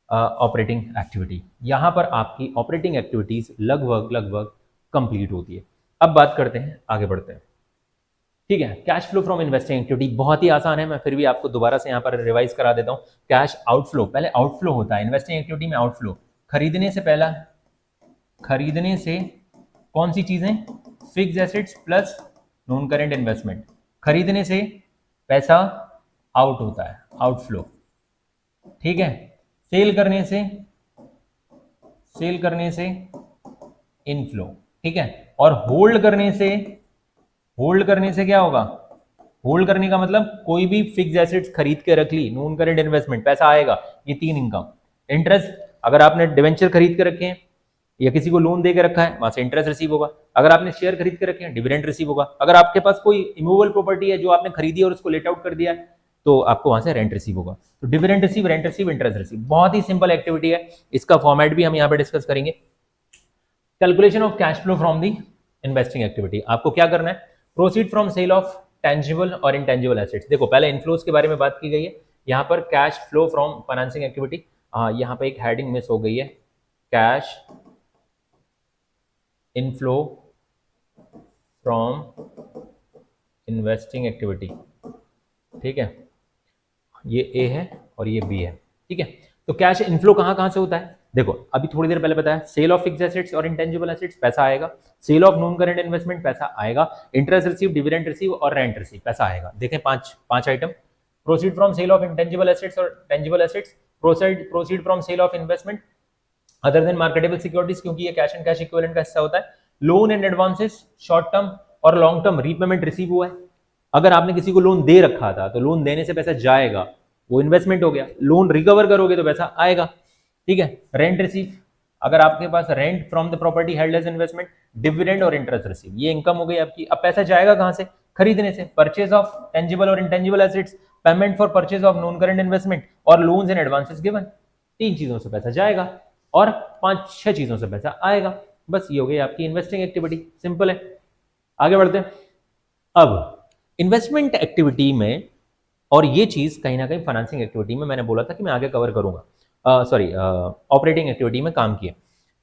ऑपरेटिंग एक्टिविटी। यहाँ पर आपकी ऑपरेटिंग एक्टिविटीज लगभग कंप्लीट होती है। अब बात करते हैं, आगे बढ़ते हैं। ठीक है। Cash flow from investing activity बहुत ही आसान है, मैं फिर भी आपको दोबारा से यहाँ पर रिवाइज करा देता हूँ। कैश आउटफ्लो, पहले आउटफ्लो होता है इन्वेस्टिंग एक्टिविटी में। आउटफ्लो खरीदने से पहला, खरीदने से कौन सी चीजें, fix assets plus non current investment, खरीदने से पैसा आउट होता है, आउटफ्लो। ठीक है। सेल करने से, सेल करने से इनफ्लो। ठीक है। और होल्ड करने से, होल्ड करने से क्या होगा, होल्ड करने का मतलब कोई भी फिक्स एसेट्स खरीद के रख ली, नॉन करेंट इन्वेस्टमेंट, पैसा आएगा, ये 3 इनकम। इंटरेस्ट, अगर आपने डिवेंचर खरीद के रखे हैं या किसी को लोन दे के रखा है, वहां से इंटरेस्ट रिसीव होगा। अगर आपने शेयर खरीद के रखे हैं, डिविडेंड रिसीव होगा। अगर आपके पास कोई इमूवेबल प्रॉपर्टी है जो आपने खरीदी है और उसको लेट आउट कर दिया है, तो आपको वहां से रेंट रिसीव होगा। तो dividend receive, rent receive, interest receive, बहुत ही सिंपल एक्टिविटी है। इसका फॉर्मेट भी हम यहाँ पे डिस्कस करेंगे। Calculation of cash flow from the investing activity, आपको क्या करना है, proceed from sale of tangible और इनटेंजिबल एसेट्स। देखो पहले इनफ्लोज के बारे में बात की गई है, यहाँ पर cash flow from financing activity. यहाँ पे एक हेडिंग मिस हो गई है, cash inflow from investing activity. ठीक है, ये ए है और ये बी है। ठीक है। तो कैश इनफ्लो कहां कहां से होता है, देखो अभी थोड़ी देर पहले बताया, सेल ऑफ फिक्स्ड एसेट्स और इंटेंजिबल एसेट्स, पैसा आएगा। Sale of non current investment, पैसा आएगा। इंटरेस्ट रिसीव, डिविडेंड रिसीव और रेंट रिसीव, पैसा आएगा। देखें पांच item. Proceed from sale of intangible assets और tangible assets, proceed from sale of investment other than marketable securities, क्योंकि ये कैश एंड कैश इक्विवेलेंट का हिस्सा होता है। Loan and advances, short term और लॉन्ग टर्म रीपेमेंट रिसीव हुआ है। अगर आपने किसी को लोन दे रखा था तो लोन देने से पैसा जाएगा, वो इन्वेस्टमेंट हो गया। लोन रिकवर करोगे तो पैसा आएगा। ठीक है। रेंट रिसीव, अगर आपके पास rent from the property held as investment, dividend और इंटरेस्ट रिसीव, ये इनकम हो गई आपकी। अब पैसा जाएगा कहां से, खरीदने से। परचेज ऑफ टेंजिबल और intangible assets, payment for purchase of non current investment और लोन्स एंड एडवांसेस गिवन, 3 चीजों से पैसा जाएगा और 5-6 चीजों से पैसा आएगा। बस ये हो गई आपकी इन्वेस्टिंग एक्टिविटी, सिंपल है। आगे बढ़ते हैं। अब इन्वेस्टमेंट एक्टिविटी में, और ये चीज कहीं ना कहीं फाइनेंसिंग एक्टिविटी में मैंने बोला था कि मैं आगे कवर करूंगा, सॉरी ऑपरेटिंग एक्टिविटी में काम किया।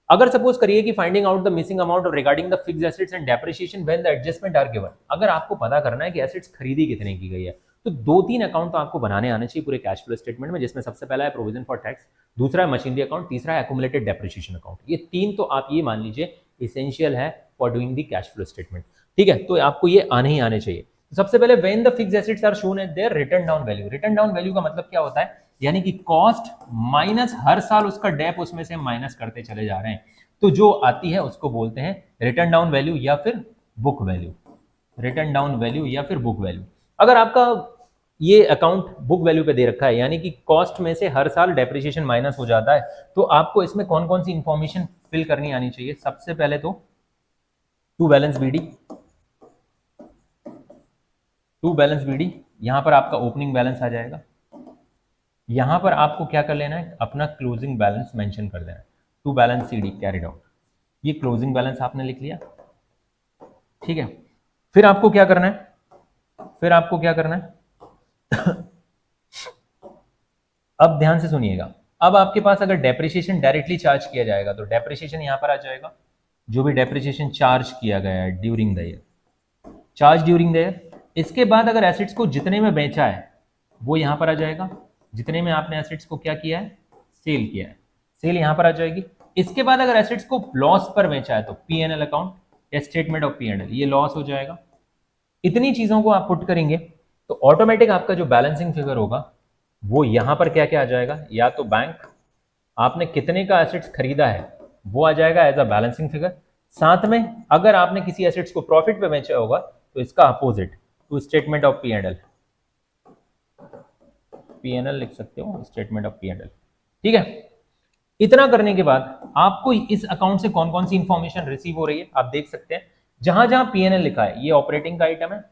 अगर सपोज करिए कि finding out the missing amount regarding the fixed assets and depreciation when the adjustment are given, अगर आपको पता करना है कि एसेट्स खरीदी कितने की गई है, तो 2-3 अकाउंट तो आपको बनाने आने चाहिए पूरे कैश फ्लो स्टेटमेंट में, जिसमें सबसे पहला है प्रोविजन फॉर टैक्स, दूसरा है मशीनरी अकाउंट, तीसरा है एक्यूमुलेटेड डेप्रिसिएशन अकाउंट। ये 3 तो आप ये मान लीजिए इसेंशियल है for doing the cash flow statement. ठीक है, तो आपको ये आने ही आने चाहिए। सबसे पहले when the fixed assets are shown at their written down value, written down value का मतलब क्या होता है, यानी कि कॉस्ट माइनस हर साल उसका डेप उसमें से माइनस करते चले जा रहे हैं, तो जो आती है उसको बोलते हैं रिटन डाउन वैल्यू या फिर book value. Written down value या फिर बुक वैल्यू। अगर आपका ये अकाउंट बुक वैल्यू पे दे रखा है, यानी कि कॉस्ट में से हर साल डेप्रिसिएशन माइनस हो जाता है, तो आपको इसमें कौन कौन सी इंफॉर्मेशन फिल करनी आनी चाहिए। सबसे पहले तो to balance BD, to balance BD, यहां पर आपका ओपनिंग बैलेंस आ जाएगा। यहां पर आपको क्या कर लेना है, अपना क्लोजिंग बैलेंस मेंशन कर देना है। To balance CD carried out, ये क्लोजिंग बैलेंस आपने लिख लिया। ठीक है। फिर आपको क्या करना है, फिर आपको क्या करना है अब ध्यान से सुनिएगा। अब आपके पास अगर डेप्रिसिएशन डायरेक्टली चार्ज किया जाएगा तो डेप्रिसिएशन यहां पर आ जाएगा, जो भी डेप्रिसिएशन चार्ज किया गया है during the year, charge during the year. इसके बाद अगर एसेट्स को जितने में बेचा है वो यहां पर आ जाएगा, जितने में आपने एसेट्स को क्या किया है, सेल किया है, सेल यहां पर आ जाएगी। इसके बाद अगर एसेट्स को लॉस पर बेचा है तो पीएनएल अकाउंट या स्टेटमेंट ऑफ पीएनएल, ये लॉस हो जाएगा। इतनी चीजों को आप पुट करेंगे तो ऑटोमेटिक आपका जो बैलेंसिंग फिगर होगा वो यहां पर क्या क्या आ जाएगा, या तो बैंक आपने कितने का एसेट्स खरीदा है वो आ जाएगा एज अ बैलेंसिंग फिगर। साथ में अगर आपने किसी एसेट्स को प्रॉफिट पे बेचा होगा तो इसका opposite, to statement of PNL, PNL लिख सकते हो, स्टेटमेंट ऑफ पीएनएल। ठीक है। इतना करने के बाद आपको इस अकाउंट से कौन कौन सी इंफॉर्मेशन रिसीव हो रही है आप देख सकते हैं। जहां जहां पीएनएल लिखा है ये ऑपरेटिंग का आइटम है,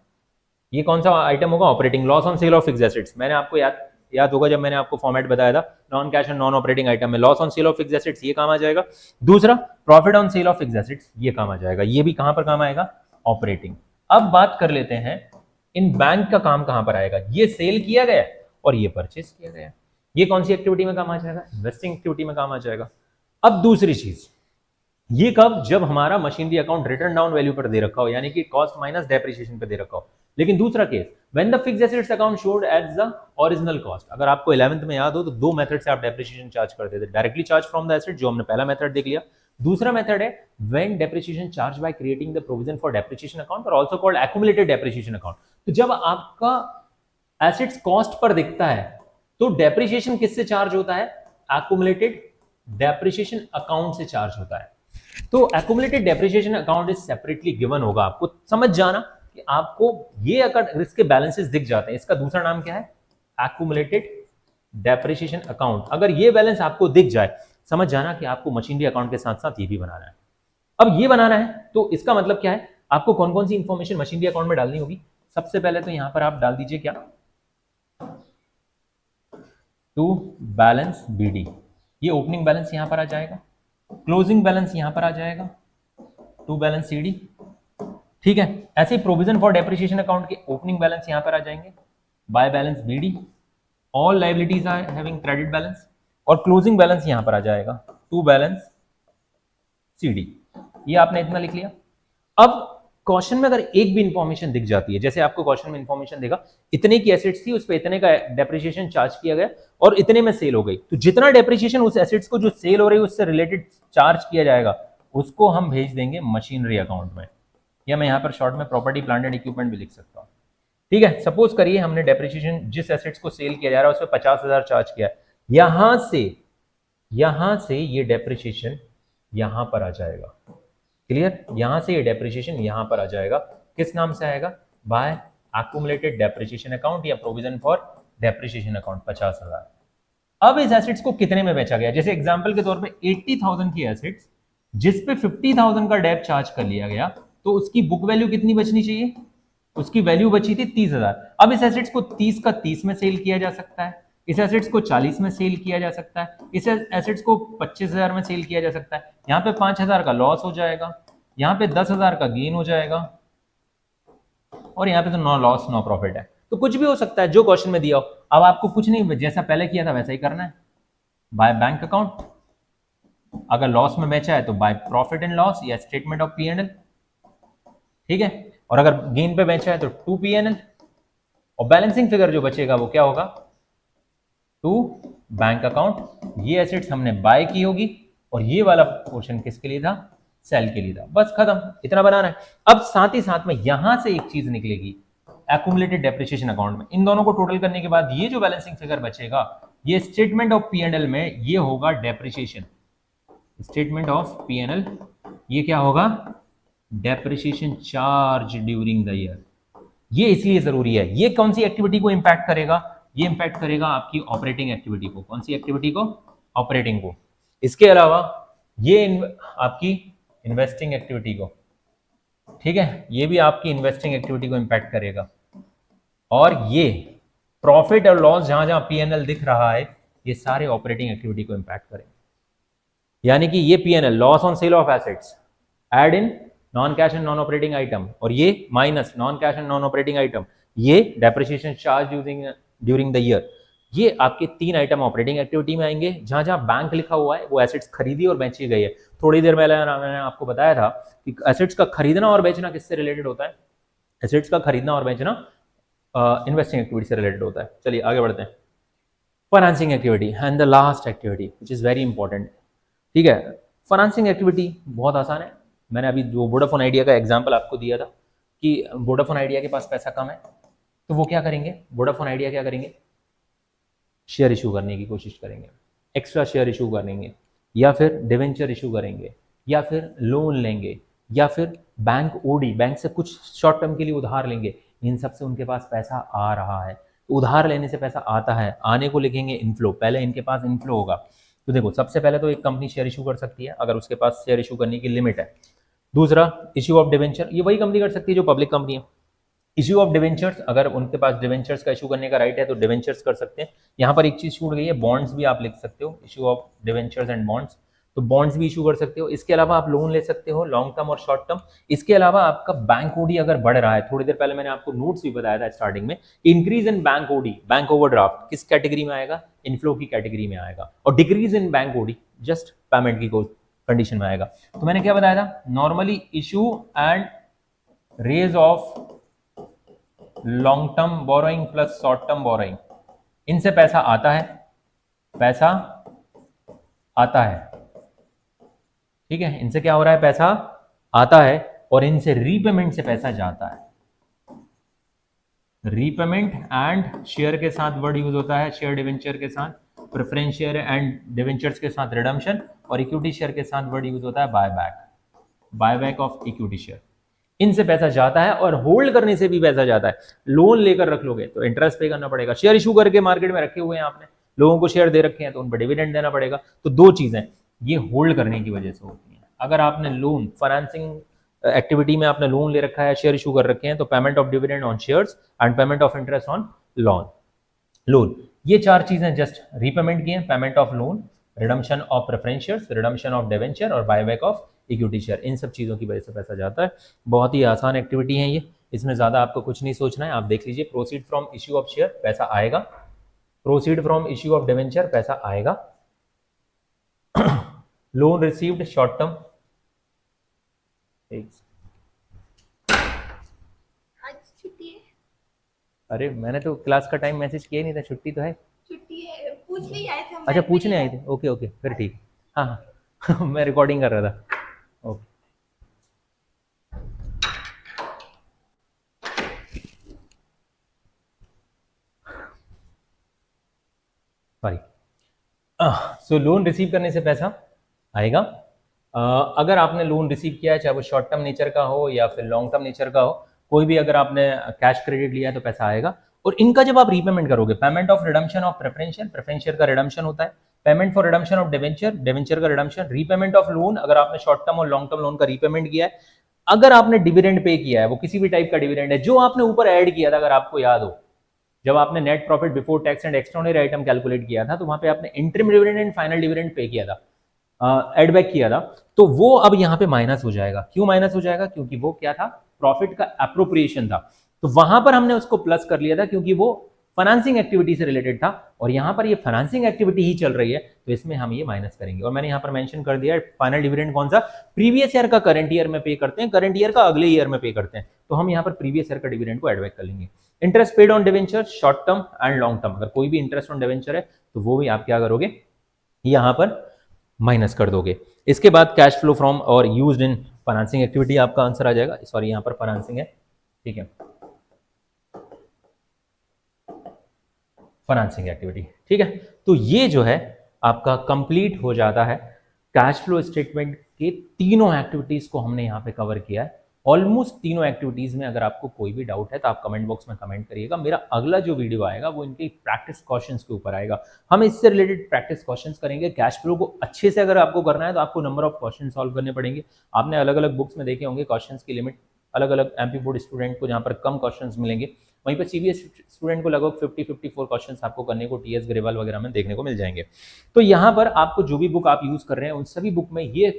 ये कौन सा आइटम होगा, operating. Loss on sale of fixed assets, मैंने आपको याद होगा जब मैंने आपको फॉर्मेट बताया था, non cash and non operating item में loss on sale of fixed assets ये काम आ जाएगा। दूसरा profit on sale of fixed assets ये काम आ जाएगा, ये भी कहां पर काम आएगा, ऑपरेटिंग। अब बात कर लेते हैं इन बैंक का काम कहां पर आएगा, ये सेल किया गया और ये परचेस किया गया, ये कौन सी एक्टिविटी में काम आ जाएगा, इन्वेस्टिंग एक्टिविटी में काम आ जाएगा। अब दूसरी चीज, ये कब? जब हमारा machinery account return down value पर दे रखा हो, यानी कि कॉस्ट माइनस डेप्रिसिएशन पे दे रखा हो। लेकिन दूसरा case, when the fixed assets account showed as the original cost. अगर आपको 11th में याद हो तो दो मेथड से आप डेप्रिसिएशन चार्ज करते थे, directly charge from the asset, जो हमने पहला मेथड देख लिया। दूसरा मेथड है when depreciation charge by creating the provision for depreciation account और also called accumulated depreciation account. तो जब आपका एसेट्स कॉस्ट पर दिखता है तो डेप्रिसिएशन किससे चार्ज होता है? एक्यूमुलेटेड डेप्रिसिएशन अकाउंट से चार्ज होता है। तो accumulated depreciation account is separately given होगा। आपको समझ जाना कि आपको ये अगर इसके बैलेंसेस दिख जाते हैं, इसका दूसरा नाम क्या है? Accumulated depreciation account. अगर ये बैलेंस आपको दिख जाए, समझ जाना कि आपको मशीनरी अकाउंट के साथ साथ ये भी बनाना है। अब ये बनाना है तो इसका मतलब क्या है? आपको कौन कौन सी इंफॉर्मेशन मशीनरी अकाउंट में डालनी होगी? सबसे पहले तो यहां पर आप डाल दीजिए क्या? टू बैलेंस बीडी, ये ओपनिंग बैलेंस यहां पर आ जाएगा, क्लोजिंग बैलेंस यहां पर आ जाएगा, टू बैलेंस सीडी। ठीक है, ऐसे ही प्रोविजन फॉर डेप्रिसिएशन अकाउंट के ओपनिंग बैलेंस यहां पर आ जाएंगे, by balance BD, all liabilities are having credit balance, और क्लोजिंग बैलेंस यहां पर आ जाएगा, टू बैलेंस सीडी। ये आपने इतना लिख लिया। अब क्वेश्चन में अगर एक भी इंफॉर्मेशन दिख जाती है, जैसे आपको क्वेश्चन में इंफॉर्मेशन देगा इतने की एसेट्स थी, उस पर इतने का डेप्रिसिएशन चार्ज किया गया और इतने में सेल हो गई, तो जितना डेप्रिसिएशन उस एसेट्स को जो सेल हो रही है उससे रिलेटेड चार्ज किया जाएगा, उसको हम भेज देंगे मशीनरी अकाउंट में। या मैं यहाँ पर शॉर्ट में प्रॉपर्टी प्लांट एंड इक्विपमेंट भी लिख सकता हूँ। ठीक है, सपोज करिए हमने डेप्रिसिएशन जिस एसेट्स को सेल किया जा रहा है उस पर 50,000 चार्ज किया, यहां से ये डेप्रिसिएशन यहां पर आ जाएगा। क्लियर? यहां से ये डेप्रिसिएशन यहां पर आ जाएगा, किस नाम से आएगा? बाय एक्यूमुलेटेड डेप्रिसिएशन अकाउंट या प्रोविजन फॉर डेप्रिसिएशन अकाउंट, 50,000। अब इस एसेट्स को कितने में बेचा गया? जैसे एग्जांपल के तौर पे 80,000 की एसेट्स जिस पे 50,000 का डेप चार्ज कर लिया गया, तो उसकी बुक वैल्यू कितनी बचनी चाहिए? उसकी वैल्यू बची थी 30,000। अब इस एसेट्स को 30 का 30 में सेल किया जा सकता है, इस एसेट्स को 40 में सेल किया जा सकता है, इस एसेट्स को 25,000 में सेल किया जा सकता है। यहाँ पे 5,000 का लॉस हो जाएगा, यहाँ पे 10,000 का गेन हो जाएगा, और यहाँ पे तो नो लॉस नो प्रॉफिट है। तो कुछ भी हो सकता है जो क्वेश्चन में दिया हो। अब आपको कुछ नहीं, जैसा पहले किया था वैसा ही करना है, बाय बैंक अकाउंट। अगर लॉस में बेचा है तो बाय प्रॉफिट एंड लॉस या स्टेटमेंट ऑफ P&L। ठीक है, और अगर गेन पे बेचा है तो टू P&L, और बैलेंसिंग फिगर जो बचेगा वो क्या होगा? To bank account. ये एसेट्स हमने बाय की होगी और ये वाला पोर्शन किसके लिए था? सेल के लिए था। बस खत्म, इतना बनाना है। अब साथ ही साथ में यहां से एक चीज निकलेगी एक्यूमुलेटेड डेप्रिसिएशन अकाउंट में। इन दोनों को टोटल करने के बाद ये जो बैलेंसिंग फिगर बचेगा, ये स्टेटमेंट ऑफ P&L में ये होगा डेप्रिसिएशन। स्टेटमेंट ऑफ P&L ये क्या होगा? Depreciation charge during the year. ये इसलिए जरूरी है। ये कौन सी एक्टिविटी को इंपैक्ट करेगा? ये इंपैक्ट करेगा आपकी ऑपरेटिंग एक्टिविटी को। कौन सी एक्टिविटी को? ऑपरेटिंग को। इसके अलावा ये आपकी इन्वेस्टिंग एक्टिविटी को। ठीक है, ये भी आपकी इन्वेस्टिंग एक्टिविटी को इंपैक्ट करेगा। और ये प्रॉफिट और लॉस जहां जहां P&L दिख रहा है, ये सारे ऑपरेटिंग एक्टिविटी को इंपैक्ट करेंगे। यानी कि ये P&L loss on sale of assets add in non cash and non operating item, और ये minus non cash and non operating item, ये depreciation charge during the year. ये आपके तीन आइटम ऑपरेटिंग एक्टिविटी में आएंगे। जहां जहां बैंक लिखा हुआ है वो एसेट्स खरीदी और बेची गई है। थोड़ी देर पहले मैंने आपको बताया था कि एसेट्स का खरीदना और बेचना किससे रिलेटेड होता है? एसेट्स का खरीदना और बेचना इन्वेस्टिंग एक्टिविटी से रिलेटेड होता है। चलिए आगे बढ़ते हैं। Financing activity and the last activity which is very important. ठीक है, फाइनेंसिंग एक्टिविटी बहुत आसान है। मैंने अभी जो वोडाफोन आइडिया का एग्जांपल आपको दिया था कि वोडाफोन आइडिया के पास पैसा कम है, तो वो क्या करेंगे? वोडाफोन आइडिया क्या करेंगे? शेयर इशू करने की कोशिश करेंगे, एक्स्ट्रा शेयर इशू करेंगे, या फिर डिवेंचर इशू करेंगे, या फिर लोन लेंगे, या फिर बैंक ओडी, बैंक से कुछ शॉर्ट टर्म के लिए उधार लेंगे। इन सब से उनके पास पैसा आ रहा है, तो उधार लेने से पैसा आता है, आने को लिखेंगे इनफ्लो। पहले इनके पास इनफ्लो होगा। तो देखो, सबसे पहले तो एक कंपनी शेयर इशू कर सकती है अगर उसके पास शेयर इशू करने की लिमिट है। दूसरा, इशू ऑफ डिवेंचर, ये वही कंपनी कर सकती है जो पब्लिक कंपनी है। इशू ऑफ डिवेंचर्स, अगर उनके पास डिवेंचर्स का इशू करने का राइट है तो डिवेंचर्स कर सकते हैं। यहाँ पर एक चीज छूट गई है, बॉन्ड्स भी आप लिख सकते हो, issue of debentures and bonds, तो बॉन्ड्स भी इशू कर सकते हो। इसके अलावा आप लोन ले सकते हो, लॉन्ग टर्म और शॉर्ट टर्म। इसके अलावा आपका बैंक ओडी अगर बढ़ रहा है, थोड़ी देर पहले मैंने आपको नोट्स भी बताया था स्टार्टिंग में, increase in bank OD, bank overdraft किस कैटेगरी में आएगा? इनफ्लो की कैटेगरी में आएगा। और decrease in bank OD, just payment की कंडीशन में आएगा। तो मैंने क्या बताया था, normally issue and raise of long term borrowing plus short term borrowing, इनसे पैसा आता है, पैसा आता है, ठीक है, इनसे क्या हो रहा है, पैसा आता है, और इनसे रीपेमेंट से पैसा जाता है। रीपेमेंट एंड शेयर के साथ वर्ड यूज होता है, शेयर डिवेंचर के साथ, प्रेफरेंस शेयर एंड डिवेंचर्स के साथ रिडम्पशन, और इक्विटी शेयर के साथ वर्ड यूज होता है buyback, buyback of equity share. इनसे पैसा जाता है और होल्ड करने से भी पैसा जाता है। लोन लेकर रख लोगे तो इंटरेस्ट पे करना पड़ेगा, शेयर इशू करके मार्केट में रखे हुए हैं आपने, लोगों को शेयर दे रखे हैं तो उन पर डिविडेंड देना पड़ेगा। तो दो चीजें ये होल्ड करने की वजह से होती हैं। अगर आपने लोन फाइनेंसिंग एक्टिविटी में आपने लोन ले रखा है, शेयर इशू कर रखे हैं, तो payment of dividend on shares and payment of interest on loan, ये चार चीजें जस्ट रीपेमेंट की हैं, payment of loan, redemption of preference shares, redemption of debenture और बायबैक ऑफ इक्विटी शेयर, इन सब चीज़ों की वजह से पैसा जाता है। बहुत ही आसान एक्टिविटी है ये, इसमें ज़्यादा आपको कुछ नहीं सोचना है। आप देख लीजिए, proceed from issue of share पैसा आएगा, proceed from issue of debenture पैसा आएगा, लोन रिसीव्ड शॉर्ट टर्म, अरे मैंने तो क्लास का टाइम मैसेज किया नहीं था, छुट्टी तो है, छुट्टी है, पूछने ही आए थे। अच्छा पूछने आए थे, ओके ओके फिर ठीक, हाँ हाँ मैं रिकॉर्डिंग कर रहा था, ओके सॉरी। सो लोन रिसीव करने से पैसा आएगा। अगर आपने लोन रिसीव किया है, चाहे वो शॉर्ट टर्म नेचर का हो या फिर लॉन्ग टर्म नेचर का हो, कोई भी अगर आपने कैश क्रेडिट लिया है तो पैसा आएगा। और इनका जब आप रीपेमेंट करोगे, payment of redemption of preferential, preferential का रिडम्पशन होता है, payment for redemption of debenture, debenture का रिडम्पशन, रीपेमेंट ऑफ लोन, अगर आपने शॉर्ट टर्म और लॉन्ग टर्म लोन का रीपेमेंट किया है, अगर आपने डिविडेंड पे किया है, वो किसी भी टाइप का डिविडेंड है जो आपने ऊपर ऐड किया था, अगर आपको याद हो, जब आपने net profit before tax and extraordinary item calculate किया था, तो वहां पे आपने interim dividend and final dividend pay किया था, एड बैक किया था, तो वो अब यहाँ पे माइनस हो जाएगा। क्यों माइनस हो जाएगा? क्योंकि वो क्या था, प्रॉफिट का अप्रोप्रिएशन था, तो वहां पर हमने उसको प्लस कर लिया था क्योंकि वो फाइनेंसिंग एक्टिविटी से रिलेटेड था, और यहां पर ये फाइनेंसिंग एक्टिविटी ही चल रही है, तो इसमें हम ये माइनस करेंगे। और मैंने यहां पर मेंशन कर दिया फाइनल डिविडेंड कौन सा, प्रीवियस ईयर का करंट ईयर में पे करते हैं, करंट ईयर का अगले ईयर में पे करते हैं, तो हम यहां पर प्रीवियस ईयर का डिविडेंड को एड बैक कर लेंगे। Interest paid on debenture short term and long term, अगर कोई भी इंटरेस्ट ऑन डिवेंचर है तो वो भी आप क्या करोगे, यहां पर माइनस कर दोगे। इसके बाद कैश फ्लो फ्रॉम और यूज्ड इन फाइनेंसिंग एक्टिविटी आपका आंसर आ जाएगा। सॉरी यहां पर फाइनेंसिंग है, ठीक है, फाइनेंसिंग एक्टिविटी, ठीक है। तो ये जो है आपका कंप्लीट हो जाता है। कैश फ्लो स्टेटमेंट के तीनों एक्टिविटीज को हमने यहाँ पे कवर किया है, ऑलमोस्ट तीनों एक्टिविटीज में। अगर आपको कोई भी डाउट है तो आप कमेंट बॉक्स में कमेंट करिएगा। मेरा अगला जो वीडियो आएगा वो इनके प्रैक्टिस क्वेश्चंस के ऊपर आएगा, हम इससे रिलेटेड प्रैक्टिस क्वेश्चंस करेंगे। कैश फ्लो को अच्छे से अगर आपको करना है तो आपको नंबर ऑफ क्वेश्चन सॉल्व करने पड़ेंगे। आपने अलग अलग बुक्स में देखे होंगे क्वेश्चंस की लिमिट, अलग अलग एमपी बोर्ड स्टूडेंट को जहाँ पर कम क्वेश्चंस मिलेंगे, वहीं पर सीबीएस स्टूडेंट को लगभग 50-54 क्वेश्चंस आपको करने को टीएस ग्रेवाल वगैरह में देखने को मिल जाएंगे। तो यहाँ पर आपको जो भी बुक आप यूज कर रहे हैं उन सभी बुक में ये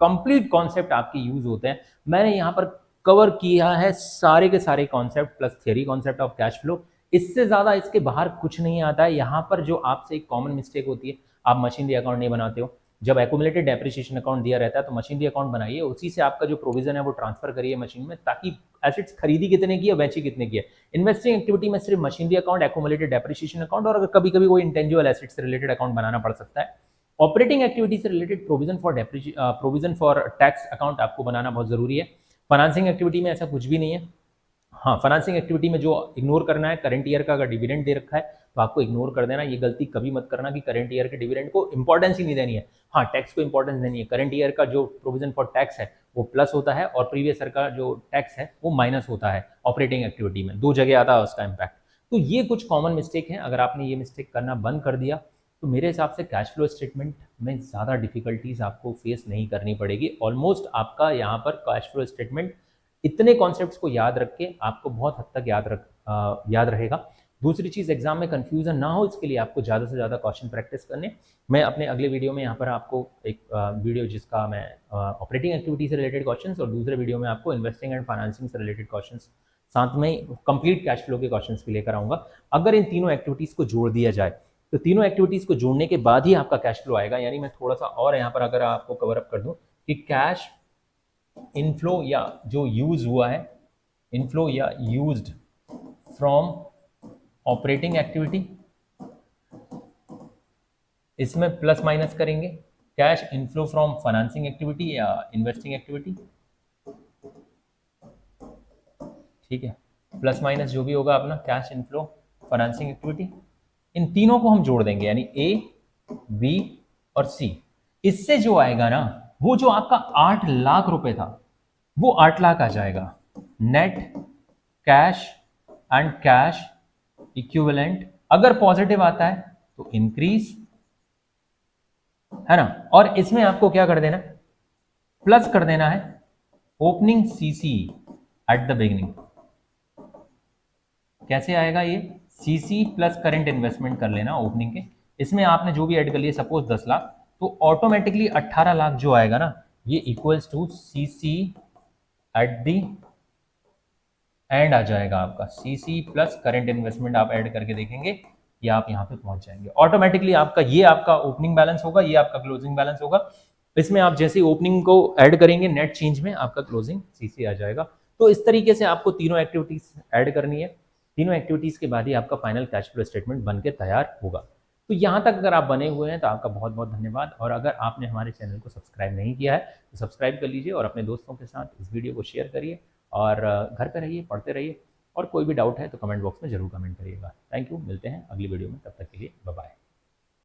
कंप्लीट कॉन्सेप्ट आपके यूज होते हैं। मैंने यहाँ पर कवर किया है सारे के सारे concept plus theory concept of cash flow, इससे ज्यादा इसके बाहर कुछ नहीं आता है। यहाँ पर जो आपसे एक कॉमन मिस्टेक होती है, आप मशीनरी अकाउंट नहीं बनाते हो। जब एक्यूमुलेटेड डेप्रिसिएशन अकाउंट दिया रहता है तो मशीनरी अकाउंट बनाइए, उसी से आपका जो प्रोविजन है वो ट्रांसफर करिए मशीन में, ताकि एसेट्स खरीदी कितने की है बेची कितने की है। इन्वेस्टिंग एक्टिविटी में सिर्फ machinery account, accumulated depreciation account और अगर कभी कभी कोई इंटेंजिबल एसेट्स से रिलेटेड अकाउंट बनाना पड़ सकता है। ऑपरेटिंग एक्टिविटी से related provision for tax account आपको बनाना बहुत जरूरी है। फाइनेंसिंग एक्टिविटी में ऐसा कुछ भी नहीं है। हाँ, फाइनेंसिंग एक्टिविटी में जो इग्नोर करना है, करंट ईयर का अगर डिविडेंड दे रखा है तो आपको इग्नोर कर देना। ये गलती कभी मत करना कि करंट ईयर के डिविडेंड को इंपॉर्टेंस ही नहीं देनी है। हाँ, टैक्स को इंपॉर्टेंस देनी है। करंट ईयर का जो प्रोविजन फॉर टैक्स है वो प्लस होता है और प्रीवियस ईयर का जो टैक्स है वो माइनस होता है। ऑपरेटिंग एक्टिविटी में दो जगह आता है उसका इम्पैक्ट। तो ये कुछ कॉमन मिस्टेक है, अगर आपने ये मिस्टेक करना बंद कर दिया तो मेरे हिसाब से कैश फ्लो स्टेटमेंट में ज़्यादा डिफिकल्टीज आपको फेस नहीं करनी पड़ेगी। ऑलमोस्ट आपका यहाँ पर कैश फ्लो स्टेटमेंट इतने कॉन्सेप्ट्स को याद रख के आपको बहुत हद तक याद रहेगा। दूसरी चीज़, एग्जाम में कंफ्यूजन ना हो इसके लिए आपको ज़्यादा से ज़्यादा क्वेश्चन प्रैक्टिस करने। मैं अपने अगले वीडियो में यहाँ पर आपको एक वीडियो जिसका मैं ऑपरेटिंग एक्टिविटी से रिलेटेड क्वेश्चंस और दूसरे वीडियो में आपको इन्वेस्टिंग एंड फाइनेंसिंग से रिलेटेड क्वेश्चंस, साथ में कंप्लीट कैश फ्लो के क्वेश्चंस भी लेकर आऊँगा। अगर इन तीनों एक्टिविटीज़ को जोड़ दिया जाए तो तीनों एक्टिविटीज़ को जोड़ने के बाद ही आपका कैश फ्लो आएगा। यानी मैं थोड़ा सा और यहाँ पर अगर आपको कवर अप कर दूँ कि कैश इनफ्लो या जो यूज हुआ है, इनफ्लो या यूज्ड फ्रॉम ऑपरेटिंग एक्टिविटी, इसमें प्लस माइनस करेंगे। Cash inflow from financing activity या इन्वेस्टिंग एक्टिविटी, ठीक है, प्लस माइनस जो भी होगा अपना कैश इनफ्लो फाइनेंसिंग एक्टिविटी, इन तीनों को हम जोड़ देंगे यानी ए, बी और सी। इससे जो आएगा ना, वो जो आपका 8 लाख रुपए था वो 8 लाख आ जाएगा। Net cash and cash equivalent अगर पॉजिटिव आता है तो इंक्रीज, है ना। और इसमें आपको क्या कर देना, प्लस कर देना है opening CC at the beginning. कैसे आएगा ये, सीसी प्लस करंट इन्वेस्टमेंट कर लेना ओपनिंग के, इसमें आपने जो भी ऐड कर लिया सपोज 10 लाख, तो ऑटोमेटिकली 18 लाख जो आएगा ना, ये equals to CC at the end आ जाएगा आपका। सीसी प्लस करंट इन्वेस्टमेंट आप ऐड करके देखेंगे ये आप यहाँ पे पहुंच जाएंगे ऑटोमेटिकली। आपका ये आपका ओपनिंग बैलेंस होगा, ये आपका क्लोजिंग बैलेंस होगा। इसमें आप जैसे ओपनिंग को ऐड करेंगे नेट चेंज में आपका क्लोजिंग सीसी आ जाएगा। तो इस तरीके से आपको तीनों एक्टिविटीज ऐड करनी है। तीनों एक्टिविटीज के बाद ही आपका फाइनल कैश फ्लो स्टेटमेंट बन के तैयार होगा। तो यहाँ तक अगर आप बने हुए हैं तो आपका बहुत बहुत धन्यवाद। और अगर आपने हमारे चैनल को सब्सक्राइब नहीं किया है तो सब्सक्राइब कर लीजिए और अपने दोस्तों के साथ इस वीडियो को शेयर करिए। और घर पे रहिए, पढ़ते रहिए, और कोई भी डाउट है तो कमेंट बॉक्स में जरूर कमेंट करिएगा। थैंक यू, मिलते हैं अगली वीडियो में, तब तक के लिए बाय बाय।